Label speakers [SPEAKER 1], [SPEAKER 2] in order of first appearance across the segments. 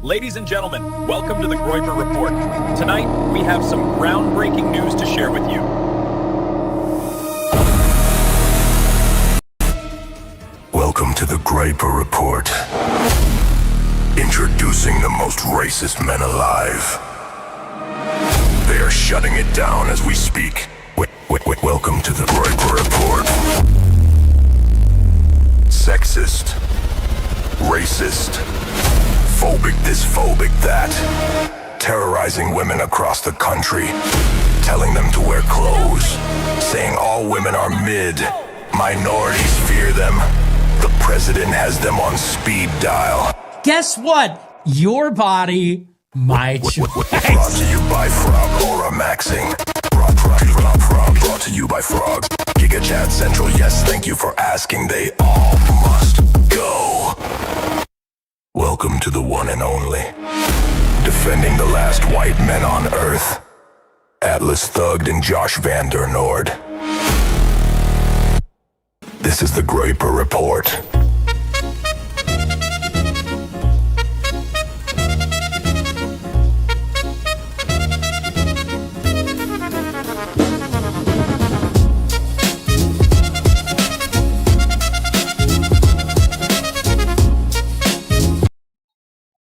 [SPEAKER 1] Ladies and gentlemen, welcome to the Groyper Report. Tonight, we have some groundbreaking news to share with you.
[SPEAKER 2] Welcome to the Groyper Report. Introducing the most racist men alive. They are shutting it down as we speak. Welcome to the Groyper Report. Sexist. Racist. Phobic this, phobic that. Terrorizing women across the country. Telling them to wear clothes. Saying all women are mid. Minorities fear them. The president has them on speed dial.
[SPEAKER 3] Guess what? Your body, my choice.
[SPEAKER 2] Brought to you by Frog Aura Maxing. Brought to you by Frog. Giga Chat Central, yes, thank you for asking. They all must go. Welcome to the one and only. Defending the last white men on Earth. AtlasThugged and Josh Vander Nord. This is the Groyper Report.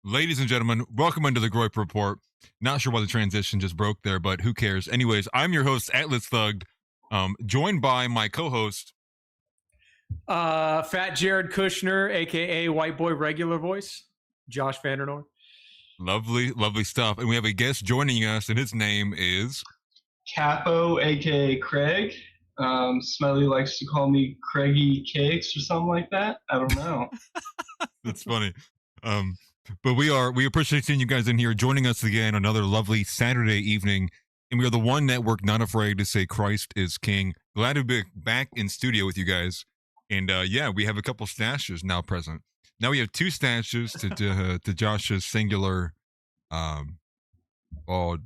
[SPEAKER 4] Ladies and gentlemen, welcome into the Groyper Report. Not sure why the transition just broke there, but who cares? Anyways, I'm your host, AtlasThugged, joined by my co-host,
[SPEAKER 5] Fat Jared Kushner, aka White Boy Regular Voice, Josh Vandernoor.
[SPEAKER 4] Lovely stuff. And we have a guest joining us, and his name is
[SPEAKER 6] Capo, aka Craig. Smelly likes to call me Craigie Cakes or something like that. I don't know.
[SPEAKER 4] That's funny. But we appreciate seeing you guys in here joining us again another lovely Saturday evening. And we are the one network not afraid to say Christ is King. Glad to be back in studio with you guys. And yeah, we have a couple stashes now present. Now we have two stashes to Josh's singular, bald,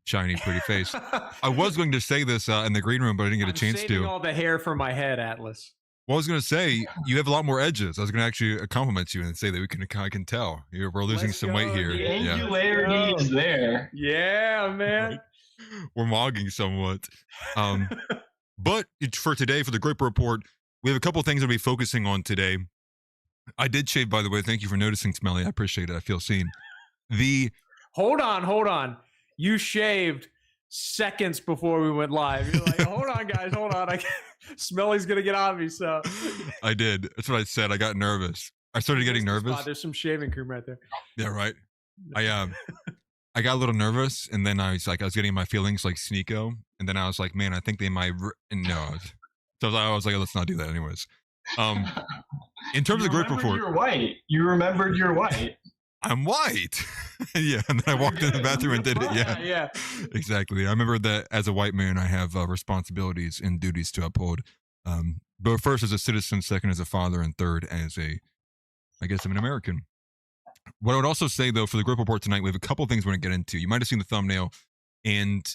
[SPEAKER 4] shiny, pretty face. I was going to say this in the green room, but I didn't get a chance to.
[SPEAKER 5] All the hair from my head, Atlas.
[SPEAKER 4] Well, I was going to say, you have a lot more edges. I was going to actually compliment you and say that I can tell. We're losing some weight here.
[SPEAKER 6] The angularity is there.
[SPEAKER 5] Yeah, man.
[SPEAKER 4] Right? We're mogging somewhat. But for today, for the Groyper Report, we have a couple things to be focusing on today. I did shave, by the way. Thank you for noticing, Smelly. I appreciate it. I feel seen.
[SPEAKER 5] Hold on. You shaved seconds before we went live. You're like, hold on, guys, hold on. Smelly's gonna get on me. So
[SPEAKER 4] I did. That's what I said. I got nervous. I started getting nervous.
[SPEAKER 5] There's some shaving cream right there.
[SPEAKER 4] Yeah, right. I got a little nervous, and then I was getting my feelings like Sneako, and then I was like, man, I think they might. No. So I was like, let's not do that, anyways. In terms of the Groyper Report,
[SPEAKER 6] you're white. You remembered you're white.
[SPEAKER 4] I'm white. Yeah, and then I walked in the bathroom and did it. Yeah, exactly. I remember that as a white man, I have responsibilities and duties to uphold. But first as a citizen, second as a father, and third as I guess I'm an American. What I would also say, though, for the Groyper Report tonight, we have a couple things we're going to get into. You might have seen the thumbnail, and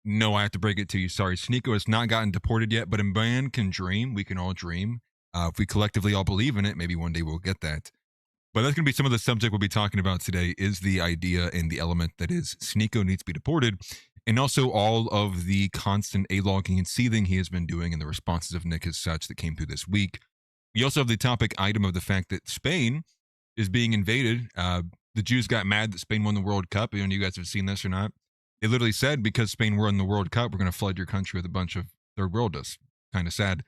[SPEAKER 4] no, I have to break it to you. Sorry, Sneako has not gotten deported yet, but a man can dream. We can all dream. If we collectively all believe in it, maybe one day we'll get that. But that's going to be some of the subject we'll be talking about today, is the idea and the element that is Sneako needs to be deported, and also all of the constant A-logging and seething he has been doing, and the responses of Nick as such that came through this week. We also have the topic item of the fact that Spain is being invaded. The Jews got mad that Spain won the World Cup. I don't know if you guys have seen this or not. They literally said, because Spain won the World Cup, we're going to flood your country with a bunch of third worlders. Kind of sad.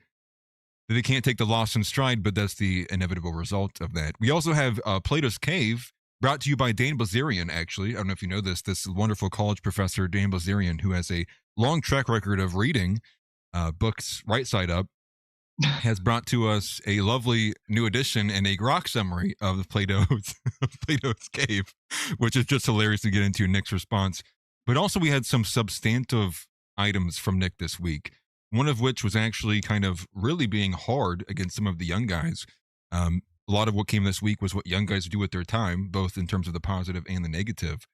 [SPEAKER 4] They can't take the loss in stride, but that's the inevitable result of that. We also have Plato's Cave, brought to you by Dan Bilzerian, actually. I don't know if you know this wonderful college professor, Dan Bilzerian, who has a long track record of reading books right side up, has brought to us a lovely new edition and a grok summary of Plato's Cave, which is just hilarious to get into Nick's response. But also we had some substantive items from Nick this week. One of which was actually kind of really being hard against some of the young guys. A lot of what came this week was what young guys do with their time, both in terms of the positive and the negative.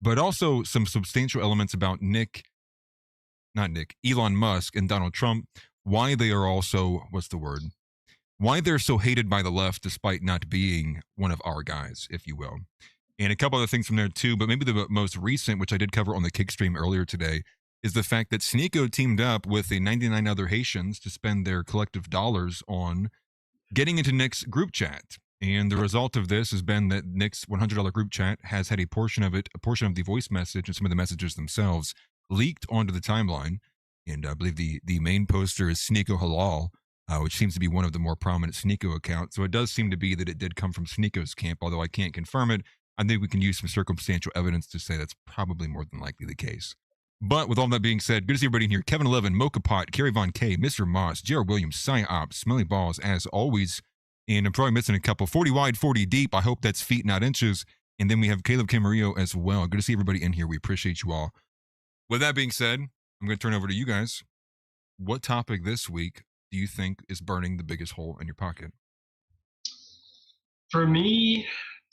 [SPEAKER 4] But also some substantial elements about Elon Musk and Donald Trump, why they are also, why they're so hated by the left despite not being one of our guys, if you will. and a couple other things from there too. But maybe the most recent, which I did cover on the kick stream earlier today, is the fact that Sneako teamed up with the 99 other Haitians to spend their collective dollars on getting into Nick's group chat. And the result of this has been that Nick's $100 group chat has had a portion of the voice message and some of the messages themselves leaked onto the timeline. And I believe the main poster is Sneako Halal, which seems to be one of the more prominent Sneako accounts. So it does seem to be that it did come from Sneako's camp, although I can't confirm it. I think we can use some circumstantial evidence to say that's probably more than likely the case. But with all that being said, good to see everybody in here. Kevin 11, Mocha Pot, Kerry Von K, Mr. Moss, Jared Williams, Psyop, Smelly Balls, as always. And I'm probably missing a couple. 40 wide, 40 deep. I hope that's feet, not inches. And then we have Caleb Camarillo as well. Good to see everybody in here. We appreciate you all. With that being said, I'm going to turn over to you guys. What topic this week do you think is burning the biggest hole in your pocket?
[SPEAKER 6] For me,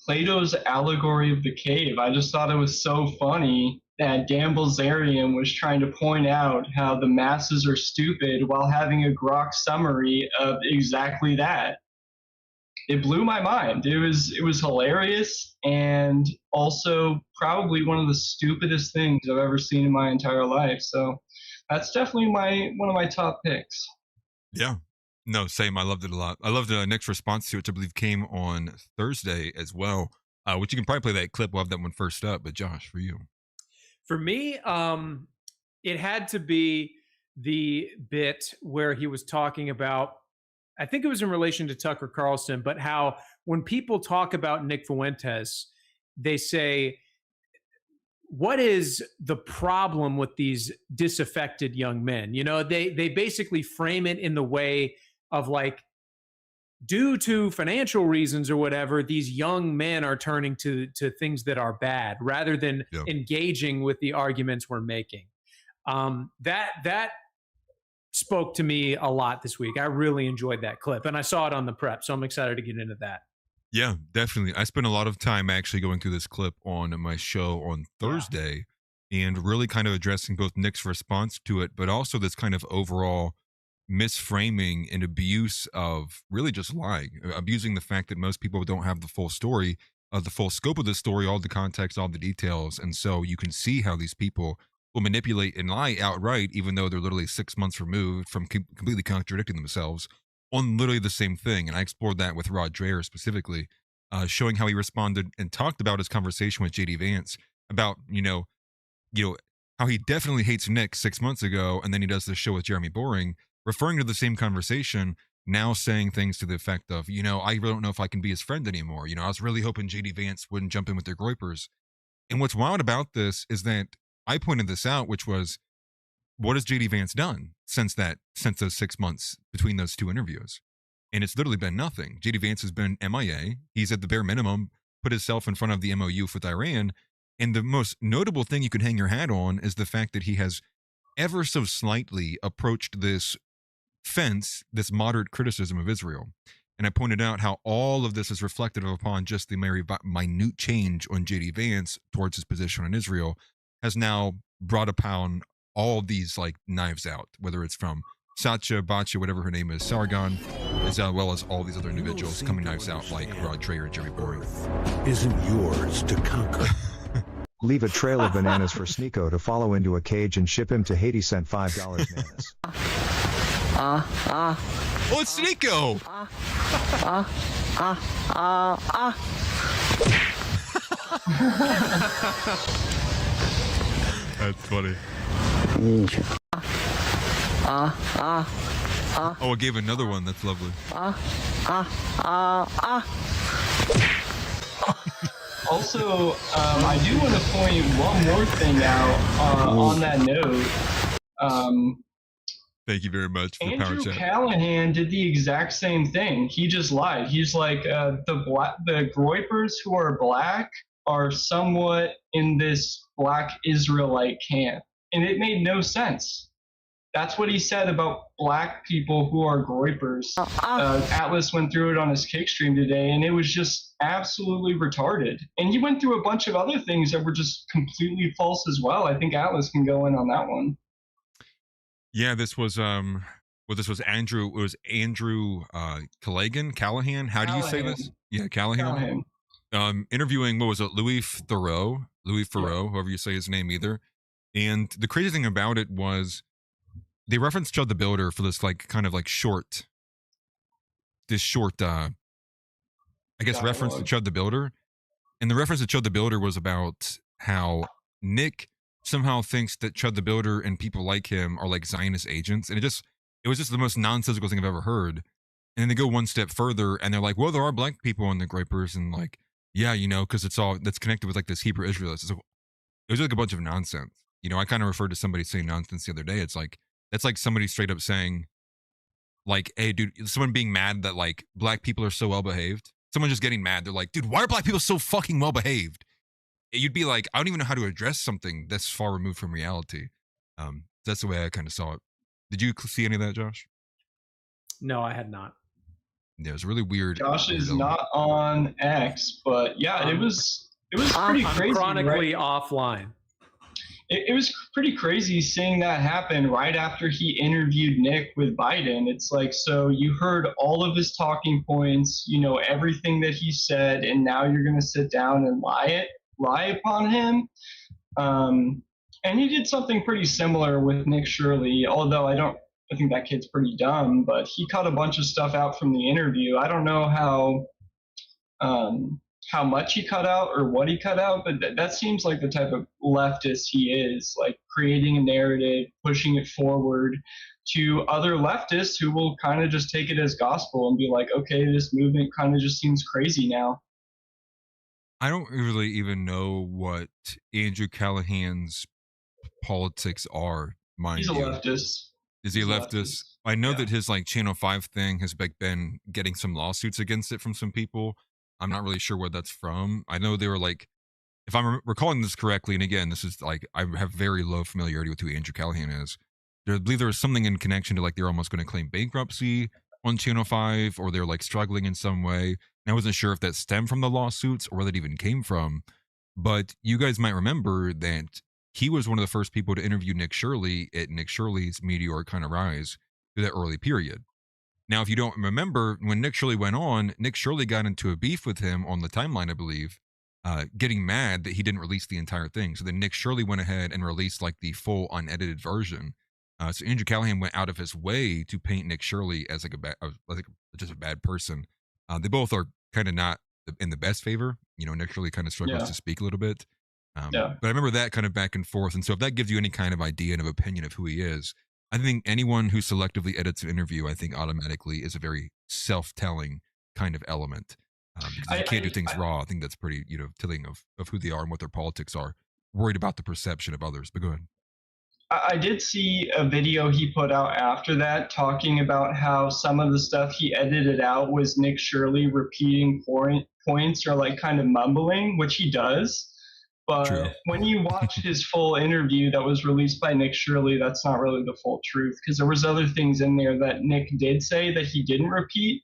[SPEAKER 6] Plato's allegory of the cave. I just thought it was so funny that Dan Bilzerian was trying to point out how the masses are stupid while having a grok summary of exactly that. It blew my mind. It was hilarious and also probably one of the stupidest things I've ever seen in my entire life. So that's definitely one of my top picks.
[SPEAKER 4] Yeah. No, same. I loved it a lot. I loved Nick's response to it, which I believe came on Thursday as well, which you can probably play that clip. We'll have that one first up. But Josh, for you.
[SPEAKER 5] For me, it had to be the bit where he was talking about, I think it was in relation to Tucker Carlson, but how when people talk about Nick Fuentes, they say, what is the problem with these disaffected young men? You know, they basically frame it in the way of like, due to financial reasons or whatever, these young men are turning to things that are bad rather than engaging with the arguments we're making. That spoke to me a lot this week. I really enjoyed that clip, and I saw it on the prep, so I'm excited to get into that.
[SPEAKER 4] Yeah, definitely. I spent a lot of time actually going through this clip on my show on Thursday and really kind of addressing both Nick's response to it, but also this kind of overall misframing and abuse of really just lying, abusing the fact that most people don't have the full story, the full scope of the story, all the context, all the details. And so you can see how these people will manipulate and lie outright, even though they're literally 6 months removed from completely contradicting themselves on literally the same thing. And I explored that with Rod Dreher specifically, showing how he responded and talked about his conversation with JD Vance about, how he definitely hates Nick 6 months ago. And then he does this show with Jeremy Boring, referring to the same conversation, now saying things to the effect of, I really don't know if I can be his friend anymore. I was really hoping JD Vance wouldn't jump in with their Groypers. And what's wild about this is that I pointed this out, which was, what has JD Vance done since those 6 months between those two interviews? And it's literally been nothing. JD Vance has been MIA. He's at the bare minimum put himself in front of the MOU with Iran. And the most notable thing you could hang your hat on is the fact that he has ever so slightly approached this fence, this moderate criticism of Israel. And I pointed out how all of this is reflective upon just the very minute change on JD Vance towards his position on Israel has now brought upon all of these like knives out, whether it's from Satya, Bacha, whatever her name is, Sargon, as well as all these other individuals coming knives out like Rod Dreher and Jeremy Boring.
[SPEAKER 7] Isn't yours to conquer.
[SPEAKER 8] Leave a trail of bananas for Sneako to follow into a cage and ship him to Haiti. Sent $5 bananas.
[SPEAKER 4] Oh, it's Sneako! That's funny. Oh, I gave another one. That's lovely.
[SPEAKER 6] Also, I do want to point one more thing out on that note.
[SPEAKER 4] Thank you very much for the power
[SPEAKER 6] Andrew
[SPEAKER 4] chat.
[SPEAKER 6] Callahan did the exact same thing. He just lied. He's like, the Groypers who are black are somewhat in this black Israelite camp. And it made no sense. That's what he said about black people who are Groypers. Atlas went through it on his kick stream today, and it was just absolutely retarded. And he went through a bunch of other things that were just completely false as well. I think Atlas can go in on that one.
[SPEAKER 4] Yeah, this was Andrew. It was Andrew Callahan. How do you say this? Yeah, Callahan. interviewing, what was it, Louis Theroux, however you say his name either. And the crazy thing about it was they referenced Chud the Builder for this like kind of like short, I guess, reference to Chud the Builder. And the reference to Chud the Builder was about how Nick somehow thinks that Chud the Builder and people like him are like Zionist agents. And it was just the most nonsensical thing I've ever heard. And then they go one step further and they're like, well, there are black people in the Groypers, and like, yeah, you know, because that's connected with like this Hebrew Israelites. So it was like a bunch of nonsense. You know, I kind of referred to somebody saying nonsense the other day. It's like, that's like somebody straight up saying, like, hey, dude, someone being mad that like black people are so well behaved. Someone just getting mad. They're like, dude, why are black people so fucking well behaved? You'd be like, I don't even know how to address something that's far removed from reality. That's the way I kind of saw it. Did you see any of that, Josh?
[SPEAKER 5] No, I had not.
[SPEAKER 4] Yeah, it was really weird.
[SPEAKER 6] Josh is not on X, but yeah, it was pretty crazy.
[SPEAKER 5] I'm chronically
[SPEAKER 6] right?
[SPEAKER 5] offline.
[SPEAKER 6] It was pretty crazy seeing that happen right after he interviewed Nick with Biden. It's like, so you heard all of his talking points, you know, everything that he said, and now you're going to sit down and lie upon him. And he did something pretty similar with Nick Shirley, although I think that kid's pretty dumb, but he cut a bunch of stuff out from the interview. I don't know how much he cut out or what he cut out, but that seems like the type of leftist he is, like creating a narrative, pushing it forward to other leftists who will kind of just take it as gospel and be like, okay, this movement kind of just seems crazy now.
[SPEAKER 4] I don't really even know what Andrew Callahan's politics are, mind
[SPEAKER 6] He's a
[SPEAKER 4] you.
[SPEAKER 6] leftist.
[SPEAKER 4] Is he a leftist? I know that his like Channel 5 thing has been getting some lawsuits against it from some people. I'm not really sure where that's from. I know they were like, if I'm recalling this correctly, and again, this is like, I have very low familiarity with who Andrew Callahan is. I believe there was something in connection to like they're almost going to claim bankruptcy on Channel 5, or they're like struggling in some way. And I wasn't sure if that stemmed from the lawsuits or where that even came from. But you guys might remember that he was one of the first people to interview Nick Shirley at Nick Shirley's meteoric kind of rise through that early period. Now, if you don't remember, when Nick Shirley went on, Nick Shirley got into a beef with him on the timeline, I believe, getting mad that he didn't release the entire thing. So then Nick Shirley went ahead and released like the full unedited version. So Andrew Callahan went out of his way to paint Nick Shirley as like just a bad person. They both are kind of not in the best favor. You know, Nick Shirley kind of struggles to speak a little bit. But I remember that kind of back and forth. And so if that gives you any kind of idea and of opinion of who he is, I think anyone who selectively edits an interview, I think automatically is a very self-telling kind of element. Because you can't do things raw. I think that's pretty, you know, telling of who they are and what their politics are. Worried about the perception of others. But go ahead.
[SPEAKER 6] I did see a video he put out after that talking about how some of the stuff he edited out was Nick Shirley repeating points or like kind of mumbling, which he does. But when you watch his full interview that was released by Nick Shirley, that's not really the full truth, because there was other things in there that Nick did say that he didn't repeat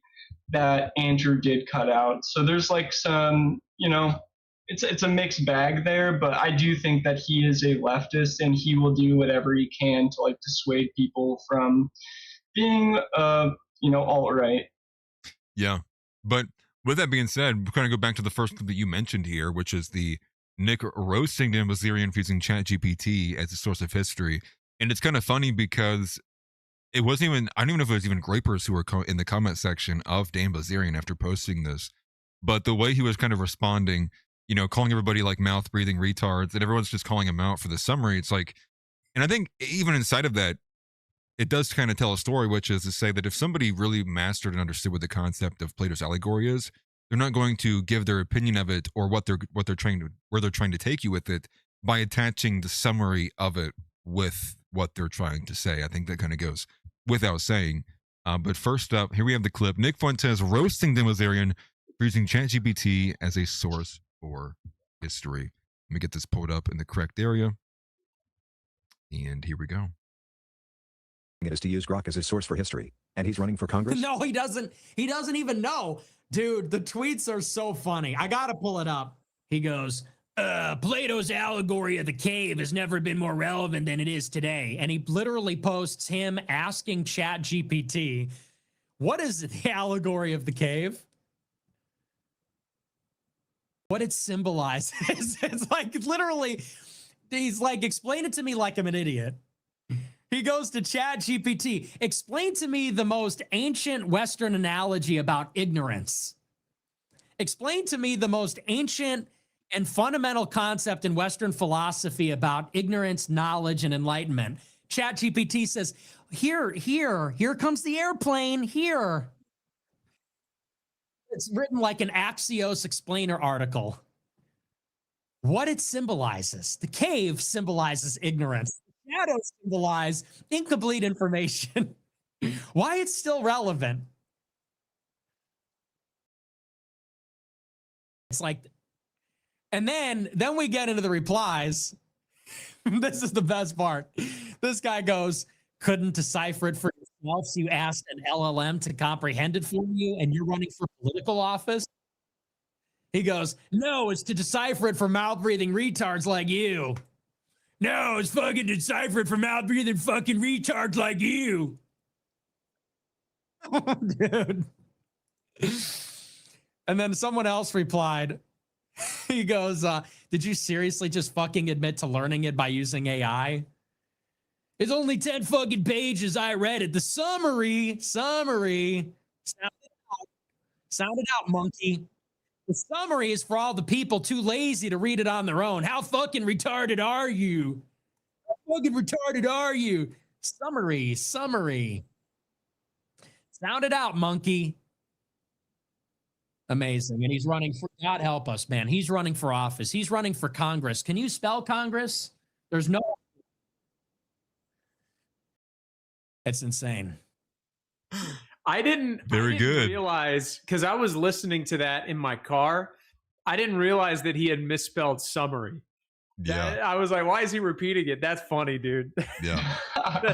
[SPEAKER 6] that Andrew did cut out. So there's like some, you know, it's a mixed bag there, but I do think that he is a leftist and he will do whatever he can to like dissuade people from being, you know, alt-right.
[SPEAKER 4] Yeah. But with that being said, we're going to go back to the first clip that you mentioned here, which is the Nick roasting Dan Bilzerian for using ChatGPT as a source of history. And it's kind of funny because it wasn't even, I don't even know if it was even Groypers who were in the comment section of Dan Bilzerian after posting this, but the way he was kind of responding, you know, calling everybody like mouth breathing retards, and everyone's just calling him out for the summary. It's like, and I think even inside of that, it does kind of tell a story, which is to say that if somebody really mastered and understood what the concept of Plato's allegory is, they're not going to give their opinion of it or where they're trying to take you with it by attaching the summary of it with what they're trying to say. I think that kind of goes without saying. But first up, here we have the clip. Nick Fuentes roasting Dan Bilzerian for using ChatGPT as a source for history. Let me get this pulled up in the correct area. And here we go.
[SPEAKER 9] It is to use Grok as his source for history. And he's running for Congress?
[SPEAKER 3] No, he doesn't. He doesn't even know. Dude, the tweets are so funny. I got to pull it up. He goes, Plato's allegory of the cave has never been more relevant than it is today. And he literally posts him asking ChatGPT, what is the allegory of the cave? what it symbolizes. It's like literally, he's like, explain it to me like I'm an idiot. He goes to ChatGPT. Explain to me the most ancient Western analogy about ignorance. Explain to me the most ancient and fundamental concept in Western philosophy about ignorance, knowledge, and enlightenment. ChatGPT says, here comes the airplane, here. It's written like an Axios explainer article. What it symbolizes. The cave symbolizes ignorance. The shadows symbolize incomplete information. Why it's still relevant. It's like, and then we get into the replies. This is the best part. This guy goes, couldn't decipher it for yourself, so you asked an LLM to comprehend it for you, and you're running for political office? He goes, no, it's to decipher it for mouth-breathing retards like you. No, it's fucking decipher it for mouth-breathing fucking retards like you. Dude. And then someone else replied, he goes, did you seriously just fucking admit to learning it by using AI? It's only 10 fucking pages. I read it. The summary. Sound it out, monkey. The summary is for all the people too lazy to read it on their own. How fucking retarded are you? How fucking retarded are you? Summary. Sound it out, monkey. Amazing. And he's running for, God help us, man. He's running for office. He's running for Congress. Can you spell Congress? There's no. It's insane.
[SPEAKER 5] I didn't realize, because I was listening to that in my car. I didn't realize that he had misspelled summary.
[SPEAKER 4] Yeah.
[SPEAKER 5] I was like, why is he repeating it? That's funny, dude.
[SPEAKER 4] Yeah.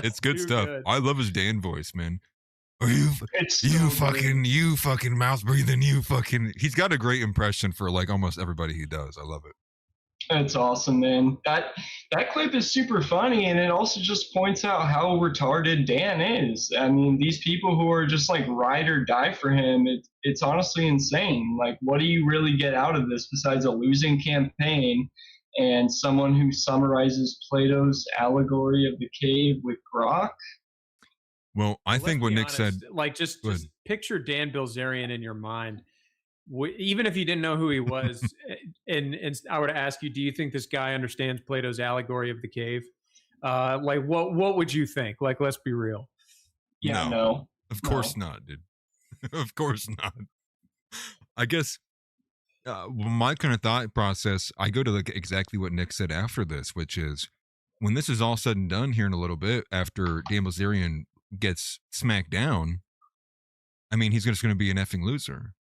[SPEAKER 4] It's good stuff.
[SPEAKER 5] Good.
[SPEAKER 4] I love his Dan voice, man. You fucking mouth breathing, he's got a great impression for like almost everybody he does. I love it.
[SPEAKER 6] That's awesome, man. That clip is super funny, and it also just points out how retarded Dan is. I mean, these people who are just like ride or die for him, it's honestly insane. Like, what do you really get out of this besides a losing campaign and someone who summarizes Plato's allegory of the cave with Grok?
[SPEAKER 4] Well, I think what Nick said,
[SPEAKER 5] like, just picture Dan Bilzerian in your mind. Even if you didn't know who he was, and I were to ask you, do you think this guy understands Plato's allegory of the cave? Like, what would you think? Like, let's be real.
[SPEAKER 6] Yeah, no.
[SPEAKER 4] Of course not, dude. Of course not. I guess my kind of thought process, I go to like exactly what Nick said after this, which is when this is all said and done here in a little bit, after Dan Bilzerian gets smacked down, I mean, he's just going to be an effing loser.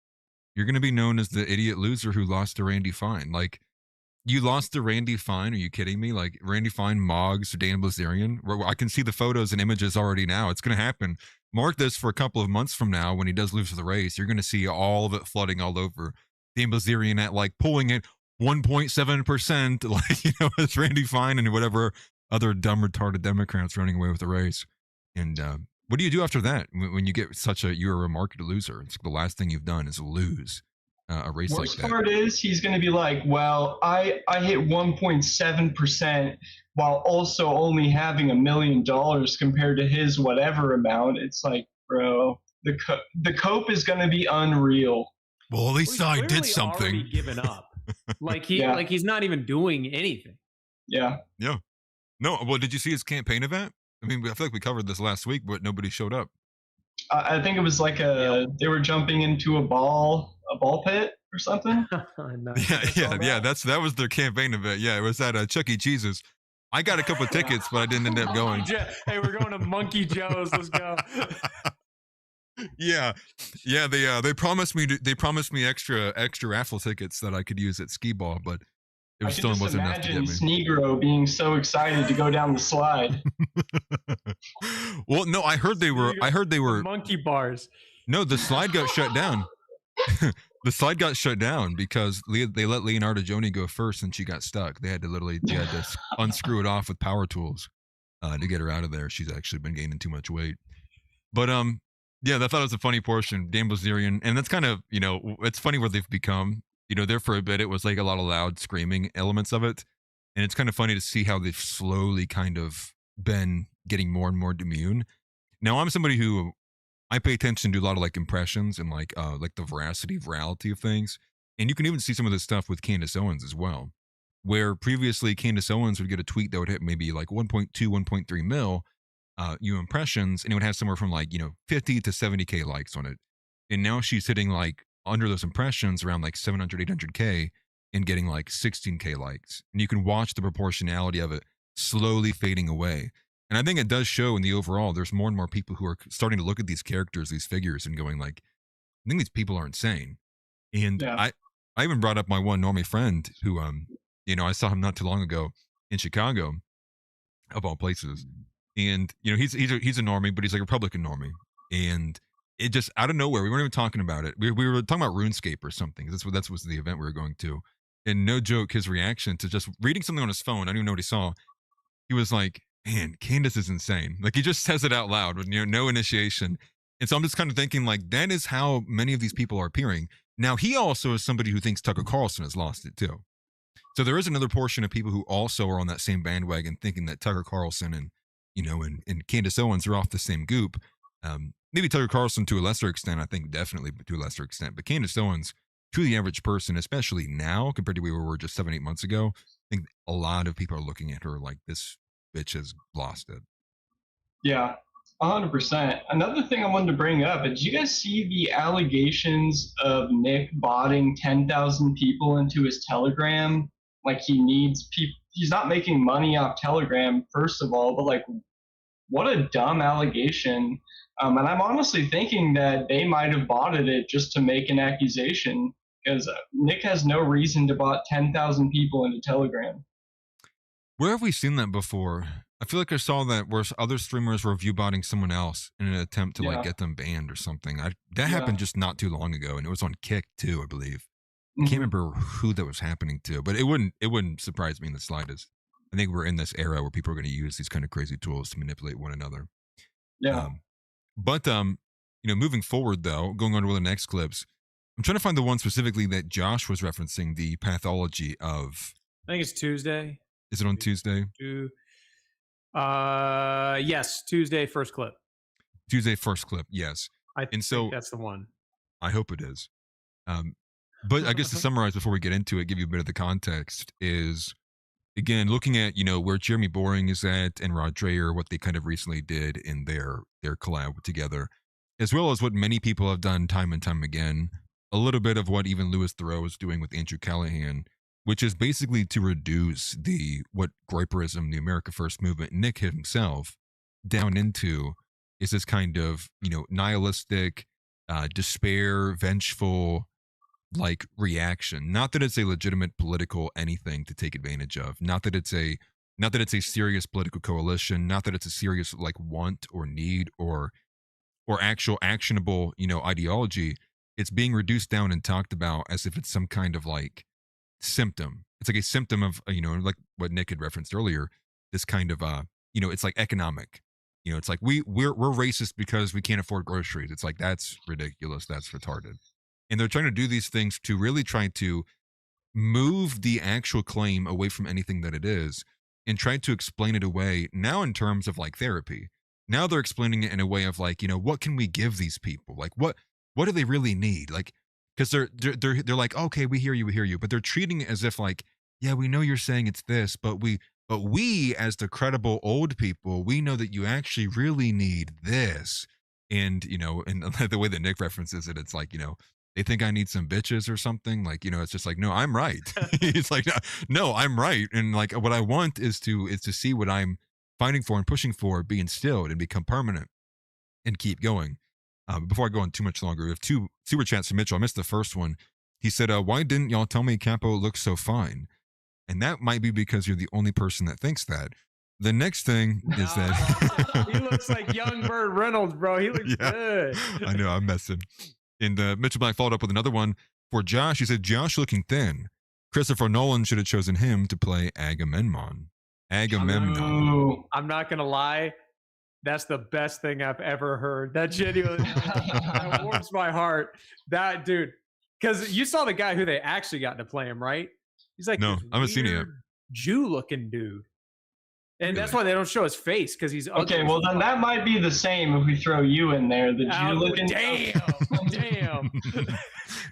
[SPEAKER 4] You're going to be known as the idiot loser who lost to Randy Fine. Like, you lost to Randy Fine? Are you kidding me? Like, Randy Fine mogs Dan Bilzerian. I can see the photos and images already now. It's going to happen. Mark this for a couple of months from now when he does lose the race. You're going to see all of it flooding all over. Dan Bilzerian at, like, pulling it 1.7%. Like, you know, it's Randy Fine and whatever other dumb, retarded Democrats running away with the race. And what do you do after that when you get you're a market loser? It's the last thing you've done is lose a race like that.
[SPEAKER 6] Worst part is he's going to be like, well, I hit 1.7% while also only having $1 million compared to his whatever amount. It's like, bro, the cope is going to be unreal.
[SPEAKER 4] Well, at least I did something.
[SPEAKER 5] Already given up. Like he's not even doing anything.
[SPEAKER 6] Yeah.
[SPEAKER 4] Yeah. No. Well, did you see his campaign event? I mean, I feel like we covered this last week, but nobody showed up.
[SPEAKER 6] I think it was like they were jumping into a ball pit or something.
[SPEAKER 4] Yeah. That was their campaign event. Yeah, it was at Chuck E. Cheese's. I got a couple of tickets, but I didn't end up going.
[SPEAKER 5] Hey, we're going to Monkey Joe's. Let's go.
[SPEAKER 4] Yeah. They promised me extra raffle tickets that I could use at skee ball, but it still wasn't enough to get me.
[SPEAKER 6] Sneako being so excited to go down the slide.
[SPEAKER 4] Well, no, I heard they were
[SPEAKER 5] monkey bars.
[SPEAKER 4] No, the slide got shut down. The slide got shut down because they let Leonardo Joni go first and she got stuck. They had to unscrew it off with power tools to get her out of there. She's actually been gaining too much weight. But yeah, I thought it was a funny portion. Dan Bilzerian, and that's kind of, you know, it's funny where they've become. there for a bit, it was like a lot of loud screaming elements of it. And it's kind of funny to see how they've slowly kind of been getting more and more immune. Now, I'm somebody who I pay attention to a lot of like impressions and like the virality of things. And you can even see some of this stuff with Candace Owens as well, where previously Candace Owens would get a tweet that would hit maybe like 1.2, 1.3 mil impressions, and it would have somewhere from like 50 to 70K likes on it. And now she's hitting like under those impressions around like 700, 800K and getting like 16K likes. And you can watch the proportionality of it slowly fading away. And I think it does show in the overall, there's more and more people who are starting to look at these characters, these figures, and going like, I think these people are insane. And I even brought up my one normie friend who, I saw him not too long ago in Chicago, of all places. And, he's a normie, but he's like a Republican normie. And it just, out of nowhere, we weren't even talking about it. We were talking about RuneScape or something. That's was the event we were going to. And no joke, his reaction to just reading something on his phone, I don't even know what he saw. He was like, man, Candace is insane. Like, he just says it out loud with no initiation. And so I'm just kind of thinking, like, that is how many of these people are appearing. Now, he also is somebody who thinks Tucker Carlson has lost it too. So there is another portion of people who also are on that same bandwagon, thinking that Tucker Carlson and and Candace Owens are off the same goop. Maybe Tucker Carlson to a lesser extent, I think definitely to a lesser extent, but Candace Owens, to the average person, especially now compared to where we were just 7-8 months ago, I think a lot of people are looking at her like, this bitch has lost it.
[SPEAKER 6] Yeah, 100%. Another thing I wanted to bring up, did you guys see the allegations of Nick botting 10,000 people into his Telegram? Like, he needs people. He's not making money off Telegram, first of all, but like, what a dumb allegation. And I'm honestly thinking that they might have botted it just to make an accusation, because Nick has no reason to bot 10,000 people into Telegram.
[SPEAKER 4] Where have we seen that before? I feel like I saw that where other streamers were view botting someone else in an attempt to like get them banned or something. That happened just not too long ago, and it was on Kick too, I believe. I can't remember who that was happening to, but it wouldn't surprise me in the slightest. I think we're in this era where people are going to use these kind of crazy tools to manipulate one another.
[SPEAKER 6] Yeah.
[SPEAKER 4] But moving forward though, going on to the next clips, I'm trying to find the one specifically that Josh was referencing, the pathology of.
[SPEAKER 5] I think it's Tuesday.
[SPEAKER 4] Is it on Tuesday?
[SPEAKER 5] Yes, Tuesday first clip.
[SPEAKER 4] Tuesday first clip, yes.
[SPEAKER 5] I think that's the one.
[SPEAKER 4] I hope it is. But I guess to summarize before we get into it, give you a bit of the context is, again, looking at, where Jeremy Boring is at and Rod Dreher, what they kind of recently did in their collab together, as well as what many people have done time and time again, a little bit of what even Louis Theroux is doing with Andrew Callahan, which is basically to reduce what Groyperism, the America First movement, Nick himself, down into is this kind of, nihilistic, despair, vengeful, like reaction. Not that it's a legitimate political anything to take advantage of. Not that it's a serious political coalition. Not that it's a serious like want or need or actual actionable, ideology. It's being reduced down and talked about as if it's some kind of like symptom. It's like a symptom of, like what Nick had referenced earlier, this kind of, it's like economic. It's like we're racist because we can't afford groceries. It's like, that's ridiculous. That's retarded. And they're trying to do these things to really try to move the actual claim away from anything that it is and try to explain it away now in terms of like therapy. Now they're explaining it in a way of like, what can we give these people? Like, what do they really need? Like, because they're like, okay, we hear you, but they're treating it as if like, yeah, we know you're saying it's this, but we as the credible old people, we know that you actually really need this. And, and the way that Nick references it, it's like, they think I need some bitches or something. Like, it's just like, no, I'm right. It's like, no, I'm right. And like, what I want is to see what I'm fighting for and pushing for be instilled and become permanent and keep going. Before I go on too much longer, we have 2 super chats from Mitchell. I missed the first one. He said, why didn't y'all tell me Capo looks so fine? And that might be because you're the only person that thinks that. The next thing is that
[SPEAKER 5] he looks like young Burt Reynolds, bro. He looks good.
[SPEAKER 4] I know, I'm messing. And Mitchell Black followed up with another one for Josh. He said, Josh looking thin. Christopher Nolan should have chosen him to play Agamemnon.
[SPEAKER 5] Oh, I'm not going to lie. That's the best thing I've ever heard. That genuinely that warms my heart. That dude, Because you saw the guy who they actually got to play him, right? He's like,
[SPEAKER 4] no, I haven't seen it yet.
[SPEAKER 5] Jew-looking dude. And that's why they don't show his face, because he's ugly.
[SPEAKER 6] Okay, well then that might be the same if we throw you in there. The Jew-looking.
[SPEAKER 5] Damn.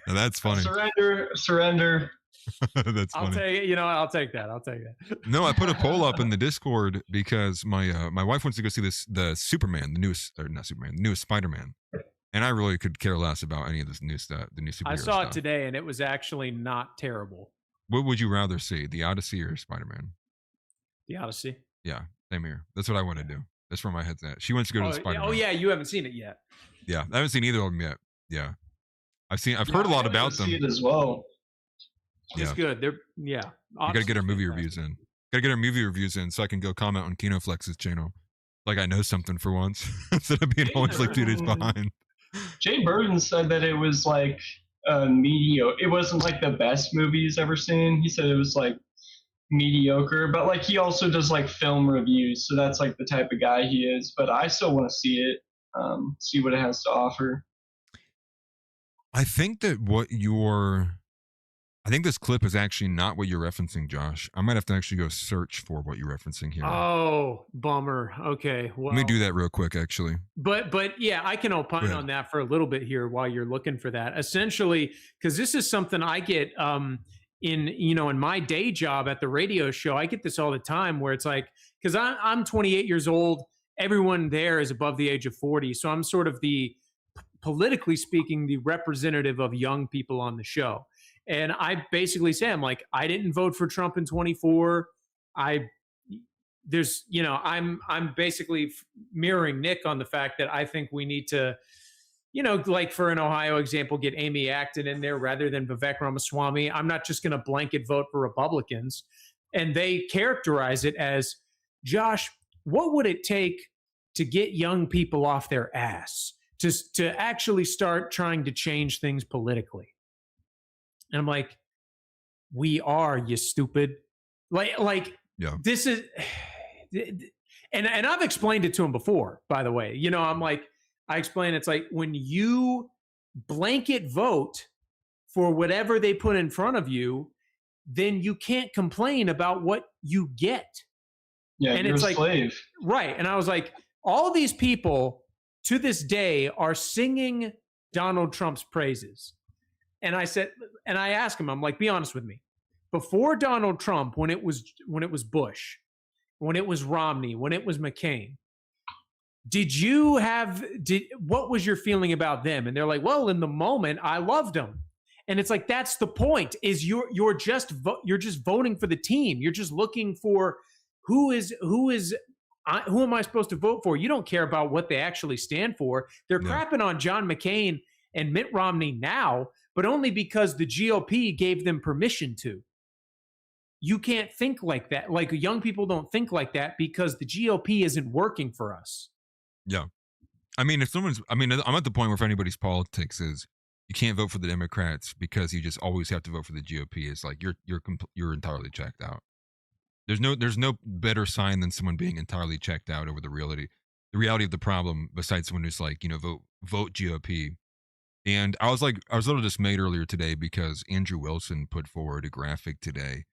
[SPEAKER 4] Now that's funny.
[SPEAKER 6] Surrender.
[SPEAKER 4] That's funny.
[SPEAKER 5] I'll take it. You know, I'll take that.
[SPEAKER 4] No, I put a poll up in the Discord because my wife wants to go see the Superman, the newest Spider-Man, and I really could care less about any of this new stuff, the new superhero
[SPEAKER 5] I saw
[SPEAKER 4] stuff.
[SPEAKER 5] it today, and it was actually not terrible.
[SPEAKER 4] What would you rather see, the Odyssey or Spider-Man?
[SPEAKER 5] The Odyssey.
[SPEAKER 4] Yeah, same here. That's what I want to do. That's where my head's at. She wants to go to the Spider-Man.
[SPEAKER 5] Oh yeah, you haven't seen it yet.
[SPEAKER 4] Yeah, I haven't seen either of them yet. Yeah, I've heard a lot about them.
[SPEAKER 6] See it as well.
[SPEAKER 5] It's good.
[SPEAKER 4] You gotta get our movie reviews in. Gotta get our movie reviews in so I can go comment on KinoFlex's channel. Like I know something for once instead of being always like 2 days behind.
[SPEAKER 6] Jay Burton said that it was like mediocre. It wasn't like the best movie he's ever seen. He said it was like mediocre, but like he also does like film reviews, so that's like the type of guy he is. But I still want to see it, see what it has to offer.
[SPEAKER 4] I think that I think this clip is actually not what you're referencing, Josh. I might have to actually go search for what you're referencing here.
[SPEAKER 5] Oh, bummer. Okay. Well,
[SPEAKER 4] let me do that real quick, actually.
[SPEAKER 5] But yeah, I can opine on that for a little bit here while you're looking for that. Essentially, because this is something I get in my day job at the radio show. I get this all the time where it's like, because I'm 28 years old. Everyone there is above the age of 40. So I'm sort of politically speaking, the representative of young people on the show. And I basically say, I'm like, I didn't vote for Trump in 24. I'm basically mirroring Nick on the fact that I think we need to, like for an Ohio example, get Amy Acton in there rather than Vivek Ramaswamy. I'm not just going to blanket vote for Republicans. And they characterize it as, Josh, what would it take to get young people off their ass to actually start trying to change things politically? And I'm like, we are, you stupid. Like yeah. This is, and I've explained it to him before, by the way. I'm like, I explain it's like when you blanket vote for whatever they put in front of you, then you can't complain about what you get.
[SPEAKER 6] Yeah,
[SPEAKER 5] and
[SPEAKER 6] you're
[SPEAKER 5] it's
[SPEAKER 6] a
[SPEAKER 5] like,
[SPEAKER 6] slave.
[SPEAKER 5] Right. And I was like, all these people to this day are singing Donald Trump's praises. And I said, and I asked him, I'm like, be honest with me. Before Donald Trump, when it was Bush, when it was Romney, when it was McCain, what was your feeling about them? And they're like, well, in the moment, I loved them. And it's like, that's the point, is you're just voting for the team. You're just looking for who am I supposed to vote for? You don't care about what they actually stand for. They're crapping on John McCain and Mitt Romney now, but only because the GOP gave them permission to. You can't think like that. Like young people don't think like that because the GOP isn't working for us. Yeah.
[SPEAKER 4] I mean, I'm at the point where if anybody's politics is you can't vote for the Democrats because you just always have to vote for the GOP. It's like you're entirely checked out. There's no better sign than someone being entirely checked out over the reality of the problem besides someone who's like, vote GOP. And I was a little dismayed earlier today because Andrew Wilson put forward a graphic today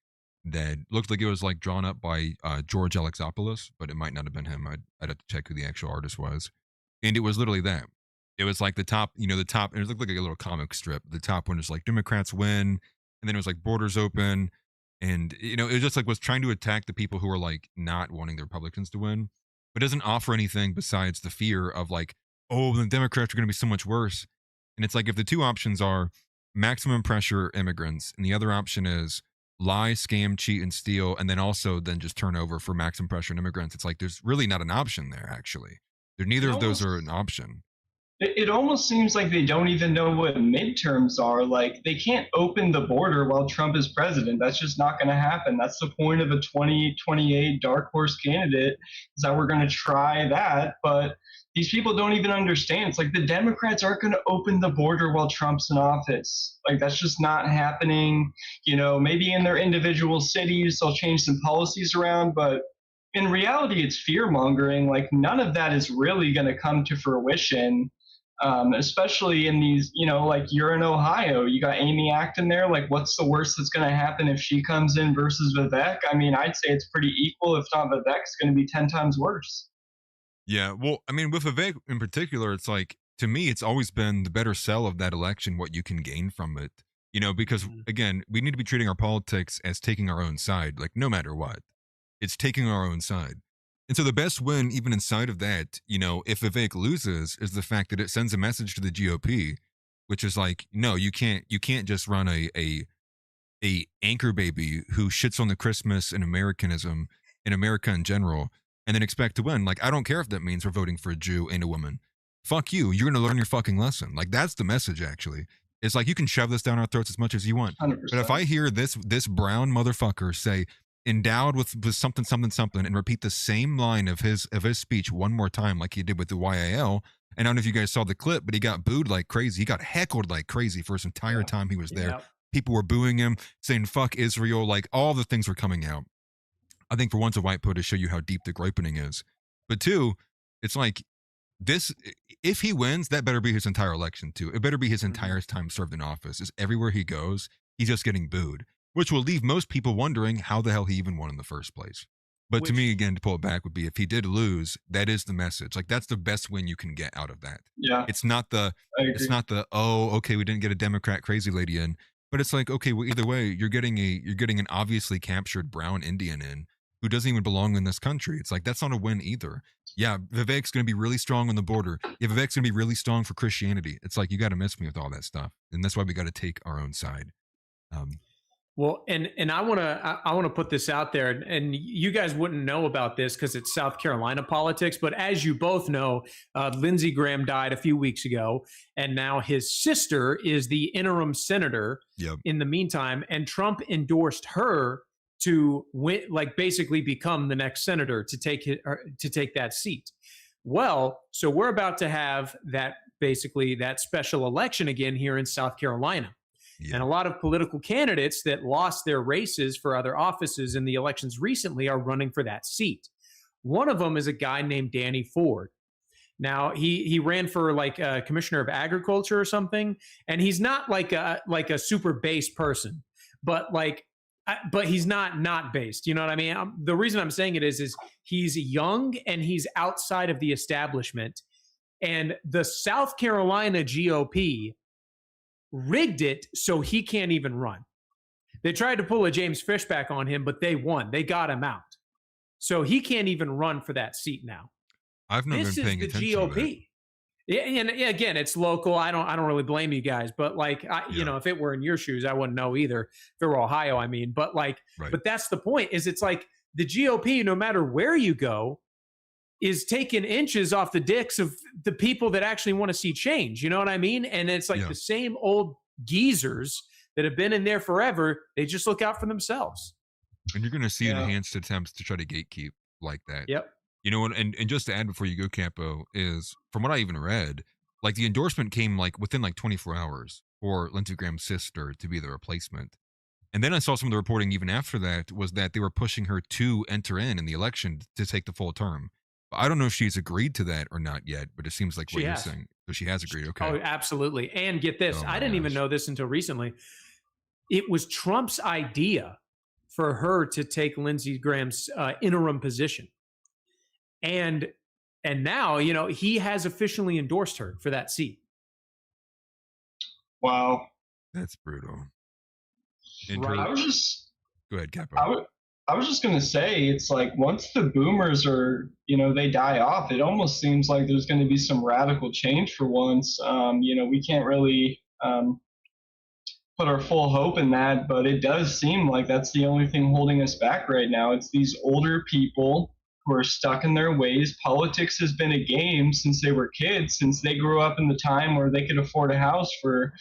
[SPEAKER 4] that looked like it was like drawn up by George Alexopoulos, but it might not have been him. I'd have to check who the actual artist was. And it was literally that. It was like the top, and it looked like a little comic strip. The top one is like Democrats win, and then it was like borders open. And, it just like was trying to attack the people who are like not wanting the Republicans to win, but doesn't offer anything besides the fear of like, oh, the Democrats are going to be so much worse. And it's like if the two options are maximum pressure immigrants and the other option is lie, scam, cheat, and steal, and then also then just turn over for maximum pressure and immigrants, it's like there's really not an option there, actually. Neither of those are an option.
[SPEAKER 6] It almost seems like they don't even know what midterms are. Like, they can't open the border while Trump is president. That's just not going to happen. That's the point of a 2028 dark horse candidate, is that we're going to try that. But these people don't even understand. It's like the Democrats aren't going to open the border while Trump's in office. Like, that's just not happening. Maybe in their individual cities, they'll change some policies around, but in reality, it's fear mongering. Like, none of that is really going to come to fruition. especially in these, like you're in Ohio, you got Amy Acton there. Like, what's the worst that's going to happen if she comes in versus Vivek? I mean, I'd say it's pretty equal. If not, Vivek's going to be 10 times worse.
[SPEAKER 4] Yeah, well, I mean, with Vivek in particular, it's like, to me, it's always been the better sell of that election, what you can gain from it. Because again, we need to be treating our politics as taking our own side, like no matter what, it's taking our own side. And so the best win, even inside of that, if Vivek loses, is the fact that it sends a message to the GOP, which is like, no, you can't just run a anchor baby who shits on the Christmas and Americanism in America in general, and then expect to win. Like, I don't care if that means we're voting for a Jew and a woman. Fuck you. You're going to learn your fucking lesson. Like, that's the message, actually. It's like, you can shove this down our throats as much as you want.
[SPEAKER 6] 100%.
[SPEAKER 4] But if I hear this brown motherfucker say, endowed with something, something, something, and repeat the same line of his speech one more time, like he did with the YAL, and I don't know if you guys saw the clip, but he got booed like crazy. He got heckled like crazy for his entire time he was there.
[SPEAKER 5] Yep.
[SPEAKER 4] People were booing him, saying, fuck Israel. Like, all the things were coming out. I think for once a white pill to show you how deep the groypening is. But two, it's like, this, if he wins, that better be his entire election too. It better be his entire time served in office. Is everywhere he goes, he's just getting booed, which will leave most people wondering how the hell he even won in the first place. But to me, again, to pull it back would be, if he did lose, that is the message. Like, that's the best win you can get out of that.
[SPEAKER 6] Yeah.
[SPEAKER 4] It's not the, oh, okay, we didn't get a Democrat crazy lady in, but it's like, okay, well, either way, you're getting an obviously captured brown Indian in who doesn't even belong in this country. It's like, that's not a win either. Yeah, Vivek's going to be really strong on the border. Yeah, Vivek's going to be really strong for Christianity. It's like, you got to miss me with all that stuff. And that's why we got to take our own side.
[SPEAKER 5] Well, and I want to put this out there, and you guys wouldn't know about this because it's South Carolina politics, but as you both know, Lindsey Graham died a few weeks ago, and now his sister is the interim senator in the meantime, and Trump endorsed her to win, like basically become the next senator to take that seat. Well, so we're about to have that special election again here in South Carolina. Yeah. And a lot of political candidates that lost their races for other offices in the elections recently are running for that seat. One of them is a guy named Danny Ford. Now, he ran for like commissioner of agriculture or something, and he's not like a super base person, but he's not based. You know what I mean? The reason I'm saying it is he's young and he's outside of the establishment, and the South Carolina GOP rigged it so he can't even run. They tried to pull a James Fishback on him, but they won. They got him out. So he can't even run for that seat now.
[SPEAKER 4] I've not been paying attention to that. This is
[SPEAKER 5] the GOP. And again, it's local. I don't really blame you guys, but if it were in your shoes, I wouldn't know either. If it were Ohio, I mean, but but that's the point, is it's like the GOP, no matter where you go, is taking inches off the dicks of the people that actually want to see change. You know what I mean? And it's like the same old geezers that have been in there forever. They just look out for themselves.
[SPEAKER 4] And you're going to see enhanced attempts to try to gatekeep like that.
[SPEAKER 5] Yep.
[SPEAKER 4] You know, and just to add before you go, Capo, is from what I even read, like the endorsement came like within like 24 hours for Lindsey Graham's sister to be the replacement. And then I saw some of the reporting even after that was that they were pushing her to enter in the election to take the full term. I don't know if she's agreed to that or not yet, but it seems like what you're saying. So she has agreed. Okay.
[SPEAKER 5] Oh, absolutely. And get this, I didn't even know this until recently. It was Trump's idea for her to take Lindsey Graham's interim position. And now, he has officially endorsed her for that seat.
[SPEAKER 6] Wow.
[SPEAKER 4] That's brutal.
[SPEAKER 6] Right.
[SPEAKER 4] Go ahead, Capo.
[SPEAKER 6] I was just going to say, it's like once the boomers are, they die off, it almost seems like there's going to be some radical change for once. We can't really put our full hope in that, but it does seem like that's the only thing holding us back right now. It's these older people who are stuck in their ways. Politics has been a game since they were kids, since they grew up in the time where they could afford a house for,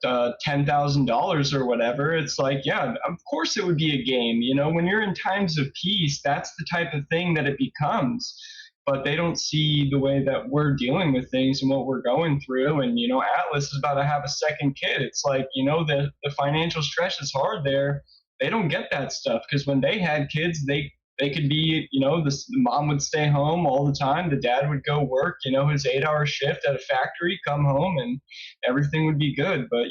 [SPEAKER 6] $10,000 or whatever. It's like, yeah, of course it would be a game. When you're in times of peace, that's the type of thing that it becomes. But they don't see the way that we're dealing with things and what we're going through. And, Atlas is about to have a second kid. It's like, the financial stress is hard there. They don't get that stuff because when they had kids, they they could be, the mom would stay home all the time. The dad would go work, his 8-hour shift at a factory, come home, and everything would be good. But,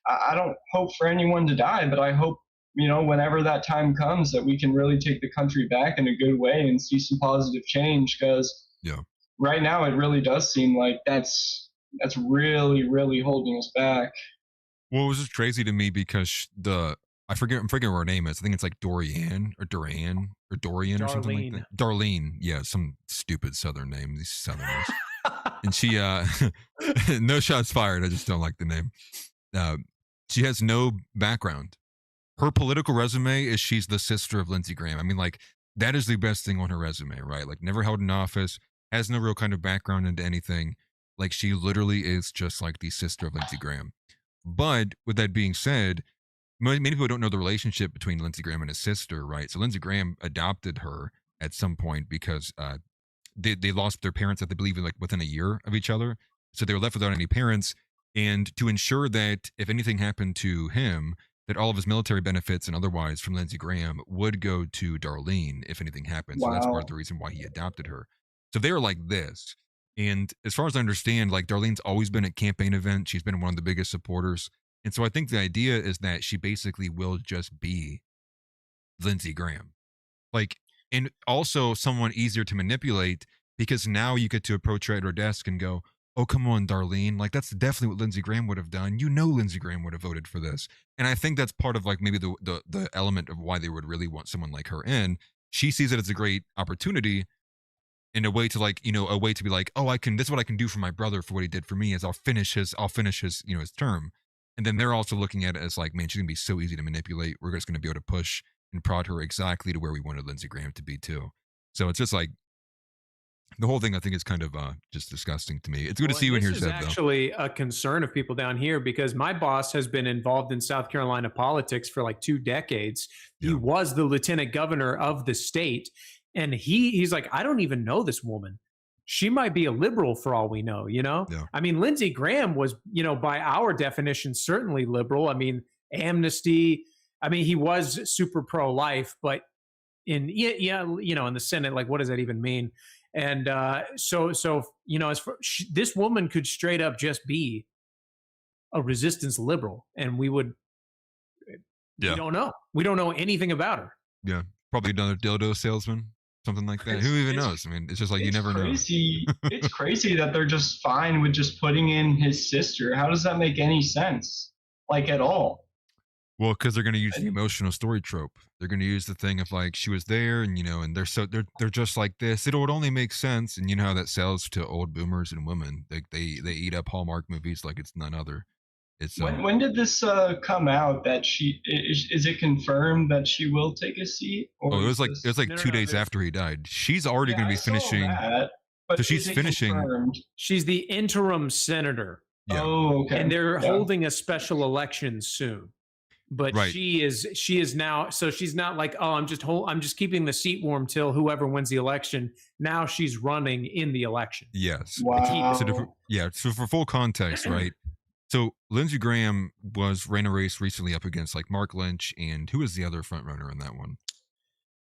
[SPEAKER 6] I don't hope for anyone to die, but I hope, whenever that time comes, that we can really take the country back in a good way and see some positive change. Because right now it really does seem like that's really, really holding us back.
[SPEAKER 4] Well, it was just crazy to me because I'm forgetting what her name is. I think it's like Dorian or Dorian or something like that. Darlene. Yeah, some stupid Southern name. These Southerners. And she, no shots fired. I just don't like the name. She has no background. Her political resume is she's the sister of Lindsey Graham. I mean, like, that is the best thing on her resume, right? Like, never held an office, has no real kind of background into anything. Like, she literally is just like the sister of Lindsey Graham. But with that being said, many people don't know the relationship between Lindsey Graham and his sister, right? So Lindsey Graham adopted her at some point because they lost their parents, I believe, like within a year of each other. So they were left without any parents. And to ensure that if anything happened to him, that all of his military benefits and otherwise from Lindsey Graham would go to Darlene if anything happened. Wow. So that's part of the reason why he adopted her. So they were like this. And as far as I understand, like, Darlene's always been at campaign events. She's been one of the biggest supporters. And so I think the idea is that she basically will just be Lindsey Graham. Like, and also someone easier to manipulate because now you get to approach her at her desk and go, oh, come on, Darlene. Like, that's definitely what Lindsey Graham would have done. Lindsey Graham would have voted for this. And I think that's part of, like, maybe the element of why they would really want someone like her in. She sees it as a great opportunity in a way to, like, a way to be like, oh, this is what I can do for my brother for what he did for me is I'll finish his his term. And then they're also looking at it as like, man, she's going to be so easy to manipulate. We're just going to be able to push and prod her exactly to where we wanted Lindsey Graham to be too. So it's just like, the whole thing I think is kind of just disgusting to me. It's good to see you in here, Zeb, though.
[SPEAKER 5] This is actually a concern of people down here because my boss has been involved in South Carolina politics for like 2 decades. He was the lieutenant governor of the state. And he's like, I don't even know this woman. She might be a liberal for all we know, Yeah. I mean, Lindsey Graham was, by our definition, certainly liberal. I mean, amnesty. I mean, he was super pro-life, but in the Senate, like, what does that even mean? And so as for this woman could straight up just be a resistance liberal, and we don't know. We don't know anything about her.
[SPEAKER 4] Yeah, probably another dildo salesman. Something like that. Who even knows? I mean, it's just like you never know.
[SPEAKER 6] It's crazy that they're just fine with just putting in his sister. How does that make any sense? Like, at all?
[SPEAKER 4] Well, because they're going to use the emotional story trope. They're going to use the thing of like she was there, and and they're just like this. It would only make sense, and you know how that sells to old boomers and women. They eat up Hallmark movies like it's none other. It's
[SPEAKER 6] when did this come out that she is it confirmed that she will take a seat?
[SPEAKER 4] Or it was like 2 days after he died. She's already going to be finishing. So she's finishing. Confirmed?
[SPEAKER 5] She's the interim senator.
[SPEAKER 4] Yeah.
[SPEAKER 6] Oh, okay.
[SPEAKER 5] And they're holding a special election soon. But
[SPEAKER 4] right.
[SPEAKER 5] she is now, so she's not like, oh, I'm just keeping the seat warm till whoever wins the election. Now she's running in the election.
[SPEAKER 4] Yes.
[SPEAKER 6] Wow.
[SPEAKER 4] So for full context, right? So Lindsey Graham ran a race recently up against like Mark Lynch, and who was the other front runner in that one?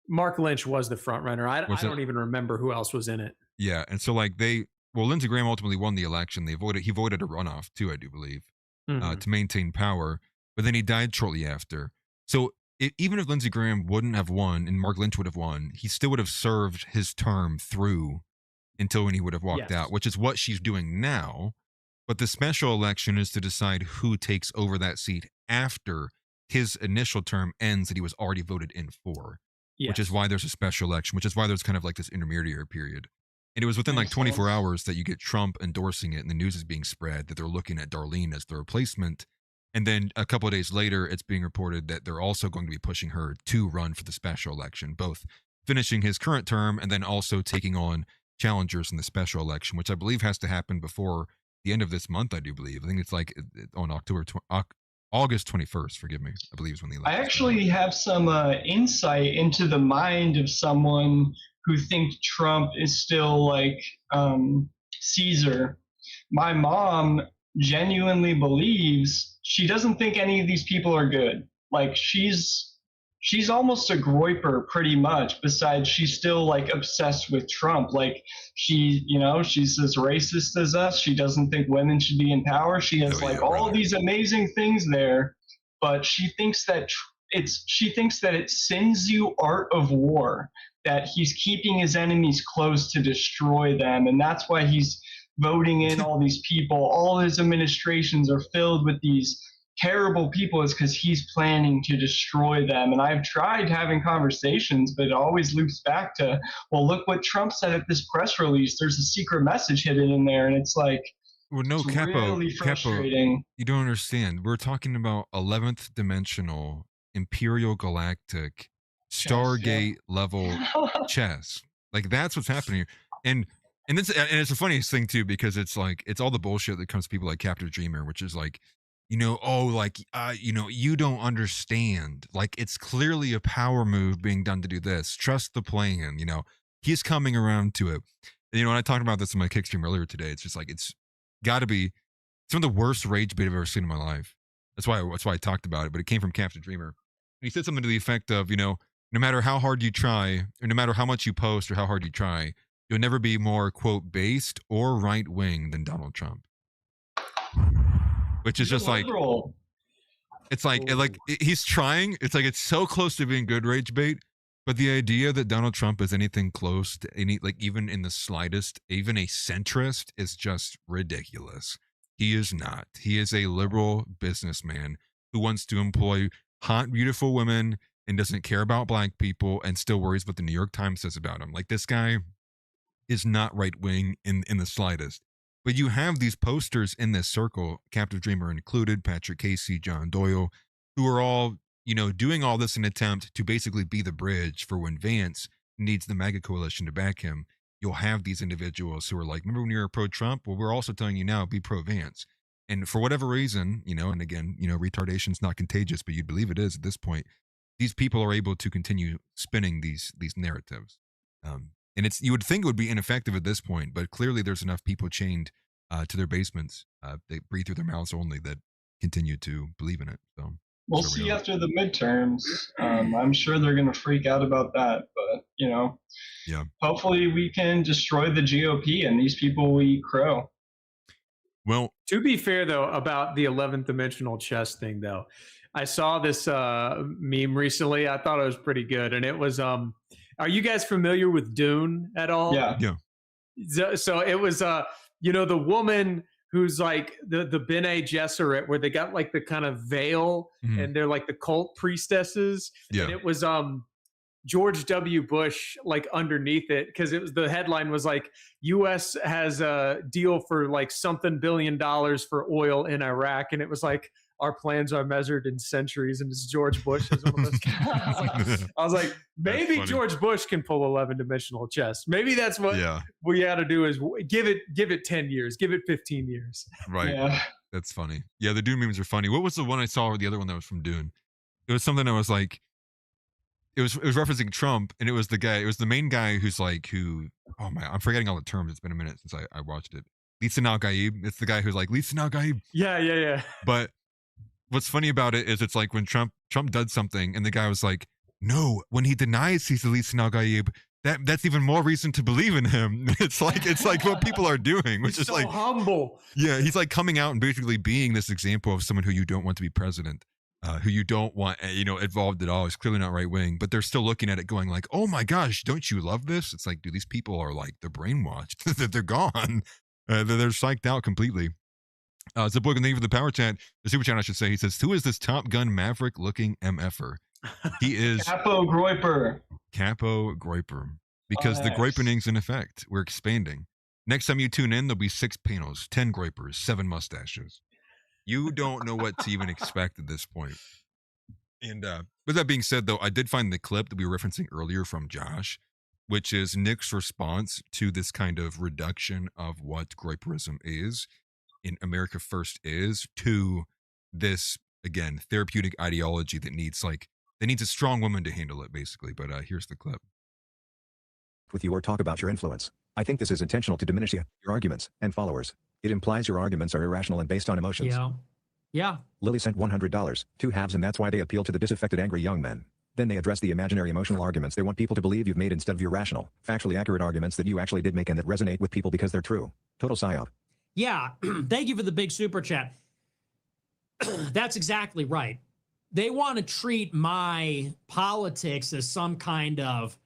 [SPEAKER 5] Mark Lynch was the front runner. I don't even remember who else was in it.
[SPEAKER 4] Yeah, and so like Lindsey Graham ultimately won the election. He voted a runoff too, I do believe, to maintain power. But then he died shortly after. So even if Lindsey Graham wouldn't have won and Mark Lynch would have won, he still would have served his term through until when he would have walked out, which is what she's doing now. But the special election is to decide who takes over that seat after his initial term ends that he was already voted in for, which is why there's a special election, which is why there's kind of like this intermediary period. And it was within like 24 hours that you get Trump endorsing it, and the news is being spread that they're looking at Darlene as the replacement. And then a couple of days later, it's being reported that they're also going to be pushing her to run for the special election, both finishing his current term and then also taking on challengers in the special election, which I believe has to happen before the end of this month, I do believe. I think it's like on August 21st, forgive me, I believe is when the election
[SPEAKER 6] I actually have some insight into the mind of someone who thinks Trump is still like Caesar. My mom genuinely believes she doesn't think any of these people are good. Like, she's she's almost a Groyper pretty much. Besides, she's still like obsessed with Trump. Like she's as racist as us. She doesn't think women should be in power. She has all of these amazing things there, but she thinks that it sends you art of war, that he's keeping his enemies close to destroy them. And that's why he's voting in all these people. All his administrations are filled with these terrible people, is because he's planning to destroy them. And I've tried having conversations, but it always loops back to, well, look what Trump said at this press release. There's a secret message hidden in there. And it's like,
[SPEAKER 4] well, no,
[SPEAKER 6] really frustrating.
[SPEAKER 4] You don't understand. We're talking about 11th dimensional Imperial Galactic Stargate level chess. Like that's what's happening here. And it's the funniest thing too, because it's like it's all the bullshit that comes to people like Captain Dreamer, which is like, you don't understand. Like it's clearly a power move being done to do this. Trust the plan. He's coming around to it. And, when I talked about this in my kick stream earlier today, it's just like it's got to be some of the worst rage bait I've ever seen in my life. That's why I talked about it. But it came from Captain Dreamer. And he said something to the effect of, no matter how hard you try, or no matter how much you post or how hard you try, you'll never be more, quote, based or right wing than Donald Trump. Which is just like, it's like he's trying. It's like it's so close to being good rage bait, but the idea that Donald Trump is anything close to any, like even in the slightest, even a centrist, is just ridiculous. He is not. He is a liberal businessman who wants to employ hot, beautiful women and doesn't care about black people and still worries what the New York Times says about him. Like this guy is not right wing in the slightest. But you have these posters in this circle, Captive Dreamer included, Patrick Casey, John Doyle, who are all, doing all this in an attempt to basically be the bridge for when Vance needs the MAGA coalition to back him. You'll have these individuals who are like, remember when you were pro-Trump? Well, we're also telling you now, be pro-Vance. And for whatever reason, and again, retardation's not contagious, but you'd believe it is at this point, these people are able to continue spinning these narratives. And you would think it would be ineffective at this point, but clearly there's enough people chained to their basements, they breathe through their mouths only, that continue to believe in it. So
[SPEAKER 6] we'll see after the midterms. I'm sure they're going to freak out about that, but hopefully we can destroy the GOP and these people will eat crow.
[SPEAKER 4] Well,
[SPEAKER 5] to be fair though, about the 11th dimensional chess thing though, I saw this meme recently. I thought it was pretty good, and it was are you guys familiar with Dune at all?
[SPEAKER 4] Yeah.
[SPEAKER 5] So it was the woman who's like the Bene Gesserit, where they got like the kind of veil and they're like the cult priestesses.
[SPEAKER 4] Yeah.
[SPEAKER 5] And it was George W. Bush like underneath it, because it was, the headline was like, U.S. has a deal for like something $1 billion for oil in Iraq, and it was like, our plans are measured in centuries, and it's George Bush as one of those guys. I was like, maybe George Bush can pull 11-dimensional chess. Maybe that's what we got to do, is give it 10 years, give it 15 years.
[SPEAKER 4] Right. Yeah. That's funny. Yeah, the Dune memes are funny. What was the one I saw, or the other one that was from Dune? It was something that was like, it was referencing Trump, and it was the main guy who's like, I'm forgetting all the terms. It's been a minute since I watched it. Lisa Nal-Gaib. It's the guy who's like, Lisa Nal-Gaib.
[SPEAKER 5] Yeah.
[SPEAKER 4] But what's funny about it is it's like when Trump does something and the guy was like, no, when he denies he's Elisa Nal-Gaib, that's even more reason to believe in him. It's like what people are doing, which
[SPEAKER 5] he's
[SPEAKER 4] is
[SPEAKER 5] so
[SPEAKER 4] like
[SPEAKER 5] humble.
[SPEAKER 4] Yeah, he's like coming out and basically being this example of someone who you don't want to be president, who you don't want involved at all. He's clearly not right wing, but they're still looking at it going like, oh my gosh, don't you love this? It's like, dude, these people are like, they're brainwashed. They're gone. They're psyched out completely. Zeb Boykin, thank you for the power chat. The super chat, I should say. He says, who is this Top Gun Maverick looking MFer? He is
[SPEAKER 6] Capo Groyper.
[SPEAKER 4] Because the Groypening's in effect. We're expanding. Next time you tune in, there'll be 6 panels, 10 Groypers, 7 mustaches. You don't know what to even expect at this point. And with that being said, though, I did find the clip that we were referencing earlier from Josh, which is Nick's response to this kind of reduction of what Groyperism is, in America First is, to this, again, therapeutic ideology that needs a strong woman to handle it, basically. But here's the clip.
[SPEAKER 9] With you or talk about your influence. I think this is intentional to diminish your arguments and followers. It implies your arguments are irrational and based on emotions.
[SPEAKER 3] Yeah.
[SPEAKER 9] Lily sent $100, 2 halves, and that's why they appeal to the disaffected angry young men. Then they address the imaginary emotional arguments they want people to believe you've made instead of your rational, factually accurate arguments that you actually did make and that resonate with people because they're true. Total psyop.
[SPEAKER 3] Yeah, thank you for the big super chat. That's exactly right. They want to treat my politics as some kind of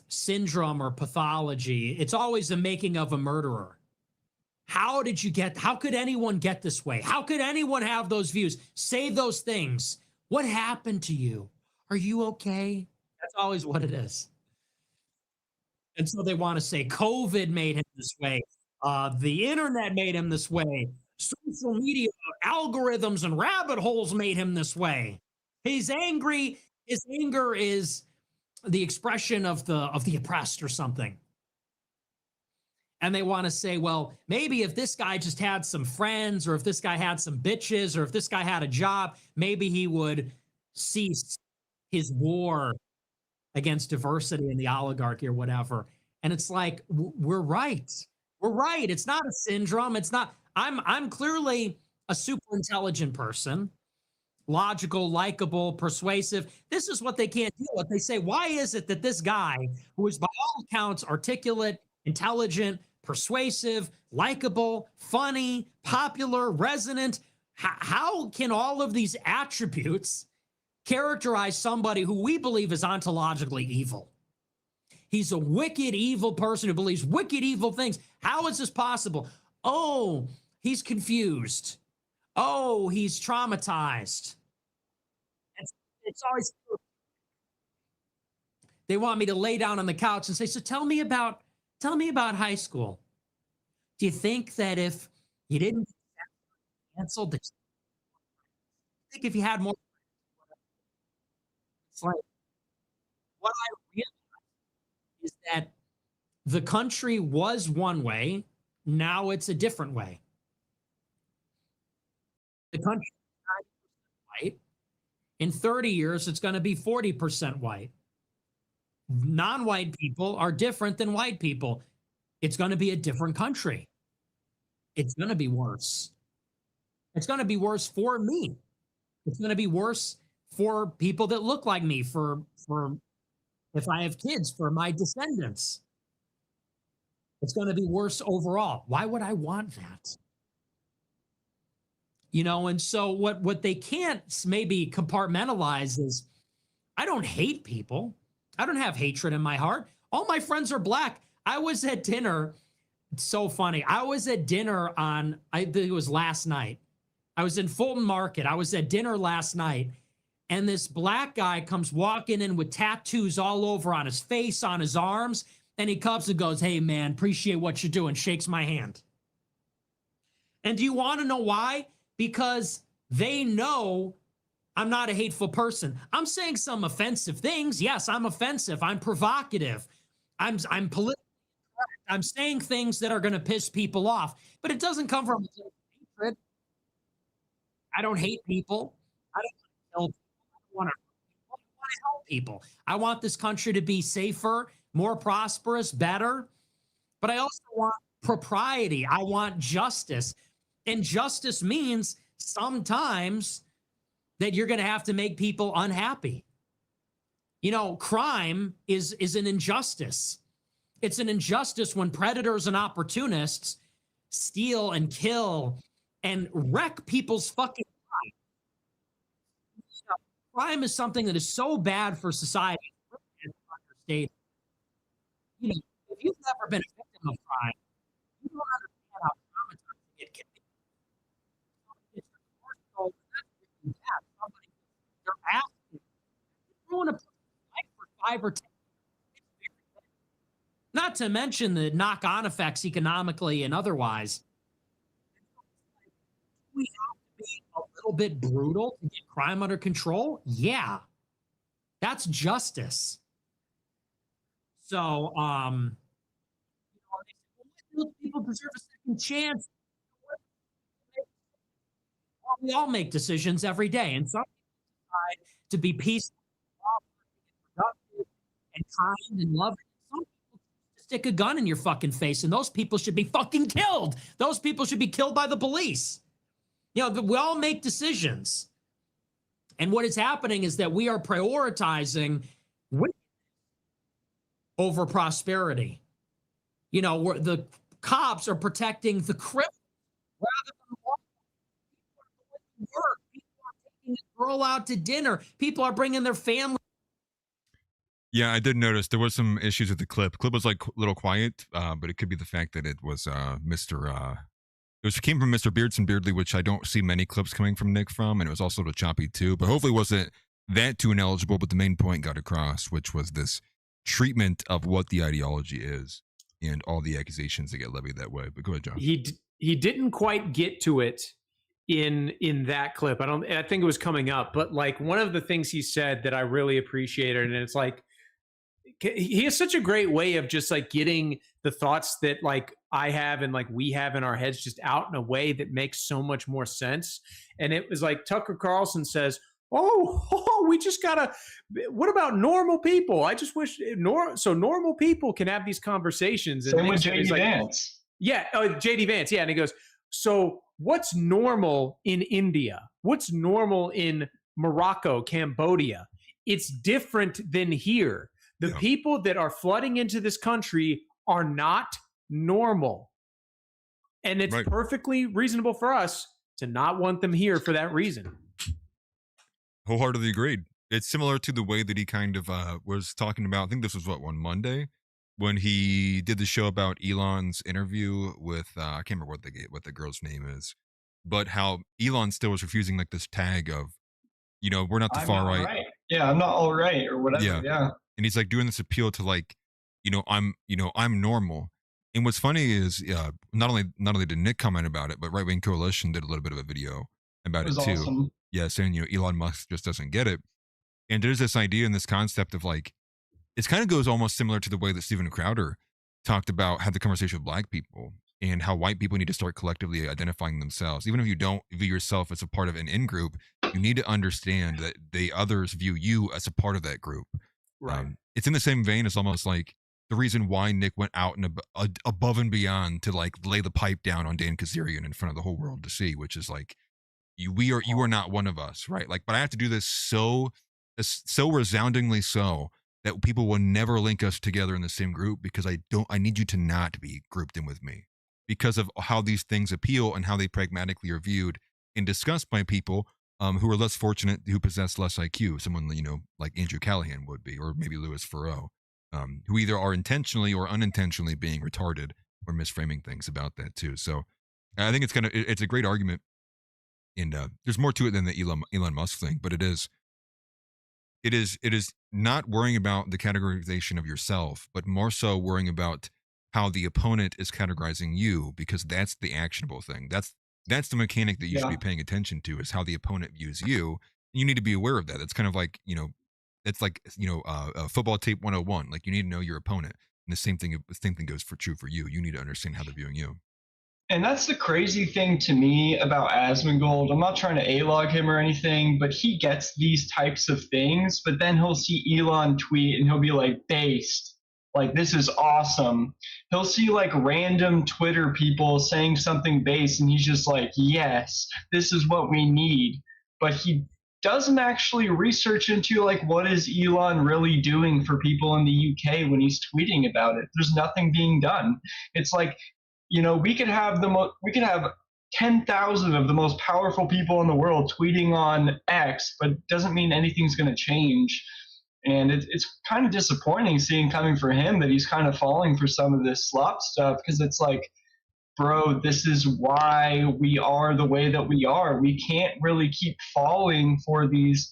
[SPEAKER 3] syndrome or pathology. It's always the making of a murderer. How could anyone get this way? How could anyone have those views? Say those things. What happened to you? Are you okay? That's always what it is. And so they want to say COVID made him this way. The internet made him this way. Social media algorithms and rabbit holes made him this way. He's angry. His anger is the expression of the oppressed or something. And they want to say, well, maybe if this guy just had some friends, or if this guy had some bitches, or if this guy had a job, maybe he would cease his war against diversity and the oligarchy or whatever. And it's like, we're right. We're right. It's not a syndrome. It's not. I'm clearly a super intelligent person, logical, likable, persuasive. This is what they can't deal with. They say, why is it that this guy, who is by all accounts articulate, intelligent, persuasive, likable, funny, popular, resonant, how can all of these attributes characterize somebody who we believe is ontologically evil? He's a wicked, evil person who believes wicked, evil things. How is this possible? Oh, he's confused. Oh, he's traumatized. It's always, they want me to lay down on the couch and say, so tell me about high school. Do you think that if you didn't get canceled, I think if you had more, it's like, what I realized is that the country was one way, now it's a different way. The country is 90% white. In 30 years, it's going to be 40% white. Non-white people are different than white people. It's going to be a different country. It's going to be worse. It's going to be worse for me. It's going to be worse for people that look like me, for if I have kids, for my descendants. It's going to be worse overall. Why would I want that? You know, and so what they can't maybe compartmentalize is, I don't hate people. I don't have hatred in my heart. All my friends are black. I was at dinner. It's so funny. I was at dinner on, I think it was last night. I was in Fulton Market. I was at dinner last night, and this black guy comes walking in with tattoos all over on his face, on his arms, and he comes and goes, hey, man, appreciate what you're doing, shakes my hand. And do you want to know why? Because they know I'm not a hateful person. I'm saying some offensive things. Yes, I'm offensive. I'm provocative. I'm politically correct. I'm saying things that are going to piss people off, but it doesn't come from hatred. I don't hate people. I don't want to kill people. I want to help people. I want this country to be safer, more prosperous, better. But I also want propriety. I want justice. And justice means sometimes that you're going to have to make people unhappy. You know, crime is an injustice. It's an injustice when predators and opportunists steal and kill and wreck people's fucking lives. Crime is something that is so bad for society. You know, if you've never been a victim of crime, you don't understand how traumatizing it can be. It's more so that somebody, they're asking, you want to put life for 5 or 10 years. Not to mention the knock-on effects economically and otherwise. We have to be a little bit brutal to get crime under control. Yeah, that's justice. So, those people deserve a second chance. Well, we all make decisions every day, and some people decide to be peaceful, productive, and kind and loving. Some people stick a gun in your fucking face, and those people should be fucking killed. Those people should be killed by the police. You know, we all make decisions. And what is happening is that we are prioritizing over prosperity. You know, where the cops are protecting the criminals rather than work. People are taking a girl out to dinner. People are bringing their family.
[SPEAKER 4] Yeah, I did notice there was some issues with the clip. Clip was like a little quiet, but it could be the fact that it was it came from Mr. Beardson Beardly, which I don't see many clips coming from Nick from, and it was also a little choppy too. But hopefully, it wasn't that too ineligible. But the main point got across, which was this treatment of what the ideology is and all the accusations that get levied that way. But go ahead, John.
[SPEAKER 5] He didn't quite get to it in that clip. I think it was coming up, but like one of the things he said that I really appreciated, and it's like he has such a great way of just like getting the thoughts that like I have and like we have in our heads just out in a way that makes so much more sense. And it was like Tucker Carlson says, oh, we just gotta, what about normal people? I just wish so normal people can have these conversations. And
[SPEAKER 6] same with JD Vance.
[SPEAKER 5] Yeah. JD Vance. Yeah. And he goes, so what's normal in India? What's normal in Morocco, Cambodia? It's different than here. The people that are flooding into this country are not normal. And it's perfectly reasonable for us to not want them here for that reason.
[SPEAKER 4] Wholeheartedly agreed. It's similar to the way that he kind of was talking about, I think this was one Monday, when he did the show about Elon's interview with, I can't remember what the girl's name is, but how Elon still was refusing like this tag of, you know, we're not the far right.
[SPEAKER 6] Yeah, I'm not all right or whatever. Yeah.
[SPEAKER 4] And he's like doing this appeal to like, I'm normal. And what's funny is, not only did Nick comment about it, but Right Wing Coalition did a little bit of a video about it too.
[SPEAKER 6] Awesome.
[SPEAKER 4] Yeah, saying Elon Musk just doesn't get it. And there's this idea and this concept of like, it kind of goes almost similar to the way that Steven Crowder talked about, had the conversation with black people and how white people need to start collectively identifying themselves. Even if you don't view yourself as a part of an in-group, you need to understand that the others view you as a part of that group.
[SPEAKER 5] Right.
[SPEAKER 4] It's in the same vein as almost like the reason why Nick went out and above and beyond to like lay the pipe down on Dan Kazarian in front of the whole world to see, which is like, you are not one of us, right? Like, but I have to do this so resoundingly so that people will never link us together in the same group because I need you to not be grouped in with me because of how these things appeal and how they pragmatically are viewed and discussed by people who are less fortunate, who possess less IQ, someone, like Andrew Callahan would be, or maybe Louis Farrow, who either are intentionally or unintentionally being retarded or misframing things about that too. So I think it's a great argument. And there's more to it than the Elon Musk thing, but it is not worrying about the categorization of yourself, but more so worrying about how the opponent is categorizing you, because that's the actionable thing. That's the mechanic that you should be paying attention to, is how the opponent views you. You need to be aware of that. It's kind of like, it's like, football tape 101. Like, you need to know your opponent. And the same thing goes true for you. You need to understand how they're viewing you.
[SPEAKER 6] And that's the crazy thing to me about Asmongold. I'm not trying to A-log him or anything, but he gets these types of things, but then he'll see Elon tweet and he'll be like, based. Like, this is awesome. He'll see like random Twitter people saying something based and he's just like, yes, this is what we need. But he doesn't actually research into like, what is Elon really doing for people in the UK when he's tweeting about it? There's nothing being done. It's like, we could have 10,000 of the most powerful people in the world tweeting on X, but it doesn't mean anything's going to change. And it's kind of disappointing seeing coming for him that he's kind of falling for some of this slop stuff, because it's like, bro, this is why we are the way that we are. We can't really keep falling for these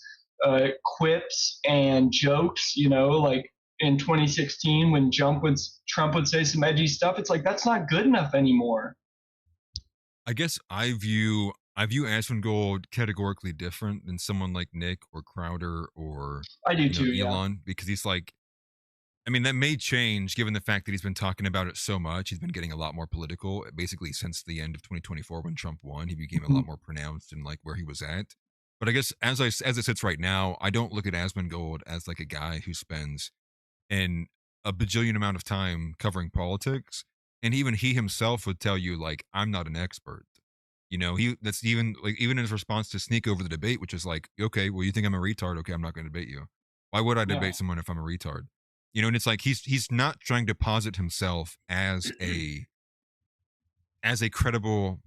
[SPEAKER 6] quips and jokes, like in 2016 when Trump would say some edgy stuff. It's like, that's not good enough anymore.
[SPEAKER 4] I guess I view Asmongold categorically different than someone like Nick or Crowder or
[SPEAKER 6] I do too,
[SPEAKER 4] Elon, because he's like, I mean, that may change given the fact that he's been talking about it so much. He's been getting a lot more political, basically since the end of 2024 when Trump won. He became a lot more pronounced in like where he was at. But I guess as it sits right now, I don't look at Asmongold as like a guy who spends a bajillion amount of time covering politics. And even he himself would tell you, like, I'm not an expert. You know, that's even in his response to Sneak over the debate, which is like, okay, well, you think I'm a retard? Okay, I'm not going to debate you. Why would I debate someone if I'm a retard? You know, and it's like he's not trying to posit himself as a credible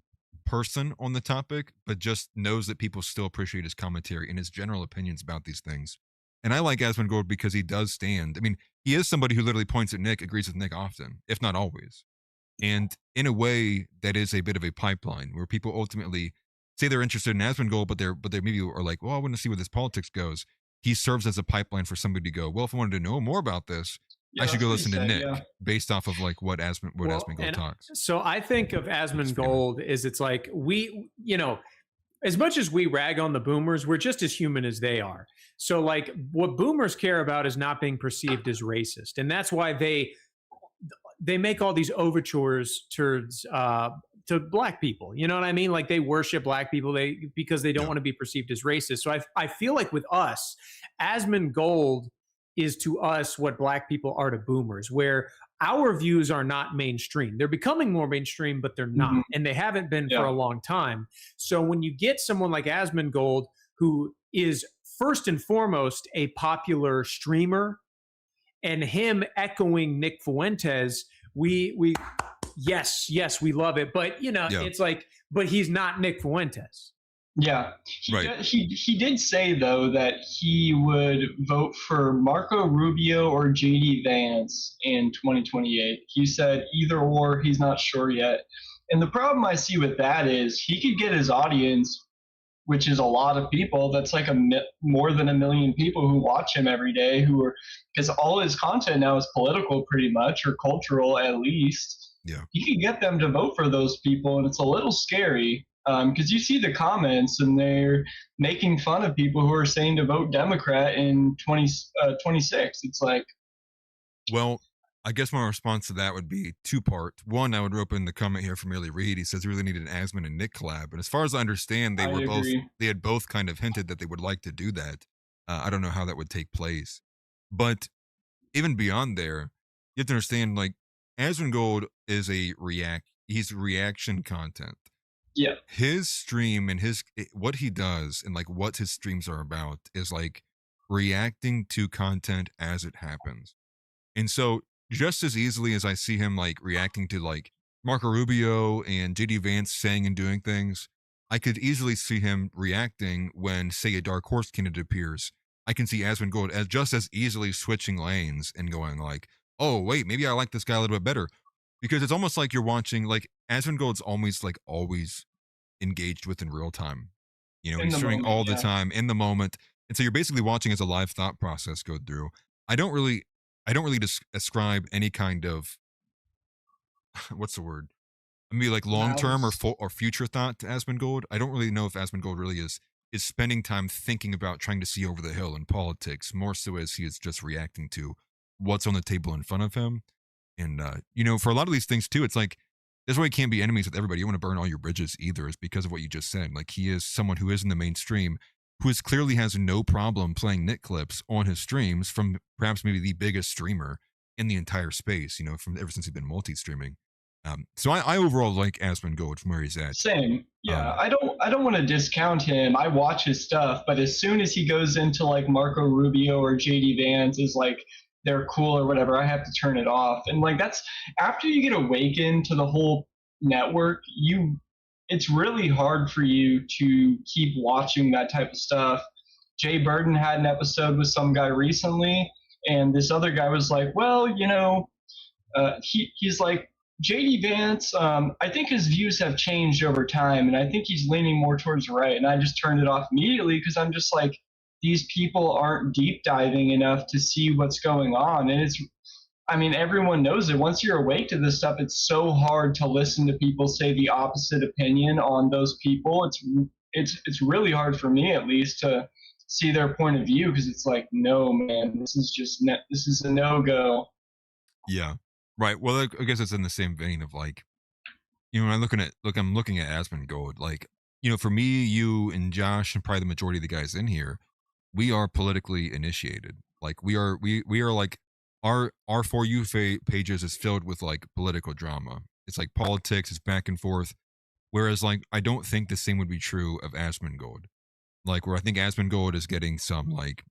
[SPEAKER 4] person on the topic, but just knows that people still appreciate his commentary and his general opinions about these things. And I like Asmongold because he does stand. I mean, he is somebody who literally points at Nick, agrees with Nick often, if not always. And in a way, that is a bit of a pipeline where people ultimately say they're interested in Asmongold, but they maybe are like, well, I want to see where this politics goes. He serves as a pipeline for somebody to go, well, if I wanted to know more about this, I should go listen to Nick based off of like what Asmongold talks.
[SPEAKER 5] So I think of Asmongold is it's like we, you know, as much as we rag on the boomers, we're just as human as they are. So like what boomers care about is not being perceived as racist. And that's why they make all these overtures towards to black people. You know what I mean? Like they worship black people because they don't want to be perceived as racist. So I feel like with us, Asmongold is to us what black people are to boomers, where our views are not mainstream. They're becoming more mainstream, but they're not. And they haven't been for a long time. So when you get someone like Asmongold, who is first and foremost a popular streamer, and him echoing Nick Fuentes, we yes, we love it. But you know, it's like, but he's not Nick Fuentes.
[SPEAKER 6] Yeah, he did say though that he would vote for Marco Rubio or JD Vance in 2028. He said either or, he's not sure yet. And the problem I see with that is he could get his audience, which is a lot of people. That's like more than 1 million people who watch him every day, who are, because all his content now is political pretty much, or cultural at least.
[SPEAKER 4] Yeah,
[SPEAKER 6] he could get them to vote for those people, and it's a little scary. Because you see the comments and they're making fun of people who are saying to vote Democrat in 2026. It's like,
[SPEAKER 4] well, I guess my response to that would be two-part. One, I would rope in the comment here from Early Reed. He says he really needed an Asmon and Nick collab, and as far as I understand, they had both kind of hinted that they would like to do that. I don't know how that would take place, but even beyond there, you have to understand, like, Asmongold is he's reaction content.
[SPEAKER 6] Yeah,
[SPEAKER 4] his stream and what he does and like what his streams are about is like reacting to content as it happens. And so just as easily as I see him like reacting to like Marco Rubio and JD Vance saying and doing things, I could easily see him reacting when, say, a dark horse candidate appears. I can see Asmongold as just as easily switching lanes and going like, oh wait, maybe I like this guy a little bit better. Because it's almost like you're watching, like, Asmongold's always engaged with in real time. You know, he's streaming all the time in the moment. And so you're basically watching as a live thought process go through. I don't really ascribe any kind of, what's the word? Maybe like long-term or future thought to Asmongold. I don't really know if Asmongold really is spending time thinking about trying to see over the hill in politics, more so as he is just reacting to what's on the table in front of him. And, you know, for a lot of these things, too, it's like, that's why you can't be enemies with everybody. You want to burn all your bridges either, is because of what you just said. Like, he is someone who is in the mainstream, who clearly has no problem playing Nick clips on his streams from perhaps maybe the biggest streamer in the entire space, you know, from ever since he's been multi-streaming. So I overall like Asmongold from where he's at.
[SPEAKER 6] Same. Yeah, I don't want to discount him. I watch his stuff, but as soon as he goes into like Marco Rubio or JD Vance is like, they're cool or whatever, I have to turn it off. And like, that's after you get awakened to the whole network, it's really hard for you to keep watching that type of stuff. Jay Burden had an episode with some guy recently, and this other guy was like, well, you know, he's like, JD Vance, I think his views have changed over time, and I think he's leaning more towards the right. And I just turned it off immediately because I'm just like, these people aren't deep diving enough to see what's going on. And everyone knows it. Once you're awake to this stuff, it's so hard to listen to people say the opposite opinion on those people. It's really hard for me, at least, to see their point of view, because it's like, no, man, this is a no-go.
[SPEAKER 4] Yeah, right. Well, I guess it's in the same vein of like, you know, when I'm looking at Asmongold, like, you know, for me, you and Josh and probably the majority of the guys in here, we are politically initiated. Like we are like our For You pages is filled with like political drama. It's like politics, it's back and forth. Whereas, like, I don't think the same would be true of Asmongold. Like, where I think Asmongold is getting some, like,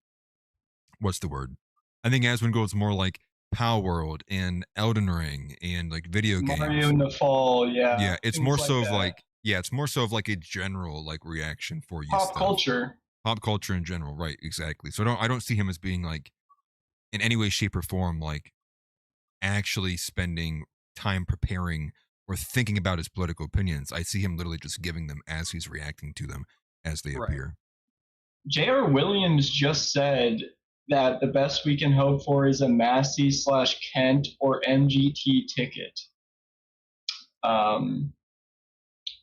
[SPEAKER 4] what's the word? I think Asmongold's more like Power World and Elden Ring and like video games.
[SPEAKER 6] Mario in the fall, yeah.
[SPEAKER 4] Yeah, it's more so of like, yeah, it's more so of like a general like reaction for you.
[SPEAKER 6] Pop culture.
[SPEAKER 4] Pop culture in general, right? Exactly. So I don't see him as being like in any way, shape, or form like actually spending time preparing or thinking about his political opinions. I see him literally just giving them as he's reacting to them as they appear.
[SPEAKER 6] J.R. Williams just said that the best we can hope for is a Massey/Kent or MGT ticket.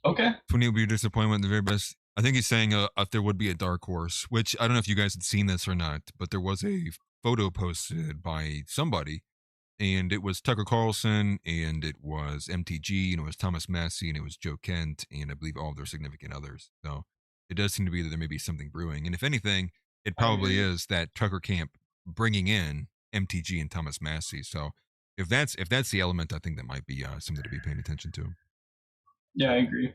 [SPEAKER 6] Okay.
[SPEAKER 4] Tony will be disappointment the very best. I think he's saying if there would be a dark horse, which I don't know if you guys had seen this or not, but there was a photo posted by somebody, and it was Tucker Carlson, and it was MTG, and it was Thomas Massey, and it was Joe Kent, and I believe all of their significant others. So it does seem to be that there may be something brewing. And if anything, it probably is that Tucker camp bringing in MTG and Thomas Massey. So if that's the element, I think that might be something to be paying attention to.
[SPEAKER 6] Yeah, I agree.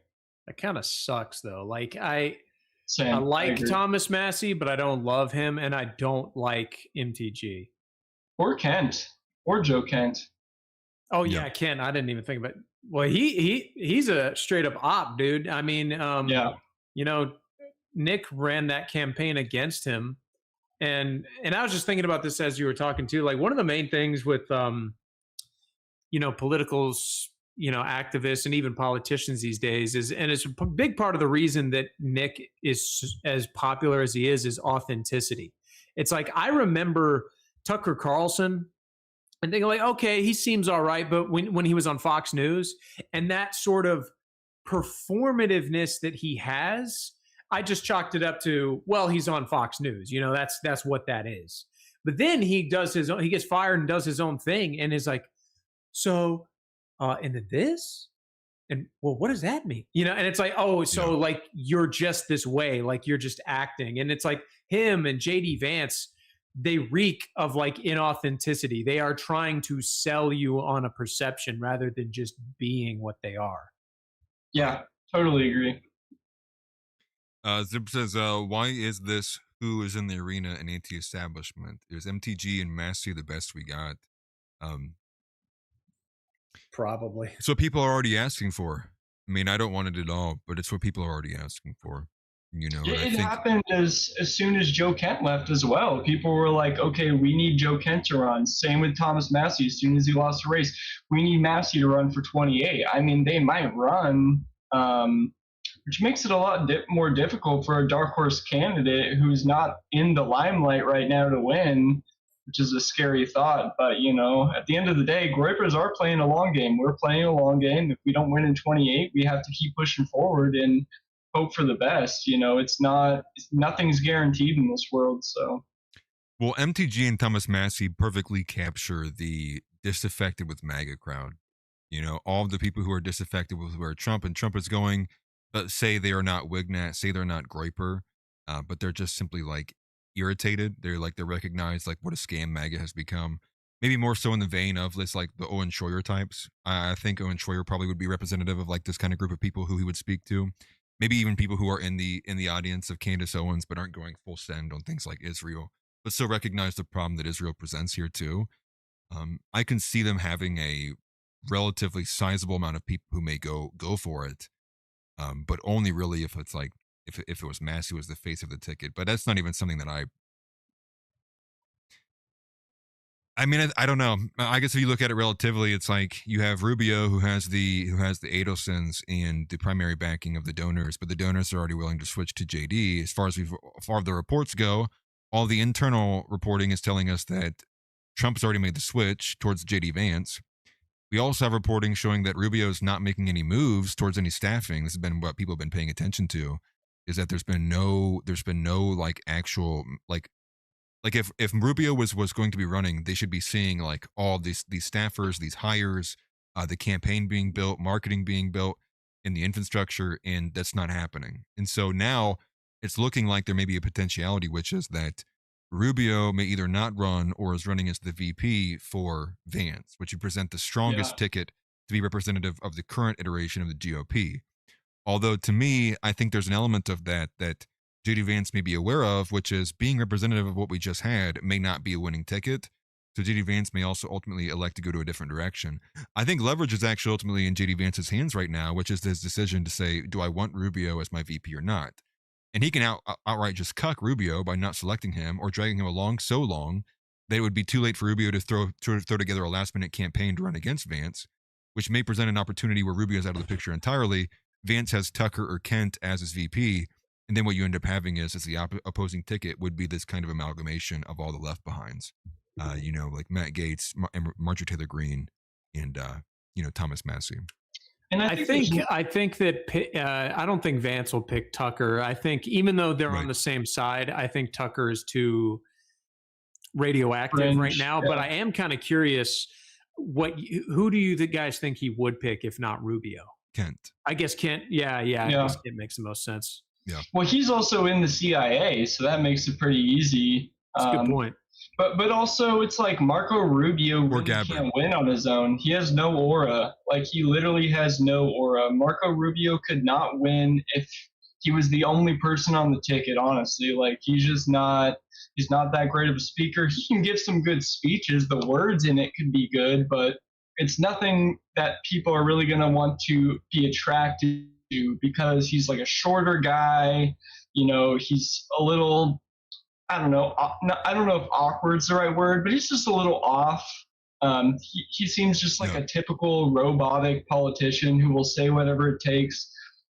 [SPEAKER 5] That kind of sucks though. Like I like Thomas Massey, but I don't love him, and I don't like MTG
[SPEAKER 6] or Kent or Joe Kent.
[SPEAKER 5] Oh yeah, Kent. I didn't even think about. Well, he's a straight up op, dude. I mean, you know, Nick ran that campaign against him, and I was just thinking about this as you were talking too. Like one of the main things with politicals, activists and even politicians these days is, and it's a big part of the reason that Nick is as popular as he is authenticity. It's like I remember Tucker Carlson and thinking like, okay, he seems all right, but when he was on Fox News and that sort of performativeness that he has, I just chalked it up to, well, he's on Fox News. That's what that is. But then he does his own, he gets fired and does his own thing and is like, so, and then this, and well, what does that mean? And it's like, oh, so like you're just this way, like you're just acting. And it's like him and JD Vance, they reek of like inauthenticity. They are trying to sell you on a perception rather than just being what they are.
[SPEAKER 6] Yeah, totally agree.
[SPEAKER 4] Zeb says, why is this who is in the arena an anti-establishment? Is MTG and Massey the best we got?
[SPEAKER 5] Probably.
[SPEAKER 4] It's what people are already asking for. I mean, I don't want it at all, but it's what people are already asking for.
[SPEAKER 6] It happened as soon as Joe Kent left as well. People were like, okay, we need Joe Kent to run. Same with Thomas Massey. As soon as he lost the race, we need Massey to run for 28. I mean, they might run, which makes it a lot more difficult for a dark horse candidate who's not in the limelight right now to win, which is a scary thought. But, at the end of the day, Groypers are playing a long game. We're playing a long game. If we don't win in 28, we have to keep pushing forward and hope for the best. Nothing's guaranteed in this world. So,
[SPEAKER 4] well, MTG and Thomas Massey perfectly capture the disaffected with MAGA crowd. All of the people who are disaffected with where Trump is going, but say they are not Wignat, say they're not Groyper, but they're just simply like irritated. They're recognize like what a scam MAGA has become. Maybe more so in the vein of this, like the Owen Schroyer types. I think Owen Schroyer probably would be representative of like this kind of group of people who he would speak to. Maybe even people who are in the audience of Candace Owens, but aren't going full send on things like Israel, but still recognize the problem that Israel presents here too. I can see them having a relatively sizable amount of people who may go for it, but only really if it's like if it was Massey was the face of the ticket. But that's not even something that I mean, I don't know. I guess if you look at it relatively, it's like you have Rubio who has the Adelsons and the primary backing of the donors, but the donors are already willing to switch to JD. As far as the reports go, all the internal reporting is telling us that Trump's already made the switch towards JD Vance. We also have reporting showing that Rubio's not making any moves towards any staffing. This has been what people have been paying attention to, is that there's been no like actual like if Rubio was going to be running, they should be seeing like all these staffers, these hires, the campaign being built, marketing being built, in the infrastructure, and that's not happening. And so now it's looking like there may be a potentiality, which is that Rubio may either not run or is running as the VP for Vance, which would present the strongest ticket to be representative of the current iteration of the GOP. Although to me, I think there's an element of that JD Vance may be aware of, which is being representative of what we just had may not be a winning ticket. So JD Vance may also ultimately elect to go to a different direction. I think leverage is actually ultimately in JD Vance's hands right now, which is his decision to say, do I want Rubio as my VP or not? And he can outright just cuck Rubio by not selecting him or dragging him along so long that it would be too late for Rubio to throw together a last-minute campaign to run against Vance, which may present an opportunity where Rubio's out of the picture entirely. Vance has Tucker or Kent as his VP, and then what you end up having is the opposing ticket would be this kind of amalgamation of all the left behinds, like Matt Gaetz, Marjorie Taylor Greene, and Thomas Massie.
[SPEAKER 6] And
[SPEAKER 5] I think that I don't think Vance will pick Tucker. I think even though they're on the same side, I think Tucker is too radioactive right now. Yeah. But I am kind of curious, who do you guys think he would pick if not Rubio?
[SPEAKER 4] Kent.
[SPEAKER 5] I guess Kent. Yeah. I guess it makes the most sense.
[SPEAKER 4] Yeah.
[SPEAKER 6] Well, he's also in the CIA, so that makes it pretty easy.
[SPEAKER 5] That's a good point.
[SPEAKER 6] But also, it's like Marco Rubio really can't win on his own. He has no aura. Like, he literally has no aura. Marco Rubio could not win if he was the only person on the ticket, honestly. Like, he's not that great of a speaker. He can give some good speeches. The words in it could be good, but it's nothing that people are really going to want to be attracted to because he's like a shorter guy. He's a little, I don't know if awkward's the right word, but he's just a little off. He seems just like a typical robotic politician who will say whatever it takes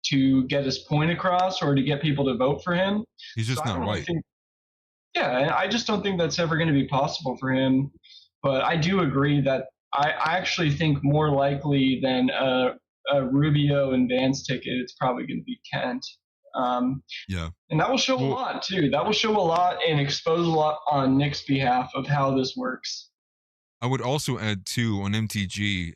[SPEAKER 6] to get his point across or to get people to vote for him.
[SPEAKER 4] He's just not right.
[SPEAKER 6] And I just don't think that's ever going to be possible for him. But I do agree that I actually think more likely than a Rubio and Vance ticket, it's probably going to be Kent. And that will show a lot too. That will show a lot and expose a lot on Nick's behalf of how this works.
[SPEAKER 4] I would also add too on MTG.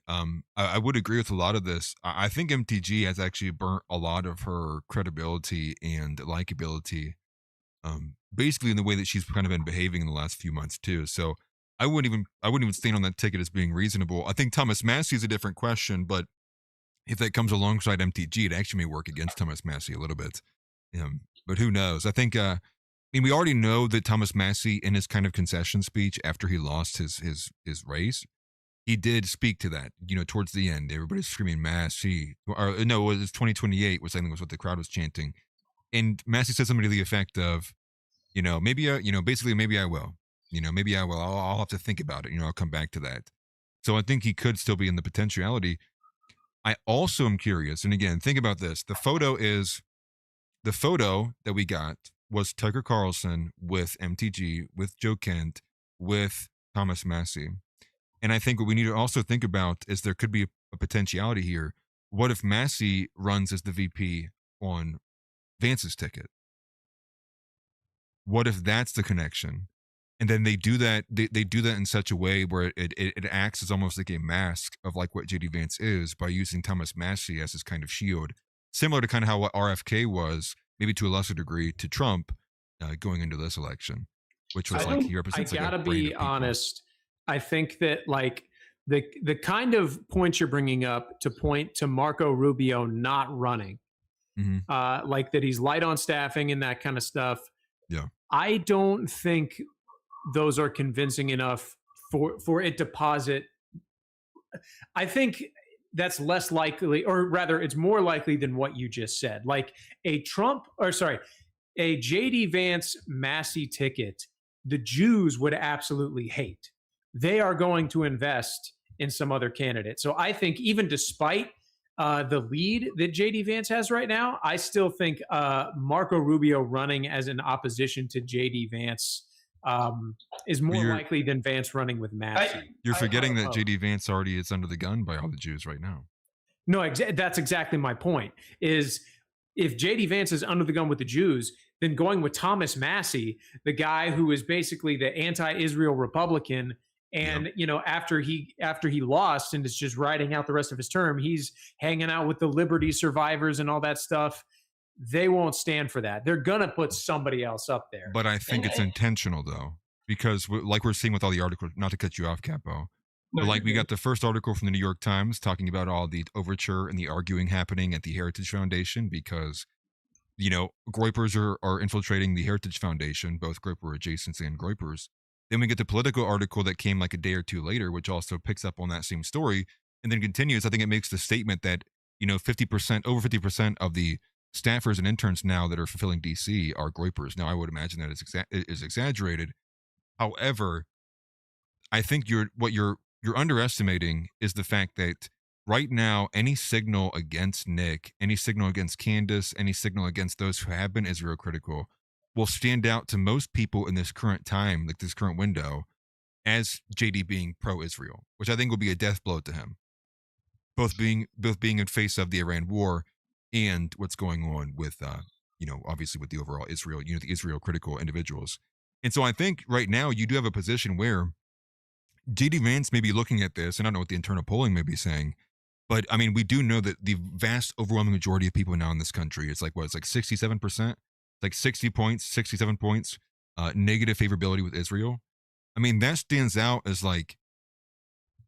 [SPEAKER 4] I would agree with a lot of this. I think MTG has actually burnt a lot of her credibility and likability, basically in the way that she's kind of been behaving in the last few months too. So I wouldn't even stand on that ticket as being reasonable. I think Thomas Massie is a different question, but if that comes alongside MTG, it actually may work against Thomas Massie a little bit. But who knows? I think, we already know that Thomas Massie, in his kind of concession speech after he lost his race, he did speak to that. Towards the end, everybody's screaming Massie, or no, it was 2028, which I think was what the crowd was chanting. And Massie said something to the effect of, basically, maybe I will. Maybe I will. I'll have to think about it. I'll come back to that. So I think he could still be in the potentiality. I also am curious, and again, think about this. The photo that we got was Tucker Carlson with MTG, with Joe Kent, with Thomas Massie. And I think what we need to also think about is there could be a potentiality here. What if Massie runs as the VP on Vance's ticket? What if that's the connection? And then they do that. They do that in such a way where it acts as almost like a mask of like what JD Vance is by using Thomas Massie as his kind of shield, similar to kind of how what RFK was, maybe to a lesser degree, to Trump going into this election, which was like he represents.
[SPEAKER 5] I gotta be honest. I think that like the kind of points you're bringing up to point to Marco Rubio not running, like that he's light on staffing and that kind of stuff.
[SPEAKER 4] Yeah,
[SPEAKER 5] I don't think those are convincing enough for it to posit. I think that's less likely, or rather it's more likely than what you just said. Like a JD Vance Massie ticket, the Jews would absolutely hate. They are going to invest in some other candidate. So I think even despite the lead that JD Vance has right now, I still think Marco Rubio running as an opposition to JD Vance is more likely than Vance running with Massie.
[SPEAKER 4] You're forgetting that JD Vance already is under the gun by all the Jews right now.
[SPEAKER 5] No, that's exactly my point. Is if JD Vance is under the gun with the Jews, then going with Thomas Massie, the guy who is basically the anti-Israel Republican, and after he lost and is just riding out the rest of his term, he's hanging out with the Liberty survivors and all that stuff. They won't stand for that. They're going to put somebody else up there.
[SPEAKER 4] But I think it's intentional, though, because like we're seeing with all the articles, not to cut you off, Capo, But like we got the first article from the New York Times talking about all the overture and the arguing happening at the Heritage Foundation because, you know, Groypers are infiltrating the Heritage Foundation, both Groyper adjacents and Groypers. Then we get the Politico article that came like a day or two later, which also picks up on that same story and then continues. I think it makes the statement that, you know, 50%, over 50% of the staffers and interns now that are fulfilling DC are Groypers. Now, I would imagine that is exaggerated. However, I think what you're underestimating is the fact that right now, any signal against Nick, any signal against Candace, any signal against those who have been Israel critical will stand out to most people in this current time, like this current window, as JD being pro-Israel, which I think will be a death blow to him. Both being in face of the Iran war and what's going on with, you know, obviously with the overall Israel, you know, the Israel critical individuals. And so I think right now you do have a position where JD Vance may be looking at this, and I don't know what the internal polling may be saying, but I mean, we do know that the vast overwhelming majority of people now in this country, it's like 67%, like 60 points, 67 points, negative favorability with Israel. I mean, that stands out as like,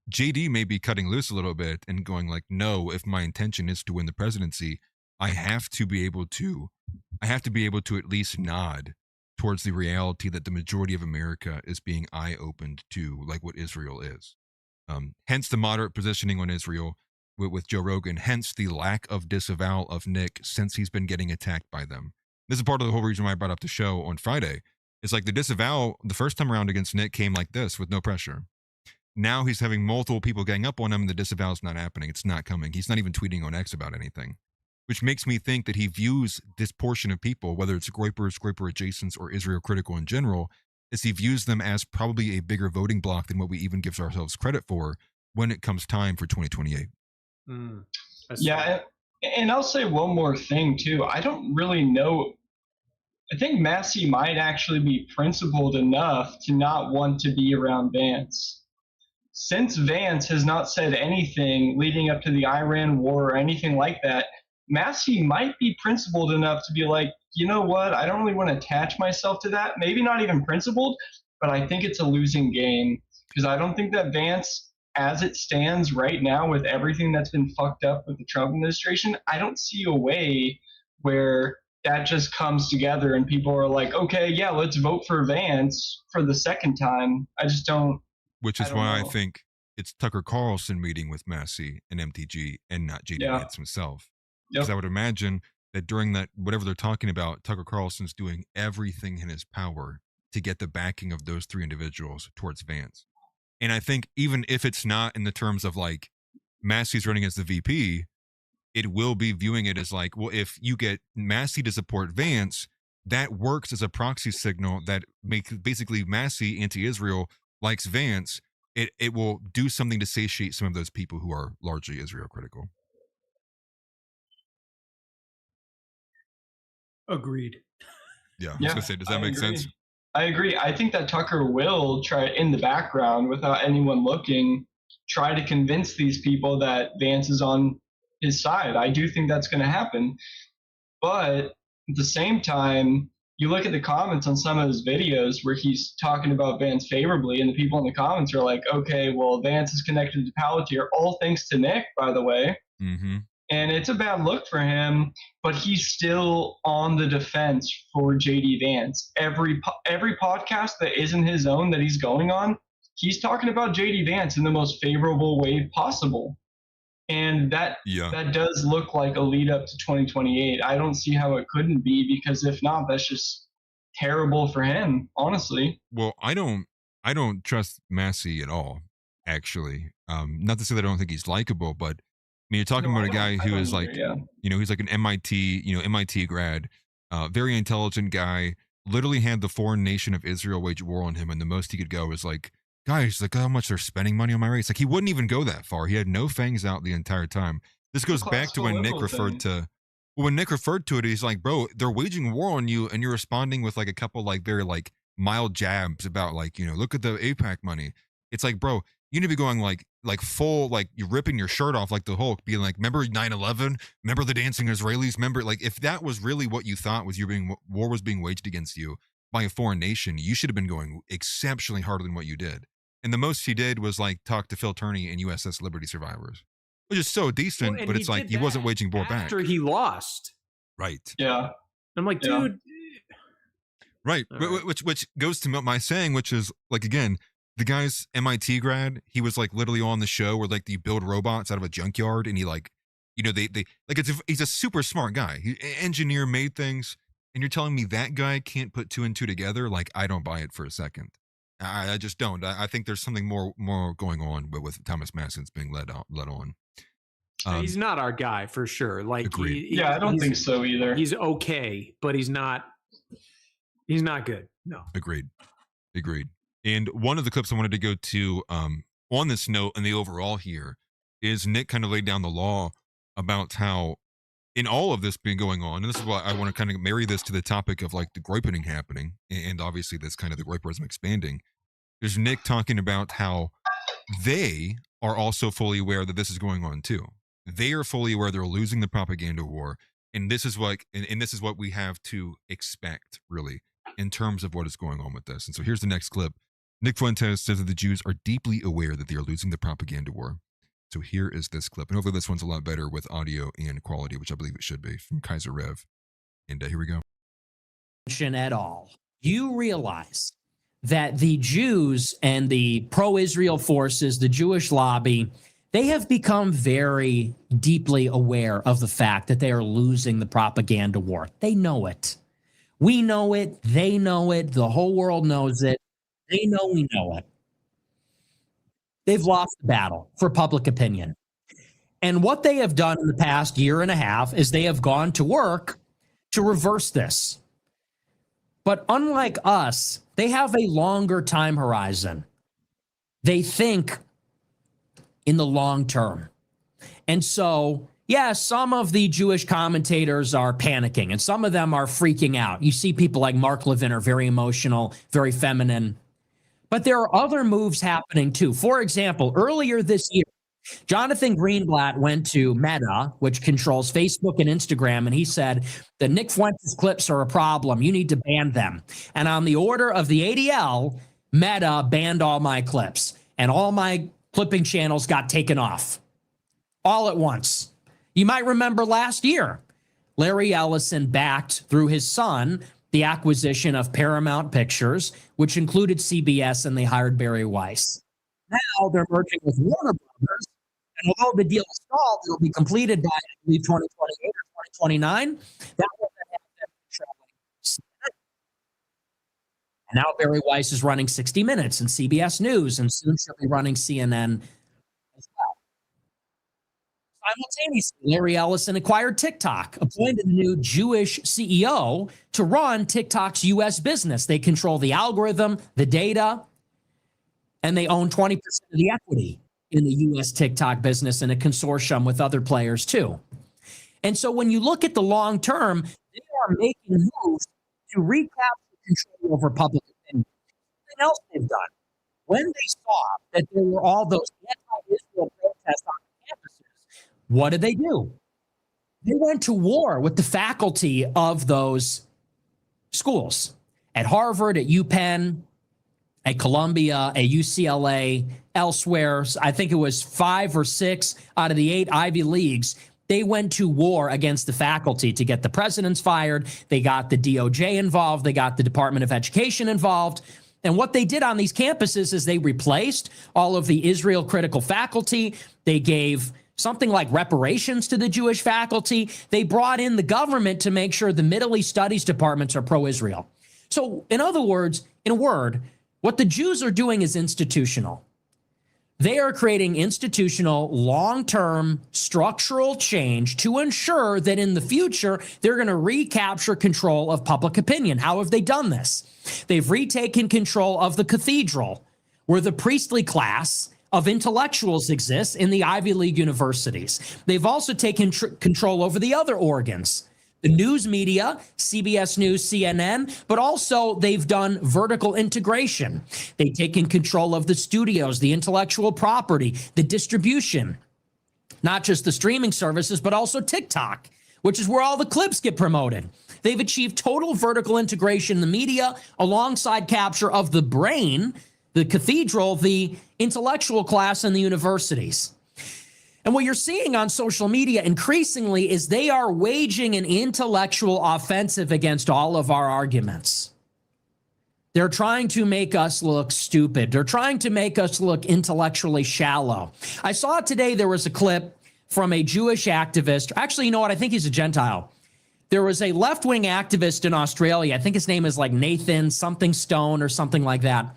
[SPEAKER 4] JD may be cutting loose a little bit and going like, no, if my intention is to win the presidency, I have to be able to at least nod towards the reality that the majority of America is being eye-opened to like what Israel is. Hence the moderate positioning on Israel with Joe Rogan, hence the lack of disavowal of Nick since he's been getting attacked by them. This is part of the whole reason why I brought up the show on Friday. It's like the disavowal the first time around against Nick came like this with no pressure. Now he's having multiple people gang up on him and the disavowal is not happening. It's not coming. He's not even tweeting on X about anything, which makes me think that he views this portion of people, whether it's Groypers, Groyper adjacents, or Israel critical in general, is he views them as probably a bigger voting bloc than what we even give ourselves credit for when it comes time for 2028.
[SPEAKER 6] Yeah, and I'll say one more thing too. I don't really know. I think Massey might actually be principled enough to not want to be around Vance. Since Vance has not said anything leading up to the Iran war or anything like that, Massey might be principled enough to be like, you know what, I don't really want to attach myself to that. Maybe not even principled, but I think it's a losing game because I don't think that Vance, as it stands right now with everything that's been fucked up with the Trump administration, I don't see a way where that just comes together and people are like, okay, yeah, let's vote for Vance for the second time. I just don't.
[SPEAKER 4] Which is why I think it's Tucker Carlson meeting with Massey and MTG and not JD Vance himself. Because I would imagine that during that, whatever they're talking about, Tucker Carlson's doing everything in his power to get the backing of those three individuals towards Vance. And I think even if it's not in the terms of like Massey's running as the VP, it will be viewing it as like, well, if you get Massey to support Vance, that works as a proxy signal that makes basically Massey anti-Israel likes Vance. It will do something to satiate some of those people who are largely Israel critical.
[SPEAKER 5] Agreed.
[SPEAKER 4] Yeah, I was gonna say, does that make sense?
[SPEAKER 6] I agree. I think that Tucker will try in the background without anyone looking, try to convince these people that Vance is on his side. I do think that's going to happen. But at the same time, you look at the comments on some of his videos where he's talking about Vance favorably, and the people in the comments are like, okay, well, Vance is connected to Palantir, all thanks to Nick, by the way.
[SPEAKER 4] Mm-hmm.
[SPEAKER 6] And it's a bad look for him, but he's still on the defense for JD Vance. Every podcast that isn't his own that he's going on, he's talking about JD Vance in the most favorable way possible. And that does look like a lead up to 2028. I don't see how it couldn't be, because if not, that's just terrible for him, honestly.
[SPEAKER 4] Well, I don't trust Massey at all, actually. Not to say that I don't think he's likable, but I mean, you're talking about a guy who is like, you know, he's like an MIT grad, very intelligent guy, literally had the foreign nation of Israel wage war on him. And the most he could go is like, guys, like how much they're spending money on my race. Like he wouldn't even go that far. He had no fangs out the entire time. This goes back to when Nick referred to, it, he's like, bro, they're waging war on you. And you're responding with like a couple like very like mild jabs about like, you know, look at the AIPAC money. It's like, bro, you need to be going like full, like you're ripping your shirt off like the Hulk, being like, remember 9/11? Remember the dancing Israelis? Remember, like if that was really what you thought was war was being waged against you by a foreign nation, you should have been going exceptionally harder than what you did. And the most he did was like talk to Phil Turney and USS Liberty survivors, which is so decent, but it's like he wasn't waging war back.
[SPEAKER 5] After he lost.
[SPEAKER 4] Right.
[SPEAKER 6] Yeah.
[SPEAKER 5] I'm like, dude.
[SPEAKER 4] Right.
[SPEAKER 5] Right.
[SPEAKER 4] Which goes to my saying, which is like, again, the guy's MIT grad, he was like literally on the show where like you build robots out of a junkyard, and he like, you know, they like he's a super smart guy. He engineer made things, and you're telling me that guy can't put 2 and 2 together? Like, I don't buy it for a second. I just don't. I think there's something more going on with Thomas Masson's being led on.
[SPEAKER 5] He's not our guy for sure. Like,
[SPEAKER 6] I don't think so either.
[SPEAKER 5] He's okay, but he's not good. No.
[SPEAKER 4] Agreed. And one of the clips I wanted to go to on this note and the overall here is Nick kind of laid down the law about how in all of this being going on, and this is why I want to kind of marry this to the topic of like the Groypering happening, and obviously this kind of the Groyperism expanding. There's Nick talking about how they are also fully aware that this is going on too. They are fully aware they're losing the propaganda war, and this is what and this is what we have to expect really in terms of what is going on with this. And so here's the next clip. Nick Fuentes says that the Jews are deeply aware that they are losing the propaganda war. So here is this clip, and hopefully this one's a lot better with audio and quality, which I believe it should be, from Kaiser Rev. And here we go.
[SPEAKER 3] At all. You realize that the Jews and the pro-Israel forces, the Jewish lobby, they have become very deeply aware of the fact that they are losing the propaganda war. They know it. We know it. They know it. The whole world knows it. They know we know it. They've lost the battle for public opinion. And what they have done in the past year and a half is they have gone to work to reverse this. But unlike us, they have a longer time horizon. They think in the long term. And so, yeah, some of the Jewish commentators are panicking and some of them are freaking out. You see people like Mark Levin are very emotional, very feminine. But there are other moves happening too. For example, earlier this year, Jonathan Greenblatt went to Meta, which controls Facebook and Instagram, and he said the Nick Fuentes clips are a problem. You need to ban them. And on the order of the ADL, Meta banned all my clips, and all my clipping channels got taken off all at once. You might remember last year, Larry Ellison backed through his son the acquisition of Paramount Pictures, which included CBS, and they hired Barry Weiss. Now they're merging with Warner Brothers, and although the deal is stalled, it'll be completed by, I believe, 2028 or 2029. That will then have them controlling CNN. And now Barry Weiss is running 60 Minutes and CBS News, and soon she'll be running CNN as well. Simultaneously, Larry Ellison acquired TikTok, appointed a new Jewish CEO to run TikTok's U.S. business. They control the algorithm, the data, and they own 20% of the equity in the U.S. TikTok business in a consortium with other players too. And so when you look at the long term, they are making moves to recapture control over public opinion. Something else they've done. When they saw that there were all those anti-Israel protests on campuses, what did they do? They went to war with the faculty of those schools at Harvard, at UPenn, at Columbia, at UCLA, elsewhere. I think it was 5 or 6 out of the 8 Ivy Leagues. They went to war against the faculty to get the presidents fired. They got the DOJ involved. They got the Department of Education involved. And what they did on these campuses is they replaced all of the Israel critical faculty. They gave something like reparations to the Jewish faculty. They brought in the government to make sure the Middle East studies departments are pro-Israel. So in other words, in a word, what the Jews are doing is institutional. They are creating institutional, long-term, structural change to ensure that in the future, they're going to recapture control of public opinion. How have they done this? They've retaken control of the cathedral, where the priestly class of intellectuals exists in the Ivy League universities. They've also taken control over the other organs, the news media, CBS News, CNN, but also they've done vertical integration. They've taken control of the studios, the intellectual property, the distribution, not just the streaming services, but also TikTok, which is where all the clips get promoted. They've achieved total vertical integration in the media alongside capture of the brain, the cathedral, the intellectual class in the universities. And what you're seeing on social media increasingly is they are waging an intellectual offensive against all of our arguments. They're trying to make us look stupid. They're trying to make us look intellectually shallow. I saw today there was a clip from a Jewish activist. Actually, you know what? I think he's a Gentile. There was a left-wing activist in Australia. I think his name is like Nathan something Stone or something like that.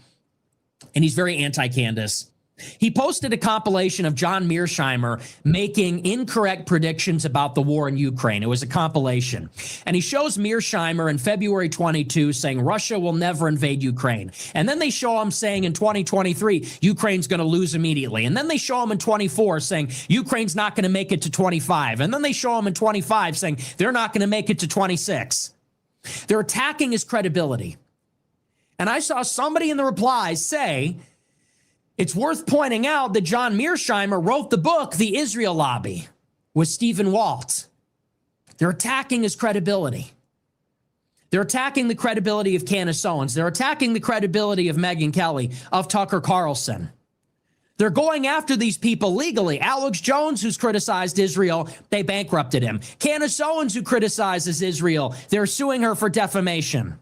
[SPEAKER 3] And he's very anti-Candace. He posted a compilation of John Mearsheimer making incorrect predictions about the war in Ukraine. It was a compilation. And he shows Mearsheimer in February 22 saying Russia will never invade Ukraine. And then they show him saying in 2023, Ukraine's going to lose immediately. And then they show him in 24 saying Ukraine's not going to make it to 25. And then they show him in 25 saying they're not going to make it to 26. They're attacking his credibility. And I saw somebody in the replies say, it's worth pointing out that John Mearsheimer wrote the book, The Israel Lobby, with Stephen Walt. They're attacking his credibility. They're attacking the credibility of Candace Owens. They're attacking the credibility of Megyn Kelly, of Tucker Carlson. They're going after these people legally. Alex Jones, who's criticized Israel, they bankrupted him. Candace Owens, who criticizes Israel, they're suing her for defamation.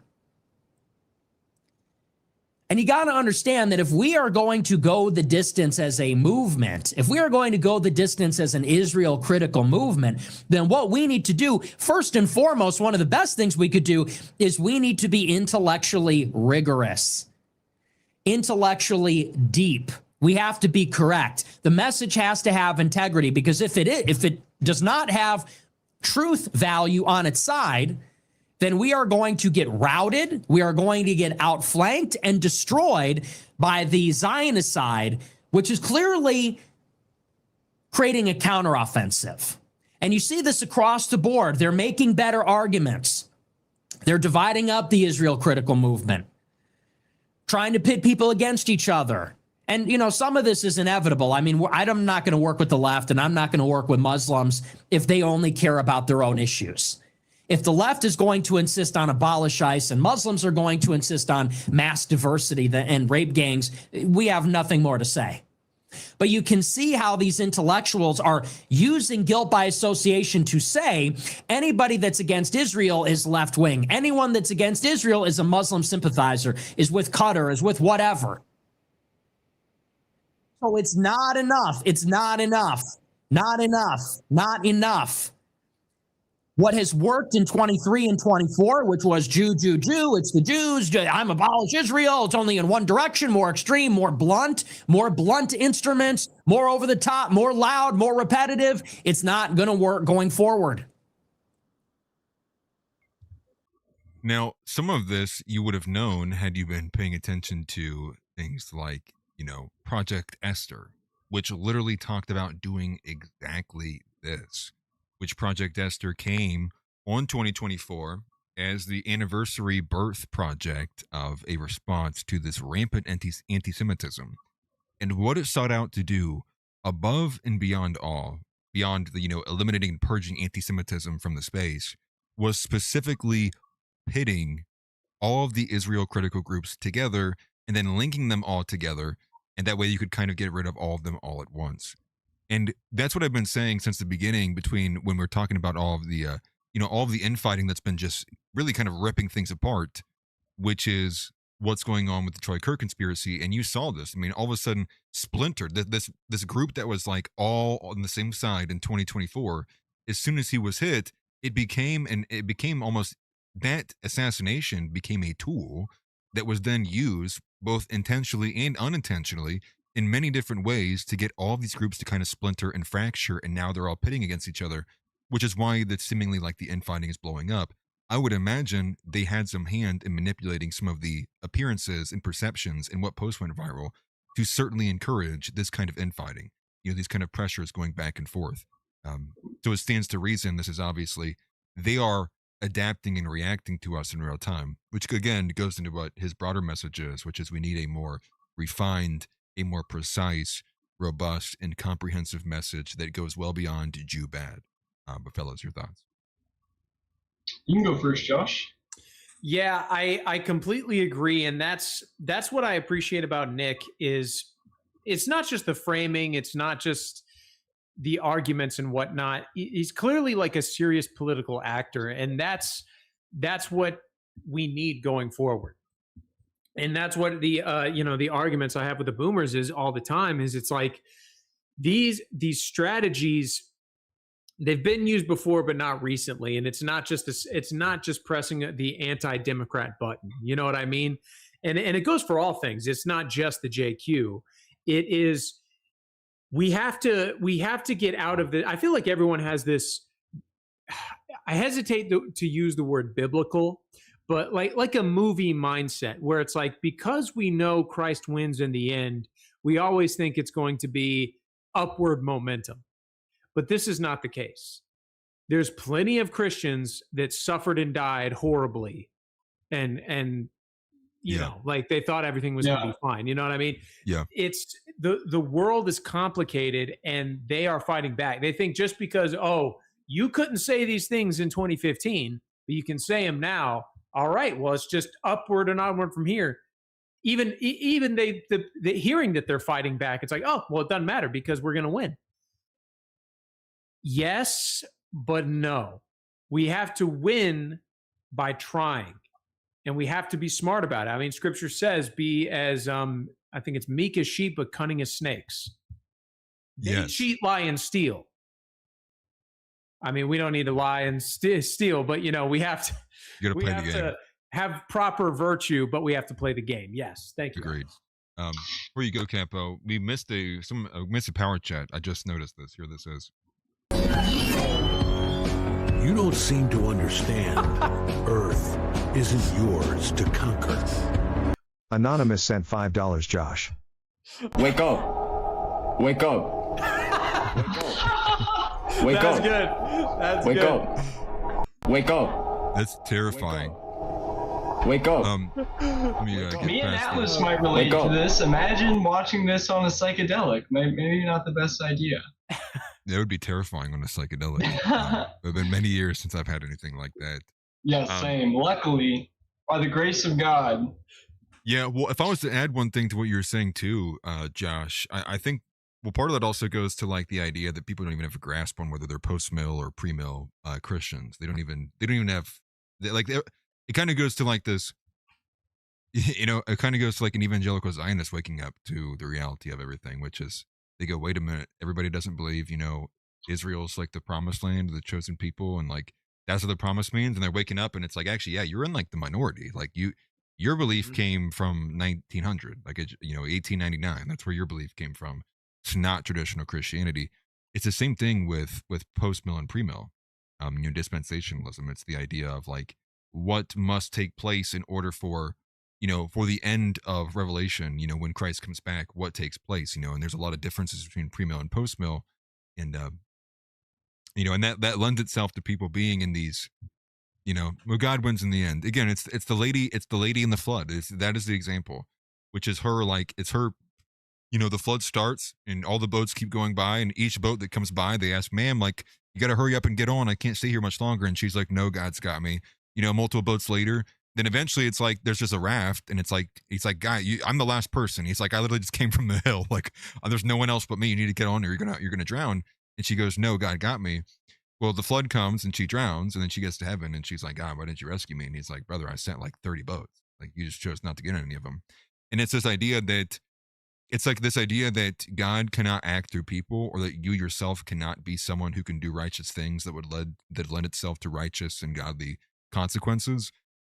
[SPEAKER 3] And you got to understand that if we are going to go the distance as a movement, if we are going to go the distance as an Israel critical movement, then what we need to do, first and foremost, one of the best things we could do is we need to be intellectually rigorous, intellectually deep. We have to be correct. The message has to have integrity, because if it does not have truth value on its side, then we are going to get routed, we are going to get outflanked and destroyed by the Zionist side, which is clearly creating a counteroffensive. And you see this across the board. They're making better arguments. They're dividing up the Israel critical movement, trying to pit people against each other. And, you know, some of this is inevitable. I mean, I'm not going to work with the left, and I'm not going to work with Muslims if they only care about their own issues. If the left is going to insist on abolish ICE and Muslims are going to insist on mass diversity and rape gangs, we have nothing more to say. But you can see how these intellectuals are using guilt by association to say anybody that's against Israel is left wing. Anyone that's against Israel is a Muslim sympathizer, is with Qatar, is with whatever. So it's not enough. It's not enough. Not enough. Not enough. What has worked in 23 and 24, which was Jew, it's the Jews, I'm abolish Israel, it's only in one direction, more extreme, more blunt instruments, more over the top, more loud, more repetitive. It's not going to work going forward.
[SPEAKER 4] Now, some of this you would have known had you been paying attention to things like, you know, Project Esther, which literally talked about doing exactly this. Which Project Esther came on 2024 as the anniversary birth project of a response to this rampant anti-Semitism. And what it sought out to do, above and beyond all, beyond the, you know, eliminating and purging anti-Semitism from the space, was specifically pitting all of the Israel critical groups together and then linking them all together. And that way you could kind of get rid of all of them all at once. And that's what I've been saying since the beginning, between when we're talking about all of the, you know, all of the infighting that's been just really kind of ripping things apart, which is what's going on with the Troy Kirk conspiracy. And you saw this. I mean, all of a sudden splintered. This group that was like all on the same side in 2024, as soon as he was hit, it became almost, that assassination became a tool that was then used both intentionally and unintentionally in many different ways to get all of these groups to kind of splinter and fracture, and now they're all pitting against each other, which is why that seemingly like the infighting is blowing up. I would imagine they had some hand in manipulating some of the appearances and perceptions and what posts went viral to certainly encourage this kind of infighting, you know, these kind of pressures going back and forth. So it stands to reason this is obviously, they are adapting and reacting to us in real time, which again goes into what his broader message is, which is we need a more refined, a more precise, robust, and comprehensive message that goes well beyond Jew bad. But fellas, your thoughts?
[SPEAKER 6] You can go first, Josh.
[SPEAKER 5] Yeah, I completely agree, and that's what I appreciate about Nick is it's not just the framing, it's not just the arguments and whatnot. He's clearly like a serious political actor, and that's what we need going forward. And that's what the the arguments I have with the boomers is all the time is it's like these strategies they've been used before but not recently, and it's not just pressing the anti-democrat button, you know what I mean? And it goes for all things. It's not just the JQ. It is we have to get out of the I feel like everyone has this I hesitate to use the word biblical, but like a movie mindset where it's like because we know Christ wins in the end, we always think it's going to be upward momentum. But this is not the case. There's plenty of Christians that suffered and died horribly, and you know, like they thought everything was going to be fine. You know what I mean?
[SPEAKER 4] Yeah.
[SPEAKER 5] It's the world is complicated, and they are fighting back. They think just because you couldn't say these things in 2015, but you can say them now. All right, well, it's just upward and onward from here. Even the hearing that they're fighting back, it's like, oh, well, it doesn't matter because we're going to win. Yes, but no. We have to win by trying, and we have to be smart about it. I mean, Scripture says, "Be as I think it's meek as sheep, but cunning as snakes." They cheat, lie, and steal. I mean, we don't need to lie and steal, but we have to.
[SPEAKER 4] You got to play the game.
[SPEAKER 5] To have proper virtue, but we have to play the game. Yes, thank you.
[SPEAKER 4] Agreed. Before you go, Campo, we missed a power chat. I just noticed this. Here, this is.
[SPEAKER 7] You don't seem to understand. Earth isn't yours to conquer.
[SPEAKER 8] Anonymous sent $5, Josh.
[SPEAKER 10] Wake up. Wake up. Wake
[SPEAKER 5] That's
[SPEAKER 10] up.
[SPEAKER 5] Good. That's
[SPEAKER 10] Wake
[SPEAKER 5] good.
[SPEAKER 10] up. Wake up.
[SPEAKER 4] That's terrifying.
[SPEAKER 10] Wake up.
[SPEAKER 4] Let me, get
[SPEAKER 6] Me and
[SPEAKER 4] past
[SPEAKER 6] Atlas
[SPEAKER 4] that.
[SPEAKER 6] might relate
[SPEAKER 10] Wake up.
[SPEAKER 6] to this. Imagine watching this on a psychedelic. Maybe not the best idea.
[SPEAKER 4] That would be terrifying on a psychedelic. It's been many years since I've had anything like that.
[SPEAKER 6] Yeah, same. Luckily, by the grace of God.
[SPEAKER 4] Yeah, well, if I was to add one thing to what you were saying too, Josh, I think, well, part of that also goes to like the idea that people don't even have a grasp on whether they're post-mill or pre-mill Christians. They don't even have, it kind of goes to like this, it kind of goes to like an evangelical Zionist waking up to the reality of everything, which is, they go, wait a minute, everybody doesn't believe, Israel's like the promised land, the chosen people, and like that's what the promise means. And they're waking up and it's like, actually, yeah, you're in like the minority. Like your belief came from 1900, like, 1899. That's where your belief came from. It's not traditional Christianity. It's the same thing with post-mill and pre-mill, dispensationalism. It's the idea of like what must take place in order for the end of Revelation, when Christ comes back, what takes place, and there's a lot of differences between pre-mill and post-mill. And, and that lends itself to people being in these, well, God wins in the end. Again, it's the lady in the flood. That is the example, which is her, like, it's her, the flood starts and all the boats keep going by, and each boat that comes by, they ask, ma'am, like, you got to hurry up and get on. I can't stay here much longer. And she's like, no, God's got me. Multiple boats later, then eventually it's like there's just a raft, and it's like guy, I'm the last person. He's like, I literally just came from the hill. Like, there's no one else but me. You need to get on, or you're gonna drown. And she goes, no, God got me. Well, the flood comes and she drowns, and then she gets to heaven and she's like, God, why didn't you rescue me? And he's like, brother, I sent like 30 boats. Like, you just chose not to get in any of them. And it's this idea that God cannot act through people, or that you yourself cannot be someone who can do righteous things that lend itself to righteous and godly consequences.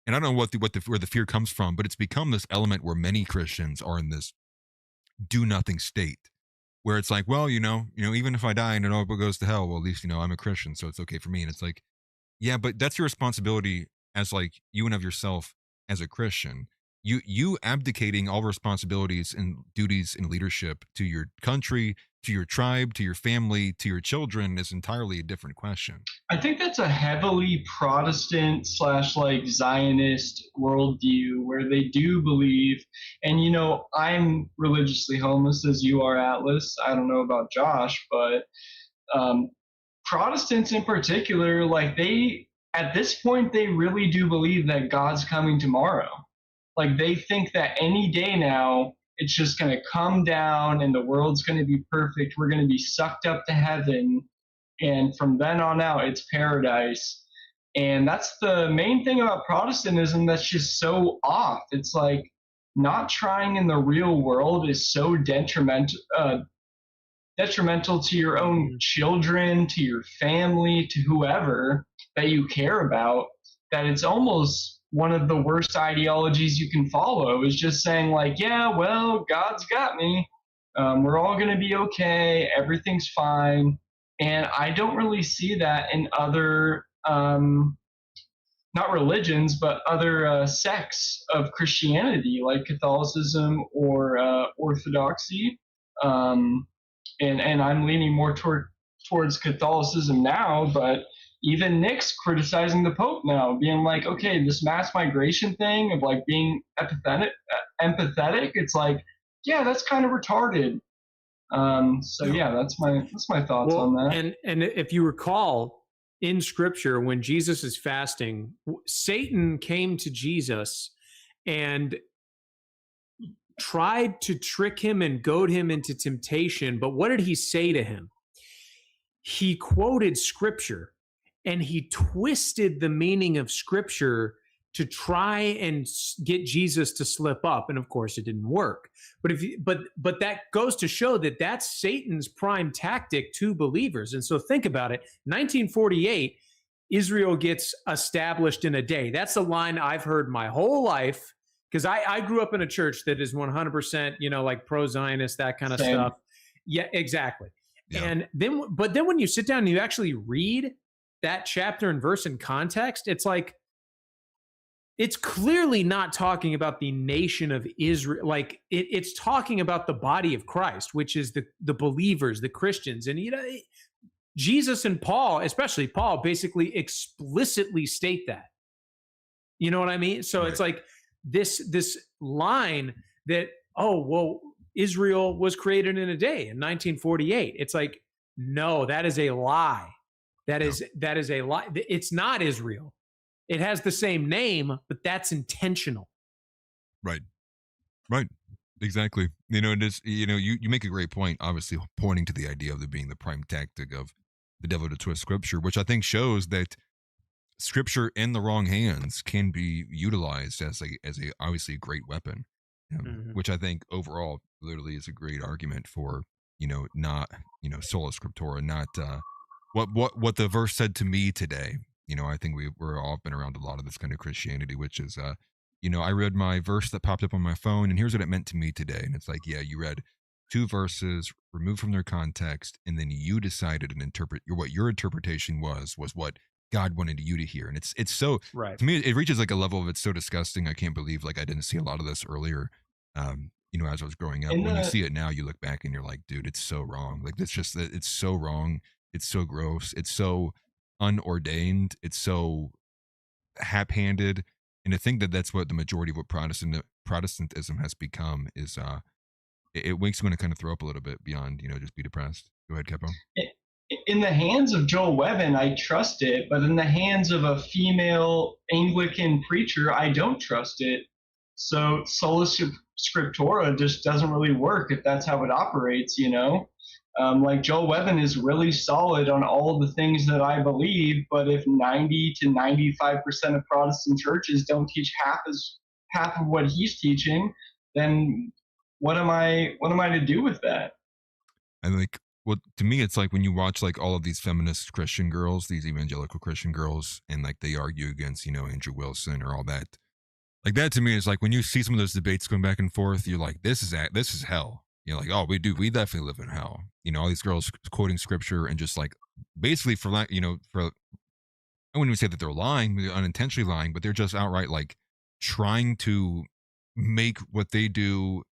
[SPEAKER 4] And I don't know where the fear comes from, but it's become this element where many Christians are in this do nothing state, where it's like, well, even if I die and it all goes to hell, well, at least, I'm a Christian, so it's okay for me. And it's like, yeah, but that's your responsibility as like you and of yourself as a Christian. You abdicating all responsibilities and duties in leadership to your country, to your tribe, to your family, to your children is entirely a different question.
[SPEAKER 6] I think that's a heavily Protestant / like Zionist worldview where they do believe, and I'm religiously homeless as you are, Atlas. I don't know about Josh, but Protestants in particular, like they at this point, they really do believe that God's coming tomorrow. Like they think that any day now, it's just going to come down and the world's going to be perfect. We're going to be sucked up to heaven. And from then on out, it's paradise. And that's the main thing about Protestantism that's just so off. It's like not trying in the real world is so detrimental to your own children, to your family, to whoever that you care about, that it's almost one of the worst ideologies you can follow, is just saying like, yeah, well, God's got me. We're all going to be okay. Everything's fine. And I don't really see that in other, not religions, but other sects of Christianity, like Catholicism or Orthodoxy. And I'm leaning more towards Catholicism now, but even Nick's criticizing the Pope now, being like, okay, this mass migration thing of like being empathetic, it's like, yeah, that's kind of retarded. So yeah, that's my thoughts on that.
[SPEAKER 5] And if you recall in Scripture, when Jesus is fasting, Satan came to Jesus and tried to trick him and goad him into temptation. But what did he say to him? He quoted Scripture, and he twisted the meaning of Scripture to try and get Jesus to slip up. And of course it didn't work. But that goes to show that that's Satan's prime tactic to believers. And so think about it. 1948, Israel gets established in a day. That's a line I've heard my whole life, because I grew up in a church that is 100%, like pro-Zionist, that kind of stuff. Yeah, exactly. Yeah. And then when you sit down and you actually read that chapter and verse in context, it's like, it's clearly not talking about the nation of Israel. Like it's talking about the body of Christ, which is the believers, the Christians. And, Jesus and Paul, especially Paul, basically explicitly state that. You know what I mean? So It's like this line that, oh, well, Israel was created in a day in 1948. It's like, no, that is a lie. That is a lie. It's not Israel. It has the same name, but that's intentional.
[SPEAKER 4] Right. Exactly. It is, you make a great point, obviously pointing to the idea of it being the prime tactic of the devil to twist Scripture, which I think shows that Scripture in the wrong hands can be utilized as a obviously a great weapon, which I think overall literally is a great argument for, not, sola scriptura, not what the verse said to me today. I think we're all been around a lot of this kind of Christianity, which is, I read my verse that popped up on my phone, and here's what it meant to me today. And it's like, yeah, you read two verses removed from their context, and then you decided and interpret what your interpretation was what God wanted you to hear. And it's so, right. To me, it reaches like a level of it's so disgusting. I can't believe like I didn't see a lot of this earlier. As I was growing up. When you see it now, you look back and you're like, dude, it's so wrong. Like it's so wrong. It's so gross. It's so unordained. It's so hap-handed. And to think that that's what the majority of what Protestantism has become is it makes me want to kind of throw up a little bit beyond just be depressed. Go ahead, Kepo.
[SPEAKER 6] In the hands of Joel Webben, I trust it, but in the hands of a female Anglican preacher, I don't trust it. So sola scriptura just doesn't really work if that's how it operates. Like Joel Webben is really solid on all the things that I believe, but if 90 to 95% of Protestant churches don't teach half of what he's teaching, then what am I to do with that?
[SPEAKER 4] And to me, it's like when you watch like all of these feminist Christian girls, these evangelical Christian girls, and like they argue against, Andrew Wilson or all that. Like that to me is like when you see some of those debates going back and forth, you're like, this is hell. Like, oh, we definitely live in hell. All these girls quoting Scripture and just like basically for I wouldn't even say that they're lying, they're unintentionally lying, but they're just outright like trying to make what they do.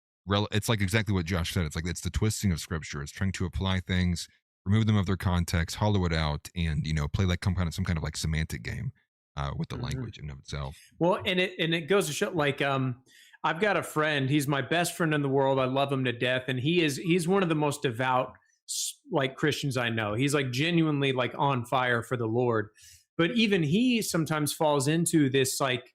[SPEAKER 4] It's like exactly what Josh said. It's like, it's the twisting of Scripture. It's trying to apply things, remove them of their context, hollow it out, and, play like some kind of like semantic game with the language in and of itself.
[SPEAKER 5] Well, and it goes to show like, I've got a friend, he's my best friend in the world. I love him to death. And he's one of the most devout, like Christians I know. He's like genuinely like on fire for the Lord. But even he sometimes falls into this like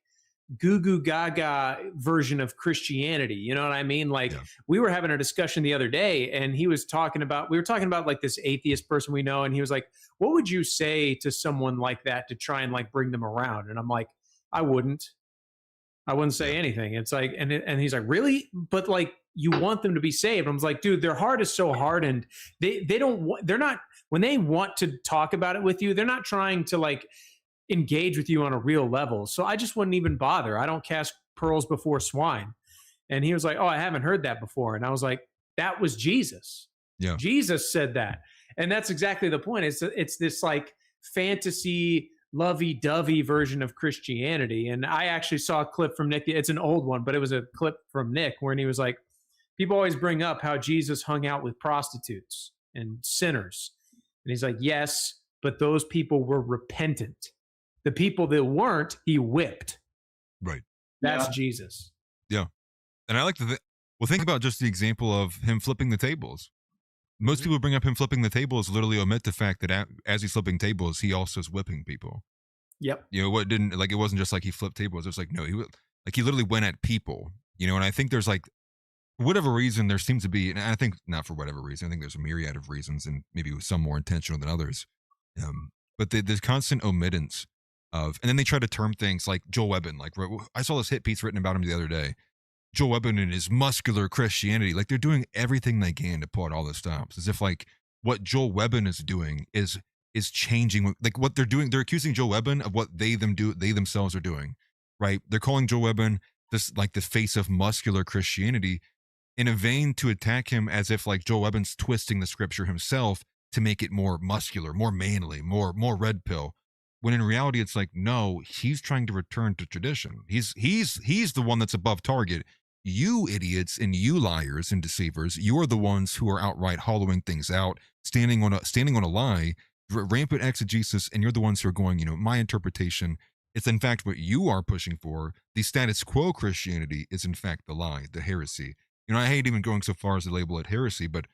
[SPEAKER 5] goo goo gaga version of Christianity. You know what I mean? Like we were having a discussion the other day and we were talking about like this atheist person we know. And he was like, what would you say to someone like that to try and like bring them around? And I'm like, I wouldn't say anything. It's like, and he's like, really? But like, you want them to be saved. I was like, dude, their heart is so hardened. They're not, when they want to talk about it with you, they're not trying to like engage with you on a real level. So I just wouldn't even bother. I don't cast pearls before swine. And he was like, oh, I haven't heard that before. And I was like, that was Jesus.
[SPEAKER 4] Yeah.
[SPEAKER 5] Jesus said that. And that's exactly the point. It's this like fantasy lovey-dovey version of Christianity. And I actually saw a clip from Nick. It's an old one, but it was a clip from Nick where he was like, people always bring up how Jesus hung out with prostitutes and sinners. And he's like, yes, but those people were repentant. The people that weren't, he whipped.
[SPEAKER 4] Right.
[SPEAKER 5] That's Jesus.
[SPEAKER 4] Yeah. And I like to think about just the example of him flipping the tables. Most people bring up him flipping the tables, literally omit the fact that as he's flipping tables, he also is whipping people.
[SPEAKER 5] Yep.
[SPEAKER 4] You know, it wasn't just like he flipped tables. It was like, no, he literally went at people, you know, and I think there's like, for whatever reason, there seems to be, and I think not for whatever reason, I think there's a myriad of reasons and maybe some more intentional than others. But the constant omittance of, and then they try to term things like Joel Webben, like I saw this hit piece written about him the other day. Joel Webben and his muscular Christianity, like they're doing everything they can to pull out all the stops, as if like what Joel Webben is doing is changing, like what they're doing. They're accusing Joel Webben of what they themselves are doing, right? They're calling Joel Webben this like the face of muscular Christianity in a vein to attack him as if like Joel Webben's twisting the scripture himself to make it more muscular, more manly, more red pill. When in reality, it's like, no, he's trying to return to tradition. He's the one that's above target. You idiots and you liars and deceivers, you're the ones who are outright hollowing things out, standing on a lie, rampant exegesis, and you're the ones who are going, you know, my interpretation. It's in fact what you are pushing for. The status quo Christianity is in fact the lie, the heresy. You know, I hate even going so far as to label it heresy, but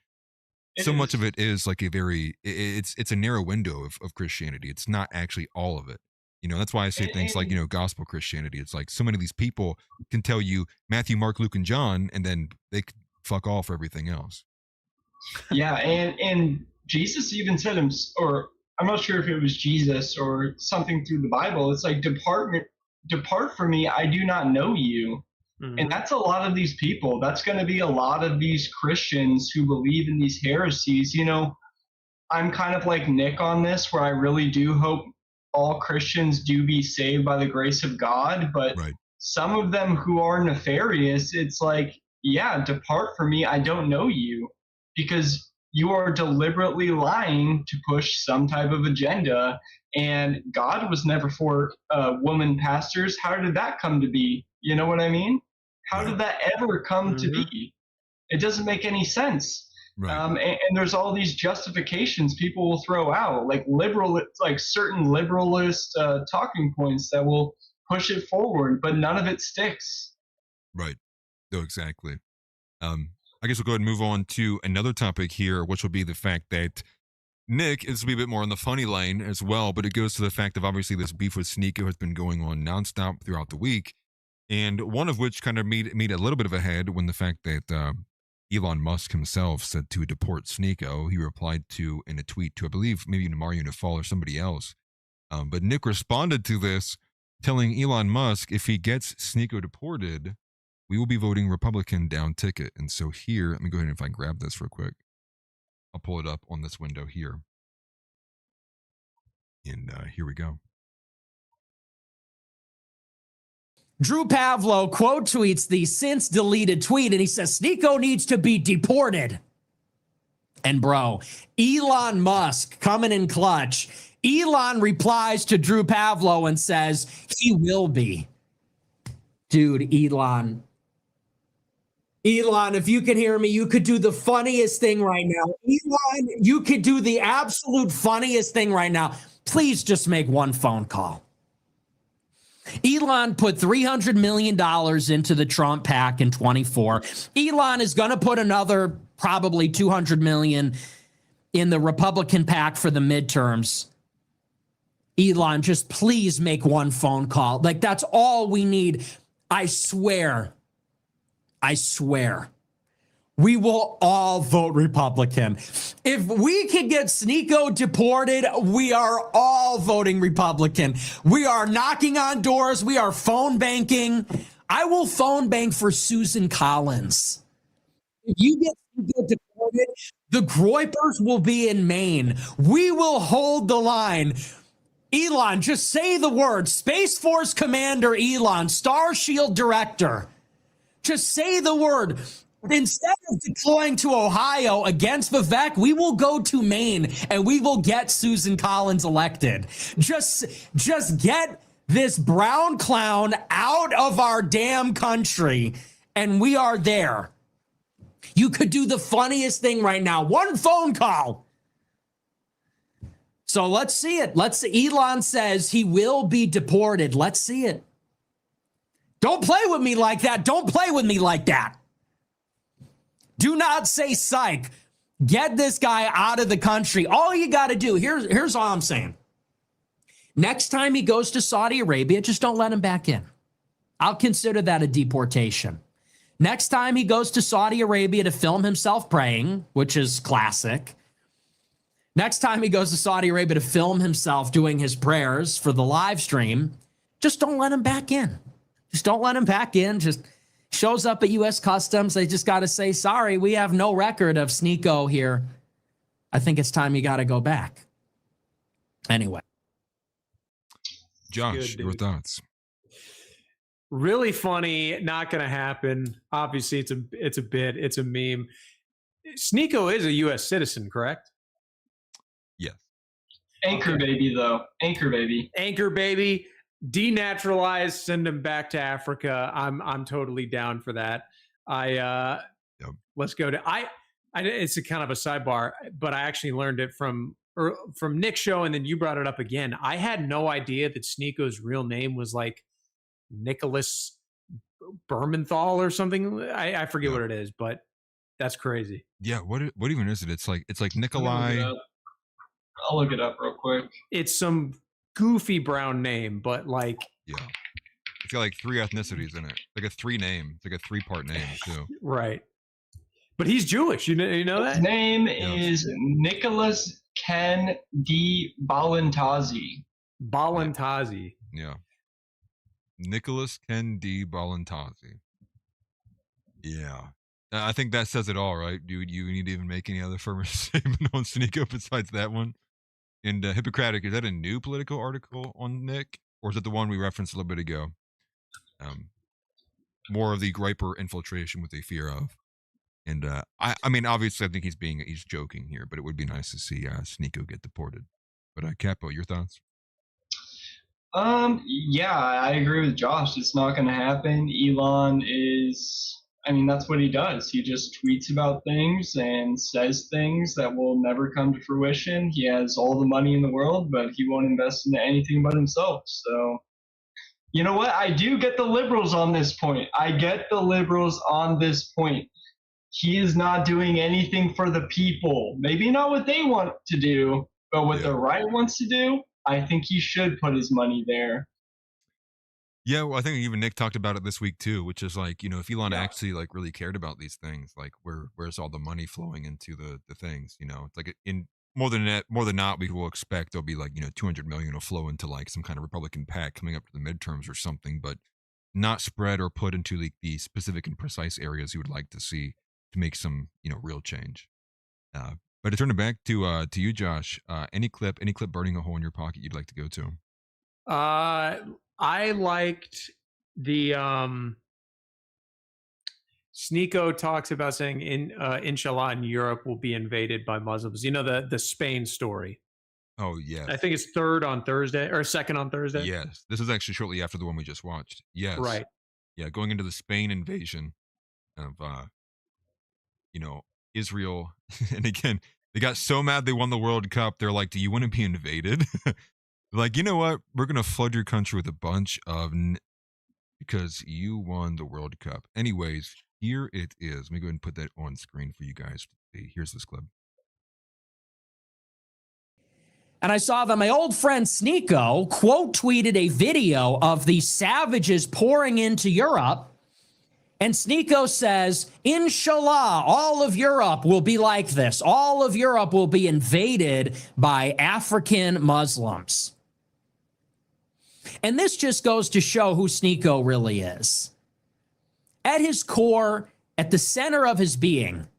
[SPEAKER 4] so much of it is like it's a narrow window of Christianity. It's not actually all of it. You know, that's why I say things like, you know, gospel Christianity. It's like so many of these people can tell you Matthew, Mark, Luke, and John, and then they fuck off for everything else.
[SPEAKER 6] Yeah, and Jesus even said, or I'm not sure if it was Jesus or something through the Bible. It's like, depart from me, I do not know you. Mm-hmm. And that's a lot of these people. That's going to be a lot of these Christians who believe in these heresies. You know, I'm kind of like Nick on this, where I really do hope all Christians do be saved by the grace of God. But some of them who are nefarious, it's like, yeah, depart from me, I don't know you, because you are deliberately lying to push some type of agenda. And God was never for woman pastors. How did that come to be? You know what I mean? How did that ever come to be? It doesn't make any sense. And there's all these justifications people will throw out, like certain liberalist talking points that will push it forward, but none of it sticks.
[SPEAKER 4] Right. No, exactly. I guess we'll go ahead and move on to another topic here, which will be the fact that Nick, this will be a bit more in the funny lane as well, but it goes to the fact of obviously this beef with Sneako has been going on nonstop throughout the week. And one of which kind of made a little bit of a head when the fact that Elon Musk himself said to deport Sneako. He replied to in a tweet to, I believe, maybe Mario Nafal or somebody else. But Nick responded to this, telling Elon Musk, if he gets Sneako deported, we will be voting Republican down ticket. And so here, let me go ahead and if I can grab this real quick. I'll pull it up on this window here. And here we go.
[SPEAKER 3] Drew Pavlo quote tweets the since deleted tweet, and he says, Sneako needs to be deported. And bro, Elon Musk coming in clutch. Elon replies to Drew Pavlo and says, he will be. Dude, Elon, if you can hear me, you could do the funniest thing right now. Elon, you could do the absolute funniest thing right now. Please just make one phone call. Elon put $300 million into the Trump PAC in 24. Elon is going to put another probably $200 million in the Republican PAC for the midterms. Elon, just please make one phone call. Like, that's all we need. I swear, we will all vote Republican. If we can get Sneako deported, we are all voting Republican. We are knocking on doors. We are phone banking. I will phone bank for Susan Collins. If you get Sneako deported, the Groypers will be in Maine. We will hold the line. Elon, just say the word. Space Force Commander Elon, Star Shield Director. Just say the word. Instead of deploying to Ohio against Vivek, we will go to Maine and we will get Susan Collins elected. Just get this brown clown out of our damn country, and we are there. You could do the funniest thing right now. One phone call. So let's see it. Elon says he will be deported. Let's see it. Don't play with me like that. Don't play with me like that. Do not say psych. Get this guy out of the country. All you got to do, here's all I'm saying. Next time he goes to Saudi Arabia, just don't let him back in. I'll consider that a deportation. Next time he goes to Saudi Arabia to film himself praying, which is classic. Next time he goes to Saudi Arabia to film himself doing his prayers for the live stream, just don't let him back in. Just don't let him back in. Just shows up at U.S. Customs. They just got to say, sorry, we have no record of Sneako here. I think it's time you got to go back. Anyway.
[SPEAKER 4] Josh, your thoughts?
[SPEAKER 5] Really funny. Not going to happen. Obviously, it's a bit. It's a meme. Sneako is a U.S. citizen, correct?
[SPEAKER 4] Yes.
[SPEAKER 6] Anchor baby, though. Anchor baby.
[SPEAKER 5] Anchor baby. Denaturalized, send him back to Africa. I'm totally down for that. Let's go to it's a kind of a sidebar, but I actually learned it from Nick's show, and then you brought it up again. I had no idea that Sneako's real name was like Nicholas Bermenthal or something. I forget what it is, but that's crazy.
[SPEAKER 4] Yeah, what even is it? It's like Nikolai.
[SPEAKER 6] I'll look it up real quick.
[SPEAKER 5] It's some goofy brown name, but like,
[SPEAKER 4] yeah, it's got like 3 ethnicities in it, like a 3-name. It's like a 3-part name too.
[SPEAKER 5] Right, but he's Jewish. You know that
[SPEAKER 6] his name is Nicholas Ken D. Balantazzi.
[SPEAKER 5] Yeah,
[SPEAKER 4] Nicholas Ken D. Balantazzi. Yeah, I think that says it all, right? Do you need to even make any other affirmative statement on Sneako besides that one? And Hippocratic, is that a new Politico article on Nick? Or is it the one we referenced a little bit ago? More of the Groyper infiltration with a fear of. And I mean, obviously, I think he's joking here, but it would be nice to see Sneako get deported. But Capo, your thoughts?
[SPEAKER 6] Yeah, I agree with Josh. It's not going to happen. Elon that's what he does. He just tweets about things and says things that will never come to fruition. He has all the money in the world, but he won't invest into anything but himself. So, you know what? I do get the liberals on this point. He is not doing anything for the people. Maybe not what they want to do, but what the right wants to do. I think he should put his money there.
[SPEAKER 4] Yeah, well, I think even Nick talked about it this week too, which is like, if Elon actually like really cared about these things, like where's all the money flowing into the things, it's like in more than not, we will expect there'll be like, 200 million will flow into like some kind of Republican PAC coming up to the midterms or something, but not spread or put into like the specific and precise areas you would like to see to make some, real change. But to turn it back to you, Josh, any clip burning a hole in your pocket you'd like to go to?
[SPEAKER 5] I liked the Sneako talks about saying inshallah in Europe will be invaded by Muslims. The Spain story.
[SPEAKER 4] Oh yeah.
[SPEAKER 5] I think it's 3rd on Thursday or 2nd on Thursday.
[SPEAKER 4] Yes. This is actually shortly after the one we just watched. Yes.
[SPEAKER 5] Right.
[SPEAKER 4] Yeah, going into the Spain invasion of Israel. And again, they got so mad they won the World Cup. They're like, do you want to be invaded? Like, you know what? We're going to flood your country with a bunch of because you won the World Cup. Anyways, here it is. Let me go ahead and put that on screen for you guys to see. Here's this clip.
[SPEAKER 3] And I saw that my old friend Sneako quote tweeted a video of these savages pouring into Europe. And Sneako says, Inshallah, all of Europe will be like this. All of Europe will be invaded by African Muslims. And this just goes to show who Sneako really is. At his core, at the center of his being,